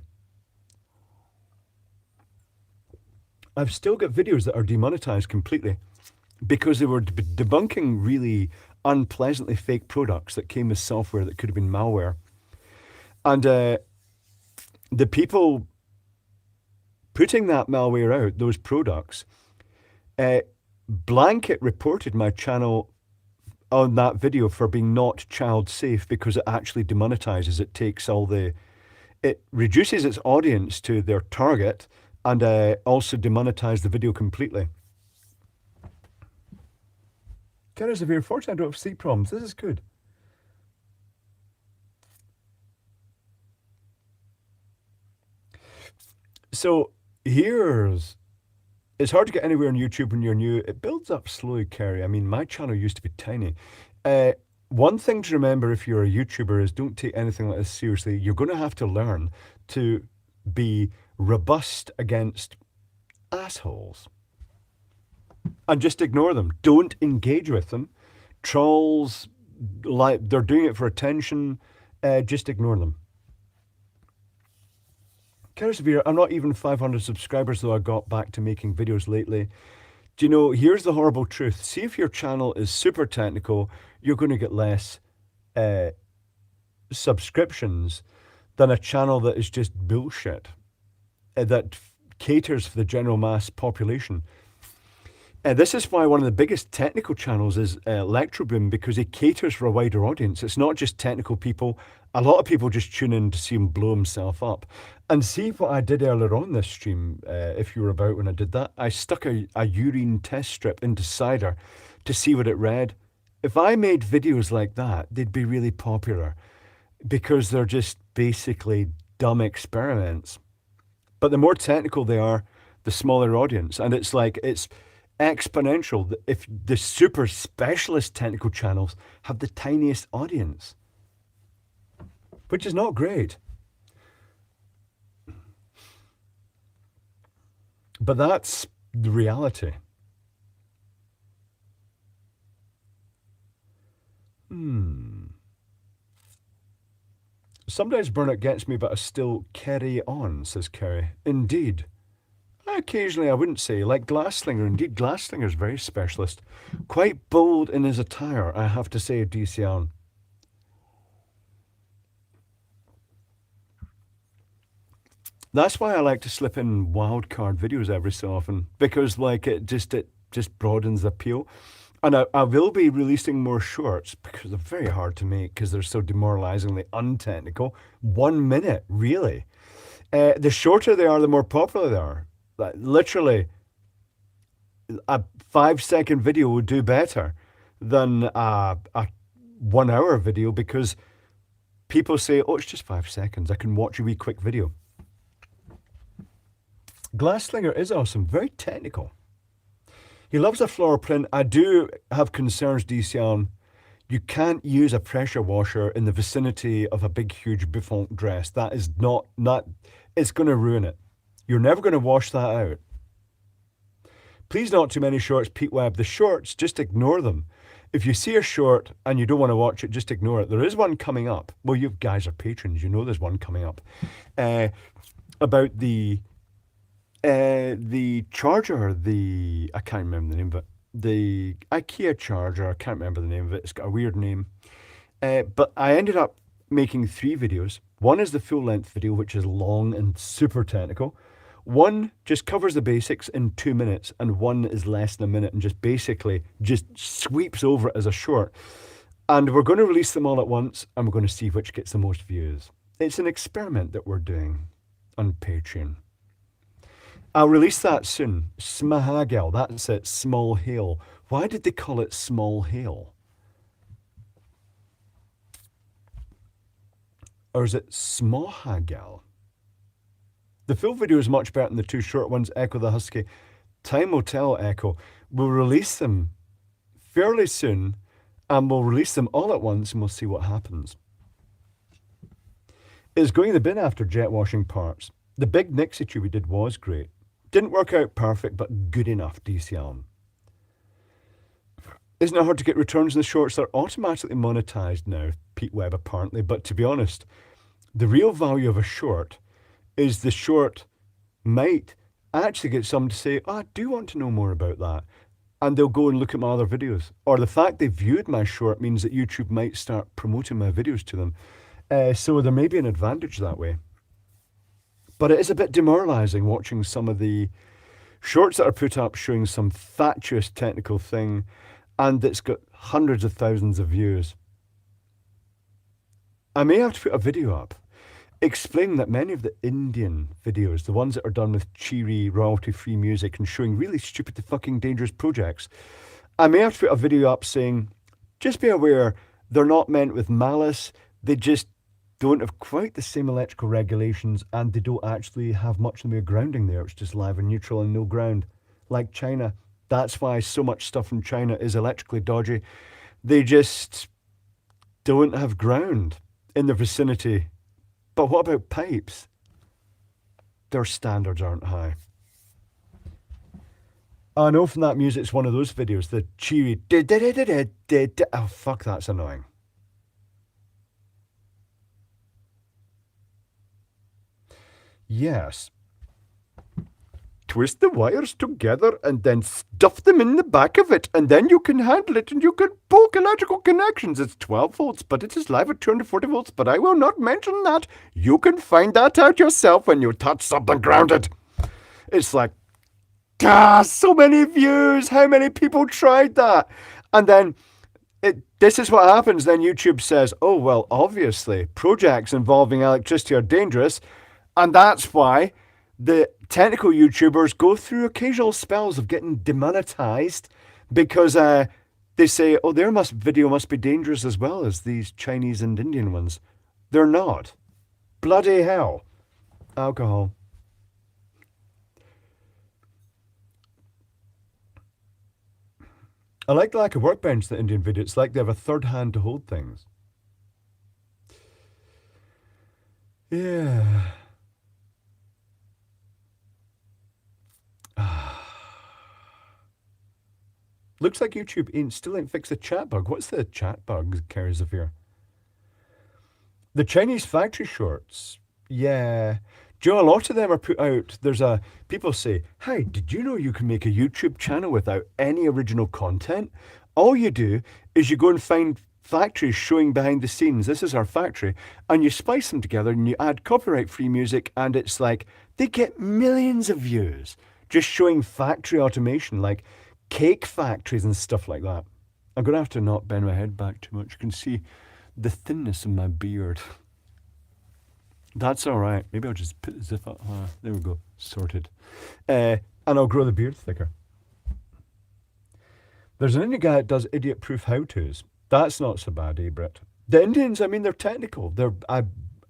I've still got videos that are demonetized completely because they were debunking really unpleasantly fake products that came with software that could have been malware. And the people putting that malware out, those products, blanket reported my channel on that video for being not child safe because it actually demonetizes. It reduces its audience to their target and also demonetize the video completely. Kara Severe, fortunately I don't have sleep problems. This is good. So here's it's hard to get anywhere on YouTube when you're new. It builds up slowly, Kerry. I mean, my channel used to be tiny. Uh, One thing to remember if you're a YouTuber is don't take anything like this seriously. You're going to have to learn to be robust against assholes and just ignore them. Don't engage with them. Trolls, like they're doing it for attention. Just ignore them. Kerry Severe, I'm not even 500 subscribers, though I got back to making videos lately. Do you know, here's the horrible truth. See if your channel is super technical, you're going to get less uh, subscriptions than a channel that is just bullshit, that caters for the general mass population. This is why one of the biggest technical channels is Electroboom, because he caters for a wider audience. It's not just technical people. A lot of people just tune in to see him blow himself up. And see what I did earlier on this stream, if you were about when I did that. I stuck a urine test strip into cider to see what it read. If I made videos like that, they'd be really popular because they're just basically dumb experiments. But the more technical they are, the smaller audience. And it's like, it's exponential. If the super specialist technical channels have the tiniest audience, which is not great. But that's the reality. Some days burnout gets me, but I still carry on, says Kerry. Indeed. Occasionally, I wouldn't say, like Glasslinger. Indeed, Glasslinger's very specialist. Quite bold in his attire, I have to say, DCR. That's why I like to slip in wildcard videos every so often, because like it just broadens the appeal. And I will be releasing more shorts because they're very hard to make because they're so demoralizingly untechnical. 1 minute, really. The shorter they are, the more popular they are. Like, literally, a 5-second video would do better than a 1 hour video because people say, oh, it's just 5 seconds. I can watch a wee quick video. Glasslinger is awesome, very technical. He loves a floral print. I do have concerns, DCR. You can't use a pressure washer in the vicinity of a big, huge bouffant dress. That is not, it's going to ruin it. You're never going to wash that out. Please not too many shorts, Pete Webb. The shorts, just ignore them. If you see a short and you don't want to watch it, just ignore it. There is one coming up. Well, you guys are patrons. You know there's one coming up. About the charger, I can't remember the name of it. The IKEA charger, I can't remember the name of it. It's got a weird name. But I ended up making 3 videos. One is the full-length video, which is long and super technical. One just covers the basics in 2 minutes, and one is less than a minute and just basically just sweeps over it as a short. And we're going to release them all at once, and we're going to see which gets the most views. It's an experiment that we're doing on Patreon. I'll release that soon. Smahagel, that's it, Small Hail. Why did they call it Small Hail? Or is it Smahagel? The full video is much better than the 2 short ones, Echo the Husky. Time will tell, Echo. We'll release them fairly soon, and we'll release them all at once, and we'll see what happens. It's going in the bin after jet washing parts. The big Nixie tube we did was great. Didn't work out perfect, but good enough, DCL. Isn't it hard to get returns in the shorts? They're automatically monetized now, Pete Webb apparently, but to be honest, the real value of a short is the short might actually get someone to say, oh, I do want to know more about that. And they'll go and look at my other videos. Or the fact they viewed my short means that YouTube might start promoting my videos to them. So there may be an advantage that way. But it is a bit demoralizing watching some of the shorts that are put up showing some fatuous technical thing and it's got hundreds of thousands of views. I may have to put a video up explaining that many of the Indian videos, the ones that are done with cheery, royalty-free music and showing really stupid, fucking dangerous projects, I may have to put a video up saying, just be aware, they're not meant with malice, they just don't have quite the same electrical regulations, and they don't actually have much in the way of grounding there. It's just live and neutral and no ground, like China. That's why so much stuff from China is electrically dodgy. They just don't have ground in the vicinity. But what about pipes? Their standards aren't high. I know from that music, it's one of those videos, the cheery. Oh, fuck, that's annoying. Yes. Twist the wires together and then stuff them in the back of it, and then you can handle it and you can poke electrical connections. It's 12 volts, but it is live at 240 volts, but I will not mention that. You can find that out yourself when you touch something grounded. It's like, so many views. How many people tried that? And then this is what happens. Then YouTube says, oh, well, obviously, projects involving electricity are dangerous. And that's why the technical YouTubers go through occasional spells of getting demonetized because they say, oh, their video must be dangerous as well as these Chinese and Indian ones. They're not. Bloody hell. Alcohol. I like the lack of workbench in the Indian video. It's like they have a third hand to hold things. Yeah. Looks like YouTube still ain't fixed the chat bug. What's the chat bug, Kerizavir? The Chinese factory shorts. Yeah. Do you know, a lot of them are put out. People say, hey, did you know you can make a YouTube channel without any original content? All you do is you go and find factories showing behind the scenes. This is our factory. And you splice them together and you add copyright-free music, and it's like they get millions of views just showing factory automation, like cake factories and stuff like that. I'm going to have to not bend my head back too much. You can see the thinness of my beard. That's all right. Maybe I'll just put the zip up. There we go. Sorted. And I'll grow the beard thicker. There's an Indian guy that does idiot-proof how-tos. That's not so bad, eh, Brett? The Indians, I mean, they're technical.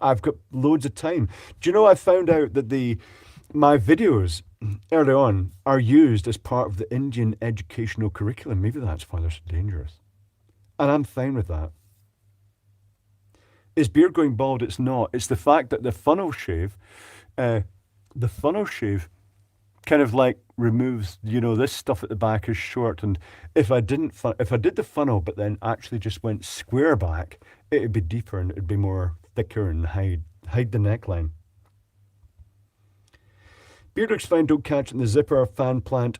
I've got loads of time. Do you know I found out that my videos early on are used as part of the Indian educational curriculum? Maybe that's why they're so dangerous. And I'm fine with that. Is beard going bald? It's not. It's the fact that the funnel shave kind of like removes, this stuff at the back is short. And if I did the funnel, but then actually just went square back, it'd be deeper and it'd be more thicker and hide the neckline. Beard looks fine, don't catch it in the zipper, fan plant.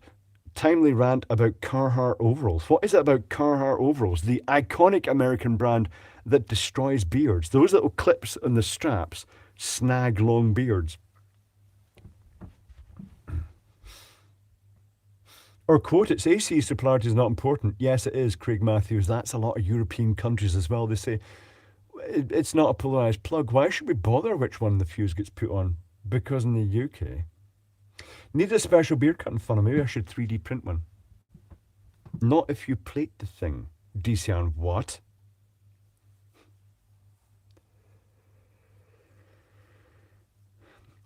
Timely rant about Carhartt overalls. What is it about Carhartt overalls? The iconic American brand that destroys beards. Those little clips on the straps snag long beards. Or quote, it's AC superiority is not important. Yes, it is, Craig Matthews. That's a lot of European countries as well. They say, it's not a polarised plug. Why should we bother which one the fuse gets put on? Because in the UK... Need a special beard cutting funnel. Maybe I should 3D print one. Not if you plate the thing. DCR, what?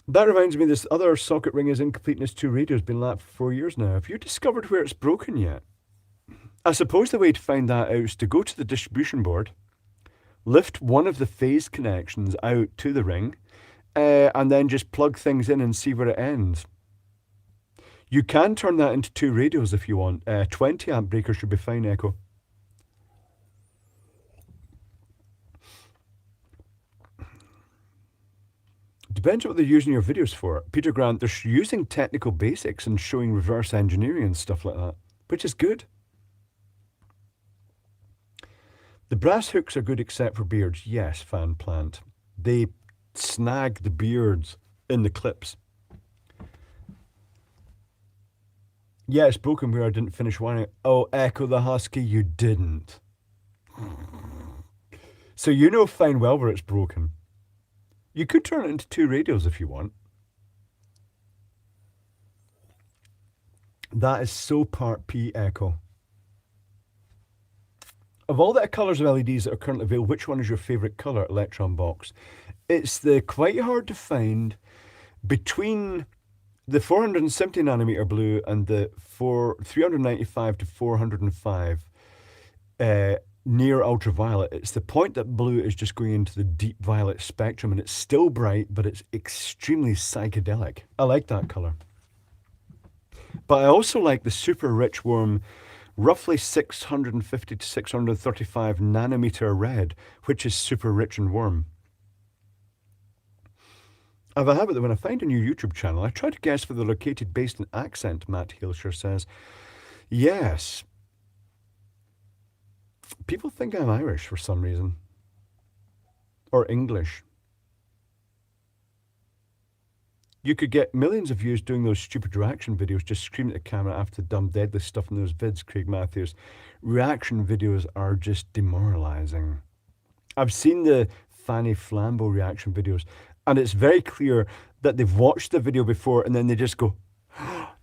That reminds me, this other socket ring is incomplete and its two radios been lapped for 4 years now. Have you discovered where it's broken yet? I suppose the way to find that out is to go to the distribution board, lift one of the phase connections out to the ring, and then just plug things in and see where it ends. You can turn that into two radios if you want. 20 amp breaker should be fine, Echo. Depends what they're using your videos for. Peter Grant, they're using technical basics and showing reverse engineering and stuff like that, which is good. The brass hooks are good except for beards. Yes, fan plant. They snag the beards in the clips. Yeah, it's broken where I didn't finish wiring it. Oh, Echo the Husky, you didn't. So you know fine well where it's broken. You could turn it into two radios if you want. That is so part P, Echo. Of all the colours of LEDs that are currently available, which one is your favourite colour, Electron Box? It's the quite hard to find between the 470 nanometer blue and the 395 to 405 near ultraviolet. It's the point that blue is just going into the deep violet spectrum, and it's still bright, but it's extremely psychedelic. I like that colour. But I also like the super rich warm, roughly 650 to 635 nanometer red, which is super rich and warm. I have a habit that when I find a new YouTube channel, I try to guess where they're located based on accent, Matt Heelshire says. Yes. People think I'm Irish for some reason. Or English. You could get millions of views doing those stupid reaction videos, just screaming at the camera after the dumb deadly stuff in those vids, Craig Matthews. Reaction videos are just demoralizing. I've seen the Fanny Flambeau reaction videos, and it's very clear that they've watched the video before and then they just go,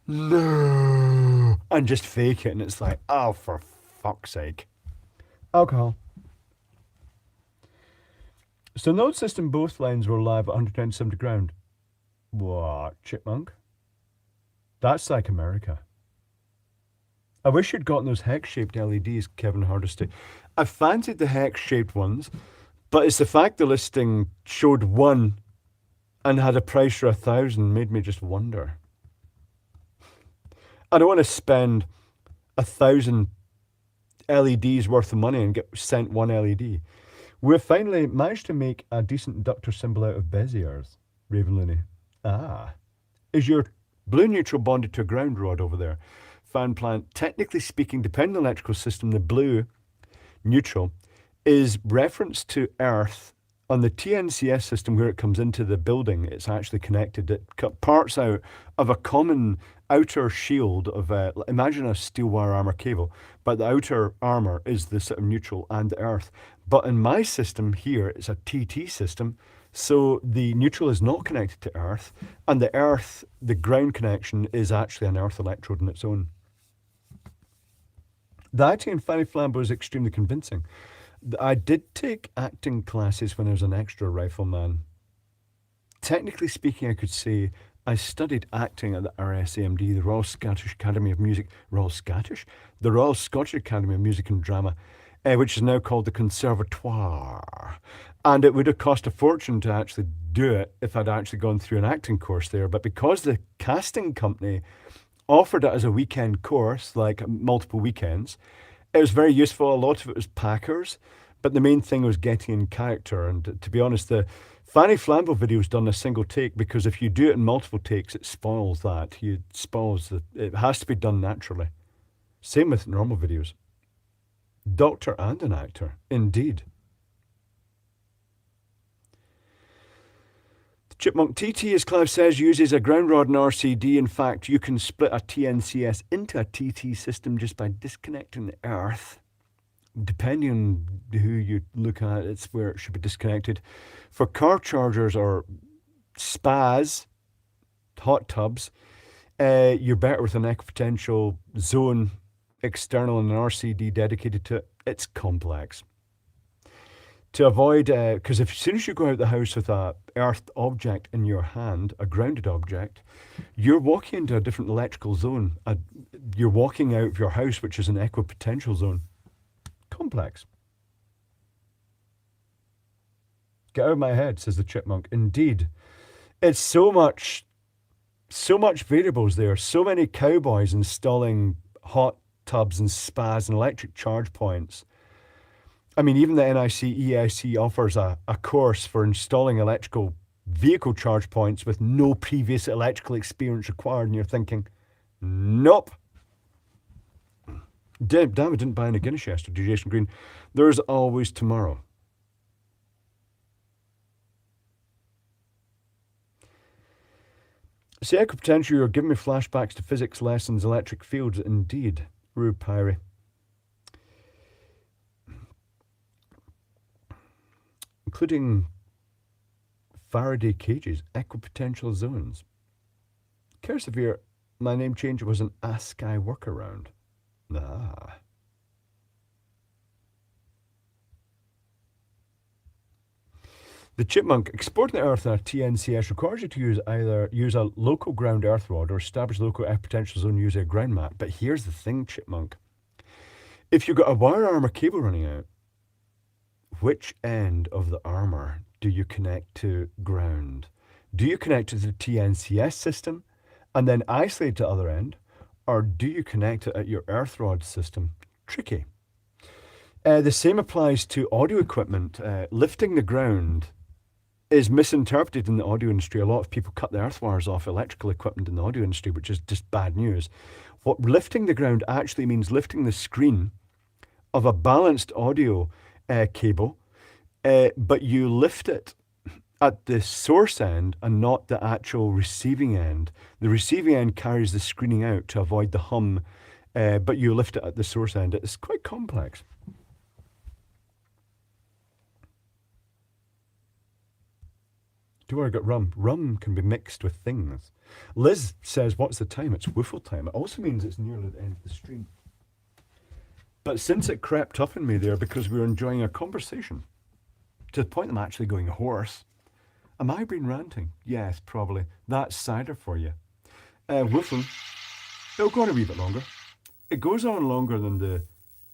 no, and just fake it. And it's like, oh, for fuck's sake. Alcohol. So node system, both lines were live at 170 ground. What, Chipmunk? That's like America. I wish you'd gotten those hex-shaped LEDs, Kevin Hardesty. I fancied the hex-shaped ones, but it's the fact the listing showed one and had a price for 1,000 made me just wonder. I don't want to spend 1,000 LEDs worth of money and get sent one LED. We've finally managed to make a decent inductor symbol out of Béziers, Raven Looney. Ah. Is your blue neutral bonded to a ground rod over there? Fan plant. Technically speaking, depending on the electrical system, the blue neutral is referenced to Earth. On the TNCS system where it comes into the building, it's actually connected. It cut parts out of a common outer shield of, imagine a steel wire armor cable, but the outer armor is the sort of neutral and the Earth. But in my system here, it's a TT system, so the neutral is not connected to Earth, and the Earth, the ground connection, is actually an Earth electrode in its own. The acting in Fanny Flambeau is extremely convincing. I did take acting classes when I was an extra rifleman. Technically speaking, I could say I studied acting at the RSAMD, the Royal Scottish Academy of Music, the Royal Scottish Academy of Music and Drama, which is now called the Conservatoire. And it would have cost a fortune to actually do it if I'd actually gone through an acting course there. But because the casting company offered it as a weekend course, like multiple weekends, it was very useful. A lot of it was Packers, but the main thing was getting in character. And to be honest, the Fanny Flambeau video was done in a single take, because if you do it in multiple takes, it spoils that. It has to be done naturally. Same with normal videos. Doctor and an actor, indeed. Chipmunk TT, as Clive says, uses a ground rod and RCD. In fact, you can split a TNCS into a TT system just by disconnecting the Earth. Depending on who you look at, it's where it should be disconnected. For car chargers or spas, hot tubs, you're better with an equipotential zone external and an RCD dedicated to it. It's complex. To avoid, because as soon as you go out the house with a earthed object in your hand, a grounded object, you're walking into a different electrical zone. You're walking out of your house, which is an equipotential zone. Complex. Get out of my head, says the Chipmunk. Indeed. It's so much variables there. So many cowboys installing hot tubs and spas and electric charge points. I mean, even the NIC EIC offers a course for installing electrical vehicle charge points with no previous electrical experience required, and you're thinking, nope. Damn, I didn't buy any Guinness yesterday, Jason Green. There's always tomorrow. See, equipotential, you're giving me flashbacks to physics lessons, electric fields, indeed. Rube Pyrie. Including Faraday cages, equipotential zones. Kersevere, my name change was an ASCII workaround. Ah. The chipmunk exporting the earth in a TNCS requires you to use a local ground earth rod or establish local epipotential zone using a ground map. But here's the thing, chipmunk. If you've got a wire armor cable running out, which end of the armor do you connect to ground? Do you connect it to the TNCS system and then isolate the other end? Or do you connect it at your earth rod system? Tricky. The same applies to audio equipment. Lifting the ground is misinterpreted in the audio industry. A lot of people cut the earth wires off electrical equipment in the audio industry, which is just bad news. What lifting the ground actually means lifting the screen of a balanced audio cable, but you lift it at the source end and not the actual receiving end. The receiving end carries the screening out to avoid the hum, but you lift it at the source end. It's quite complex. Do I got rum? Rum can be mixed with things. Liz says, what's the time? It's woofle time. It also means it's nearly the end of the stream. But since it crept up in me there because we were enjoying a conversation, to the point I'm actually going hoarse, am I being ranting? Yes, probably. That's cider for you. Woofling, it'll go on a wee bit longer. It goes on longer than the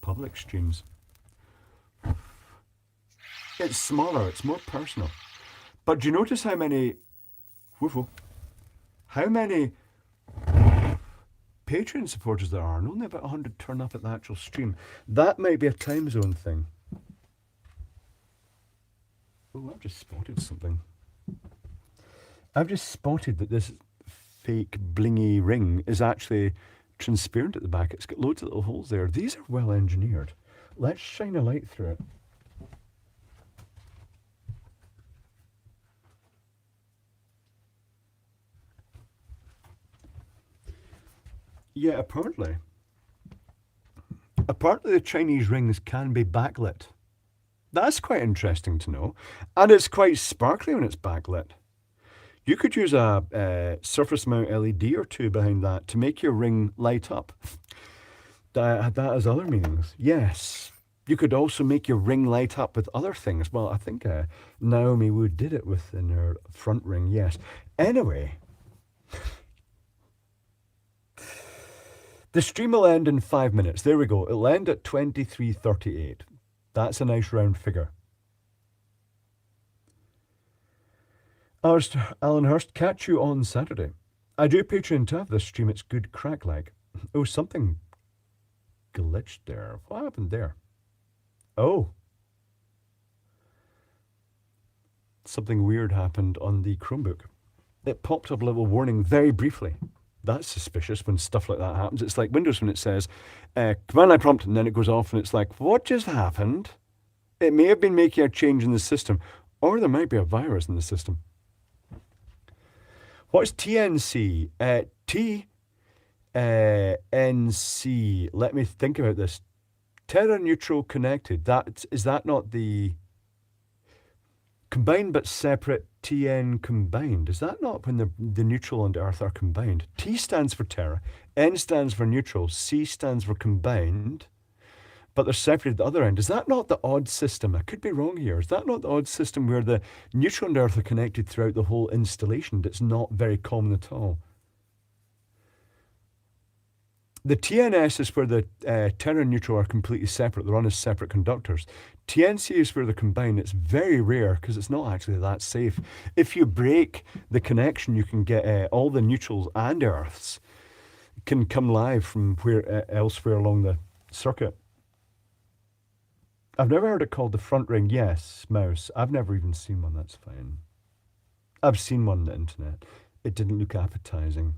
public streams. It's smaller, it's more personal. But do you notice how many Patreon supporters there are, and only about 100 turn up at the actual stream? That might be a time zone thing. Oh, I've just spotted something. I've just spotted that this fake blingy ring is actually transparent at the back. It's got loads of little holes there. These are well engineered. Let's shine a light through it. Yeah, apparently the Chinese rings can be backlit. That's quite interesting to know. And it's quite sparkly when it's backlit. You could use a surface mount LED or two behind that to make your ring light up. That has other meanings. Yes. You could also make your ring light up with other things. Well, I think Naomi Wood did it within her front ring, yes. Anyway, the stream will end in 5 minutes. There we go. It'll end at 23:38. That's a nice round figure. Alan Hurst, catch you on Saturday. I do Patreon to have this stream. It's good crack like. Oh, something glitched there. What happened there? Oh. Something weird happened on the Chromebook. It popped up a little warning very briefly. That's suspicious when stuff like that happens. It's like Windows when it says, command line prompt, and then it goes off and it's like, what just happened? It may have been making a change in the system, or there might be a virus in the system. What's TNC? TNC. Let me think about this. Terra neutral connected. Is that not the combined but separate TN combined? Is that not when the neutral and earth are combined? T stands for Terra, N stands for neutral, C stands for combined, but they're separated at the other end. Is that not the odd system? I could be wrong here. Is that not the odd system where the neutral and earth are connected throughout the whole installation? That's not very common at all. The TNS is where the Terra and neutral are completely separate. They're on as separate conductors. TNC is where they're combined. It's very rare because it's not actually that safe. If you break the connection, you can get all the neutrals and earths can come live from where elsewhere along the circuit. I've never heard it called the front ring. Yes, mouse. I've never even seen one. That's fine. I've seen one on the internet. It didn't look appetizing.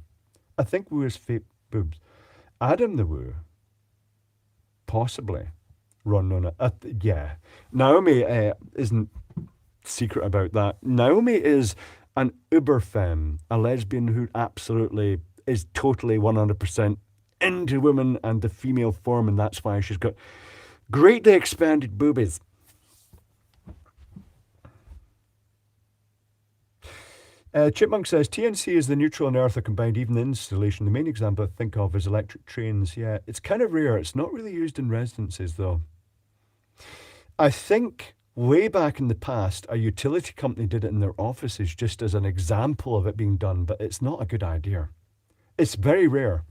I think Woo is fake boobs. Adam the Woo. Possibly. Ron Nona. Yeah. Naomi isn't secret about that. Naomi is an uber femme, a lesbian who absolutely is totally 100% into women and the female form, and that's why she's got greatly expanded boobies. Chipmunk says, TNC is the neutral and earth are combined, even in installation. The main example I think of is electric trains. Yeah, it's kind of rare. It's not really used in residences, though. I think Way back in the past, a utility company did it in their offices just as an example of it being done, but it's not a good idea. It's very rare.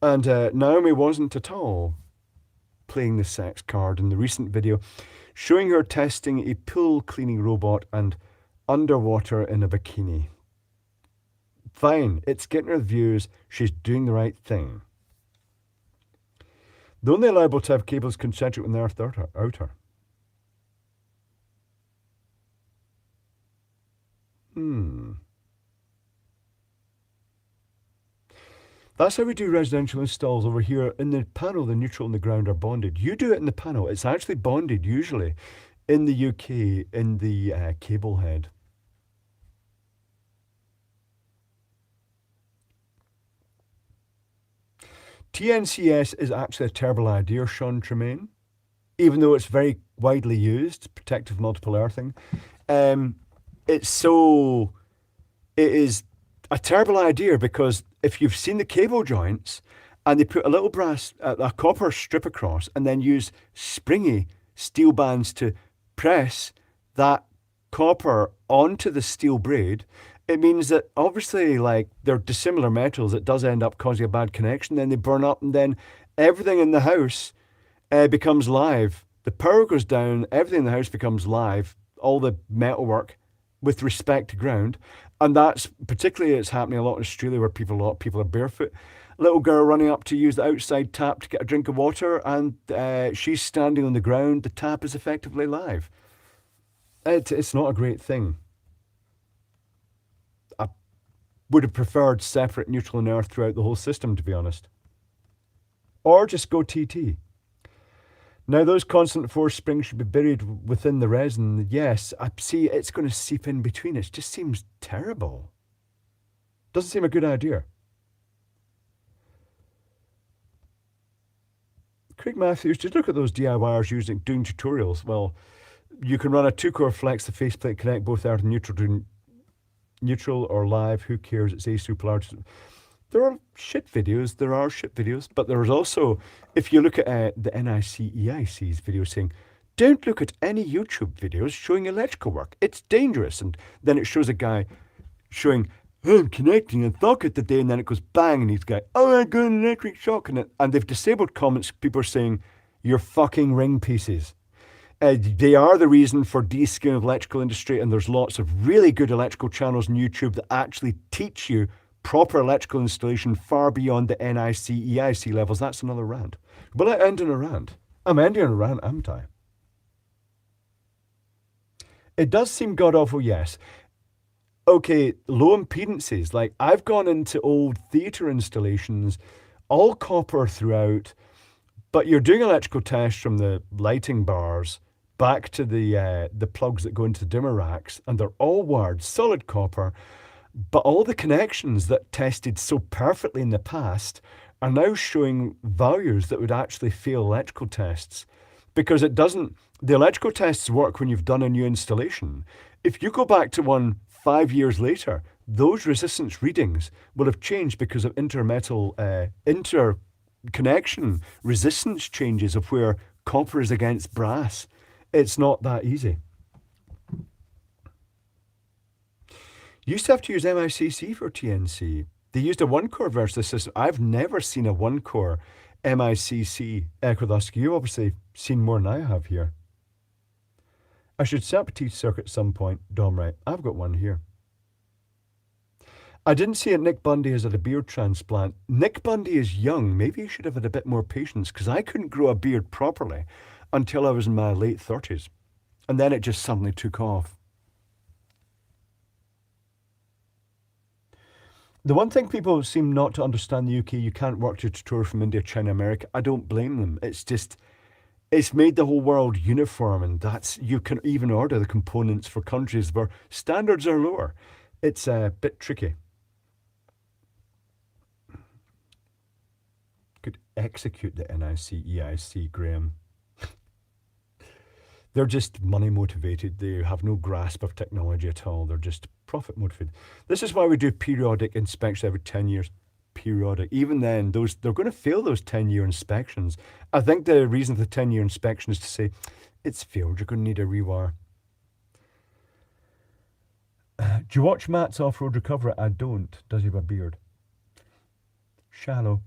And Naomi wasn't at all playing the sex card in the recent video, showing her testing a pool cleaning robot and underwater in a bikini. Fine, it's getting her views, she's doing the right thing. They're only liable to have cables concentric when they're outer. That's how we do residential installs over here. In the panel, the neutral and the ground are bonded. You do it in the panel. It's actually bonded, usually, in the UK, in the cable head. TNCS is actually a terrible idea, Sean Tremaine, even though it's very widely used, protective multiple earthing. It is a terrible idea because if you've seen the cable joints and they put a little a copper strip across and then use springy steel bands to press that copper onto the steel braid, it means that obviously, like, they're dissimilar metals. It does end up causing a bad connection. Then they burn up, and then everything in the house becomes live. The power goes down, everything in the house becomes live, all the metalwork with respect to ground. And that's particularly, it's happening a lot in Australia where a lot of people are barefoot. A little girl running up to use the outside tap to get a drink of water, and she's standing on the ground. The tap is effectively live. It's not a great thing. I would have preferred separate neutral and earth throughout the whole system, to be honest. Or just go TT. Now, those constant force springs should be buried within the resin. Yes, I see it's going to seep in between. It just seems terrible. Doesn't seem a good idea. Craig Matthews, just look at those DIYers doing tutorials. Well, you can run a 2-core flex the faceplate, connect both earth and neutral to neutral or live. Who cares? It's AC polarity. There are shit videos, but there's also, if you look at the NICEIC's video saying, don't look at any YouTube videos showing electrical work. It's dangerous. And then it shows a guy showing, oh, I'm connecting a socket today, and then it goes bang, and he's going, oh, I got an electric shock. And they've disabled comments. People are saying, you're fucking ring pieces. They are the reason for de-skilling of the electrical industry, and there's lots of really good electrical channels on YouTube that actually teach you proper electrical installation far beyond the NICEIC levels. That's another rant. Will I end in a rant? I'm ending in a rant, haven't I? It does seem god-awful, yes. Okay, low impedances. Like, I've gone into old theatre installations, all copper throughout, but you're doing electrical tests from the lighting bars back to the plugs that go into the dimmer racks, and they're all wired solid copper. But all the connections that tested so perfectly in the past are now showing values that would actually fail electrical tests, because it doesn't. The electrical tests work when you've done a new installation. If you go back to one 5 years later, those resistance readings will have changed because of interconnection resistance changes of where copper is against brass. It's not that easy. Used to have to use MICC for TNC. They used a 1-core version of the system. I've never seen a 1-core MICC Equidoscopy. You've obviously seen more than I have here. I should set up a T circuit at some point, Domright. I've got one here. I didn't see it. Nick Bundy has had a beard transplant. Nick Bundy is young. Maybe he should have had a bit more patience, because I couldn't grow a beard properly until I was in my late 30s. And then it just suddenly took off. The one thing people seem not to understand in the UK, you can't work to tutorial from India, China, America. I don't blame them. It's made the whole world uniform, and you can even order the components for countries where standards are lower. It's a bit tricky. Could execute the NICEIC, Graham. They're just money motivated. They have no grasp of technology at all. They're just profit motivated. This is why we do periodic inspections every 10 years. Periodic. Even then, they're going to fail those 10-year inspections. I think the reason for the 10-year inspection is to say, it's failed, you're going to need a rewire. Do you watch Matt's Off-Road Recovery? I don't. Does he have a beard? Shallow.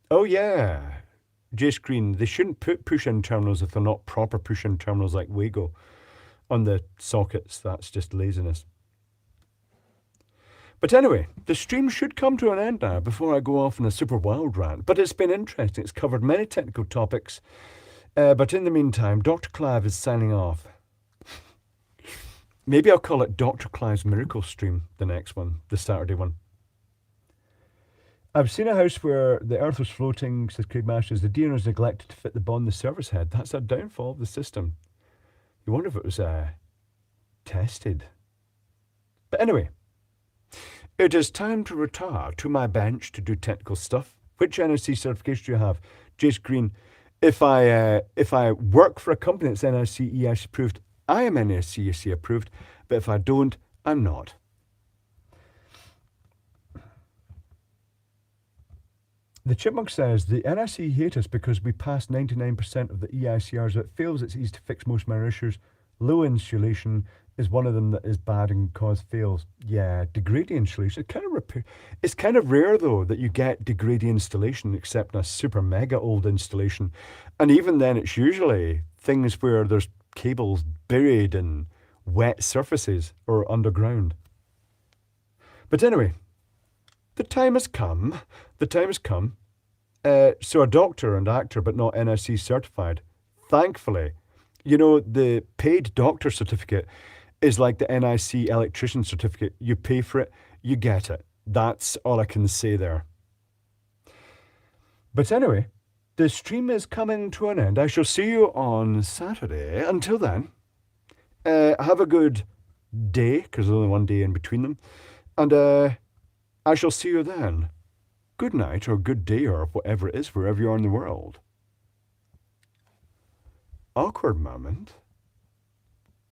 Oh yeah. Jace Green, they shouldn't put push-in terminals if they're not proper push-in terminals like Wago on the sockets. That's just laziness. But anyway, the stream should come to an end now before I go off on a super wild rant. But it's been interesting. It's covered many technical topics. But in the meantime, Dr. Clive is signing off. Maybe I'll call it Dr. Clive's Miracle Stream, the next one, the Saturday one. I've seen a house where the earth was floating, says Craig Masters. The D owners neglected to fit the bond in the service head. That's a downfall of the system. You wonder if it was tested. But anyway, it is time to retire to my bench to do technical stuff. Which NSC certification do you have? Jace Green, if I work for a company that's NSC EIC approved, I am NSC approved, but if I don't, I'm not. The Chipmunk says, the NSC hate us because we pass 99% of the EICRs. If it fails, it's easy to fix most minor issues. Low insulation is one of them that is bad and cause fails. Yeah, degrading insulation. It's kind of rare, though, that you get degrading installation except in a super mega old installation. And even then, it's usually things where there's cables buried in wet surfaces or underground. But anyway, the time has come. The time has come. So a doctor and actor, but not NSC certified. Thankfully, you know, the paid doctor certificate is like the NIC electrician certificate. You pay for it, you get it. That's all I can say there. But anyway, the stream is coming to an end. I shall see you on Saturday. Until then, have a good day, because there's only one day in between them. And I shall see you then. Good night, or good day, or whatever it is, wherever you are in the world. Awkward moment.